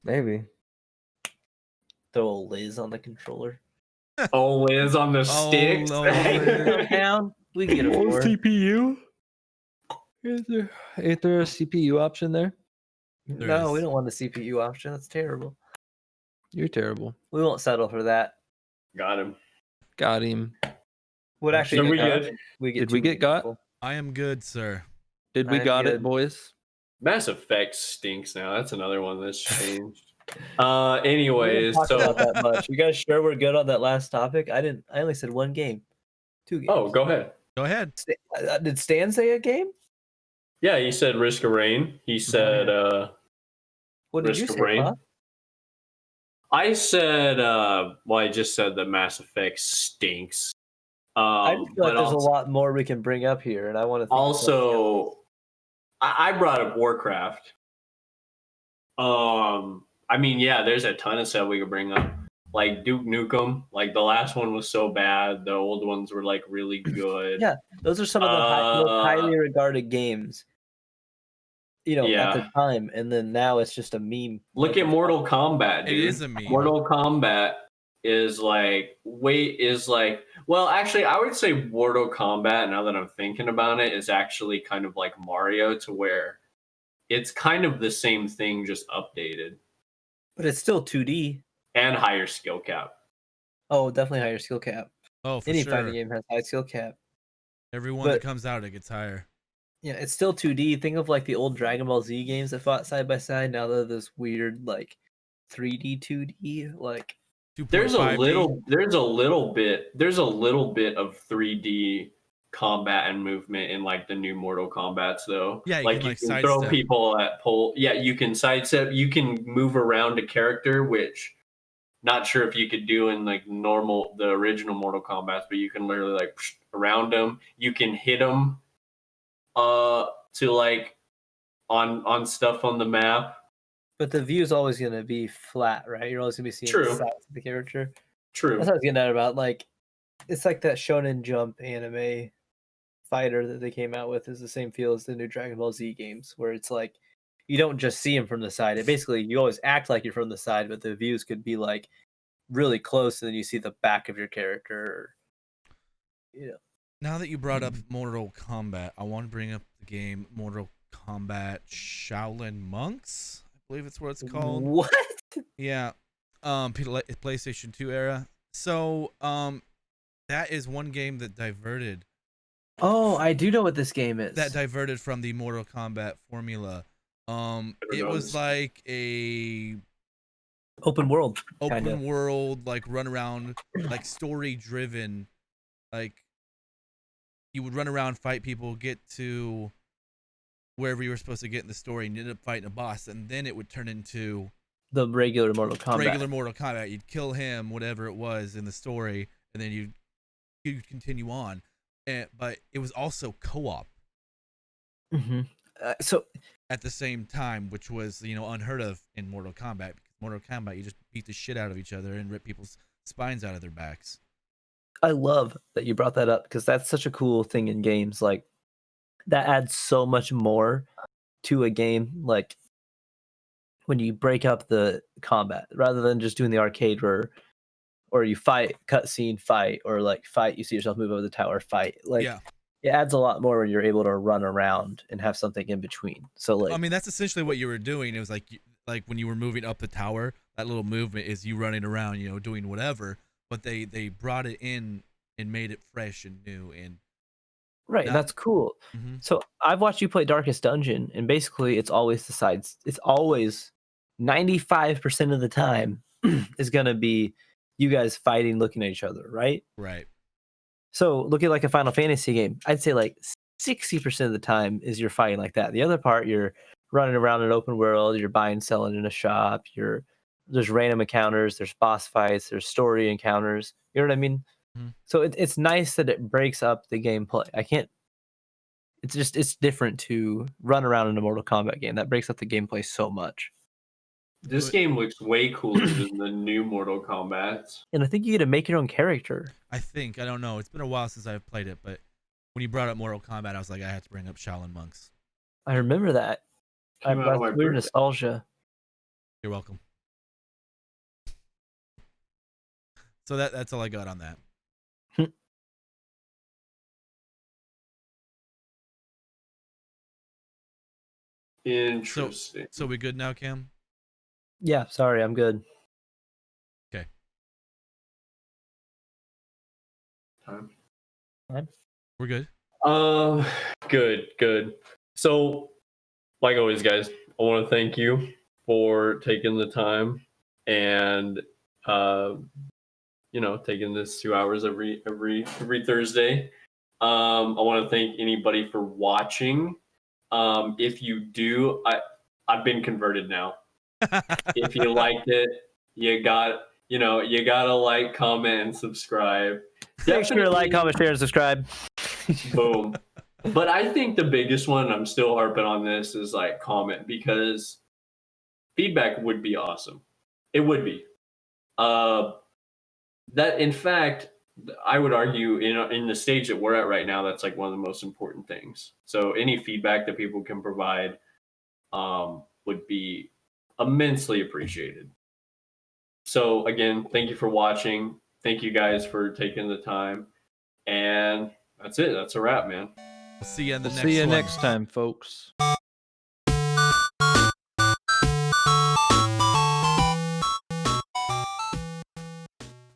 Maybe. Throw a Liz on the controller. Oh, Liz on the sticks. no, Come down. We can get a 4. CPU? Ain't there a CPU option there? There No, is. we don't want the CPU option. That's terrible. You're terrible. We won't settle for that. Got him. Got him. What actually? So we get good? Did we get got? people. I am good, sir. Did we I'm got good. it, boys? Mass Effect stinks now. That's another one that's changed. We Anyways, didn't talk about so that much. You guys sure we're good on that last topic? I only said one game. 2 games. oh, go ahead. Go ahead. Did Stan say a game? Yeah, he said Risk of Rain. He said What did Risk you of say? Rain. Bob? I said well, I just said that Mass Effect stinks. I feel like but there's also, a lot more we can bring up here, and I want to. also I brought up Warcraft. I mean, yeah, there's a ton of stuff we could bring up. Like Duke Nukem. Like the last one was so bad. The old ones were like really good. Yeah, those are some of the most highly regarded games. You know, at the Yeah. time, and then now it's just a meme. Look at Mortal Kombat, It dude. is a meme. Mortal Kombat is like well, actually I would say Mortal Kombat, now that I'm thinking about it, is actually kind of like Mario, to where it's kind of the same thing, just updated But it's still 2D. and higher skill cap. Oh, definitely higher skill cap. Oh, for Any sure. fighting game has high skill cap. Everyone that But- comes out, it gets higher. Yeah, it's still 2D. Think of like the old Dragon Ball Z games that fought side by side. Now they're this weird like 3D, 2D. Like There's a 2.5D. little bit of 3D combat and movement in like the new Mortal Kombats though. Yeah, you like can, you like, can throw sidestep. people at pole. Yeah, you can sidestep. You can move around a character, which not sure if you could do in like the original Mortal Kombats, but you can literally like around them. You can hit them to like on stuff on the map. But the view is always going to be flat, right? You're always going to be seeing True. the sides of the character. True. That's what I was getting at about. Like, it's like that Shonen Jump anime fighter that they came out with is the same feel as the new Dragon Ball Z games, where it's like you don't just see him from the side. It basically you always act like you're from the side, but the views could be like really close, and then you see the back of your character. You know, Now that you brought up Mortal Kombat, I want to bring up the game Mortal Kombat Shaolin Monks. I believe it's what it's called. what? Yeah. PlayStation 2 era. So, that is one game that diverted Oh, I do know what this game is. from the Mortal Kombat formula. It knows? was like a Open world. open Kinda. world, like run around, like story driven. Like you would run around, fight people, get to wherever you were supposed to get in the story, and you ended up fighting a boss, and then it would turn into The regular Mortal Kombat. regular Mortal Kombat. You'd kill him, whatever it was in the story, and then you'd continue on. But it was also co-op Hmm. So at the same time, which was unheard of in Mortal Kombat. Because Mortal Kombat, you just beat the shit out of each other and rip people's spines out of their backs. I love that you brought that up because that's such a cool thing in games. Like that adds so much more to a game. Like when you break up the combat rather than just doing the arcade where or you fight, cutscene, fight, or like fight, you see yourself move over the tower, fight. Like Yeah. it adds a lot more when you're able to run around and have something in between. So like I mean, that's essentially what you were doing. It was like when you were moving up the tower, that little movement is you running around, doing whatever. But they brought it in and made it fresh and new. And right, that- that's cool. Mhm. So I've watched you play Darkest Dungeon, and basically it's always the sides. It's always 95% of the time is gonna be you guys fighting, looking at each other, right? right. So look at like a Final Fantasy game. I'd say like 60% of the time is you're fighting like that. The other part, you're running around an open world, you're buying, selling in a shop, there's random encounters, there's boss fights, there's story encounters. You know what I mean? Mhm. So it's nice that it breaks up the gameplay. It's different to run around in a Mortal Kombat game. That breaks up the gameplay so much. This game looks way cooler than the new Mortal Kombat. And I think you get to make your own character. I don't know. It's been a while since I've played it, but when you brought up Mortal Kombat, I was like, I had to bring up Shaolin Monks. I remember that. Came out on my That's weird birthday. nostalgia. You're welcome. So that's all I got on that. Interesting. So we good now, Cam? Yeah, sorry, I'm good. Time. We're good. Good. So, like always, guys, I want to thank you for taking the time and taking this 2 hours every Thursday. I want to thank anybody for watching. If you do, I've been converted now. If you liked it, you gotta like, comment, and subscribe. Make sure to like, Definitely- comment, share, and subscribe. Boom. But I think the biggest one, I'm still harping on this, is like comment, because feedback would be awesome. It would be. That in fact, I would argue in the stage that we're at right now, that's like one of the most important things. So any feedback that people can provide would be immensely appreciated. So again, thank you for watching. Thank you guys for taking the time. And that's it. That's a wrap, man. We'll see you in the We'll next see you one. next time, folks.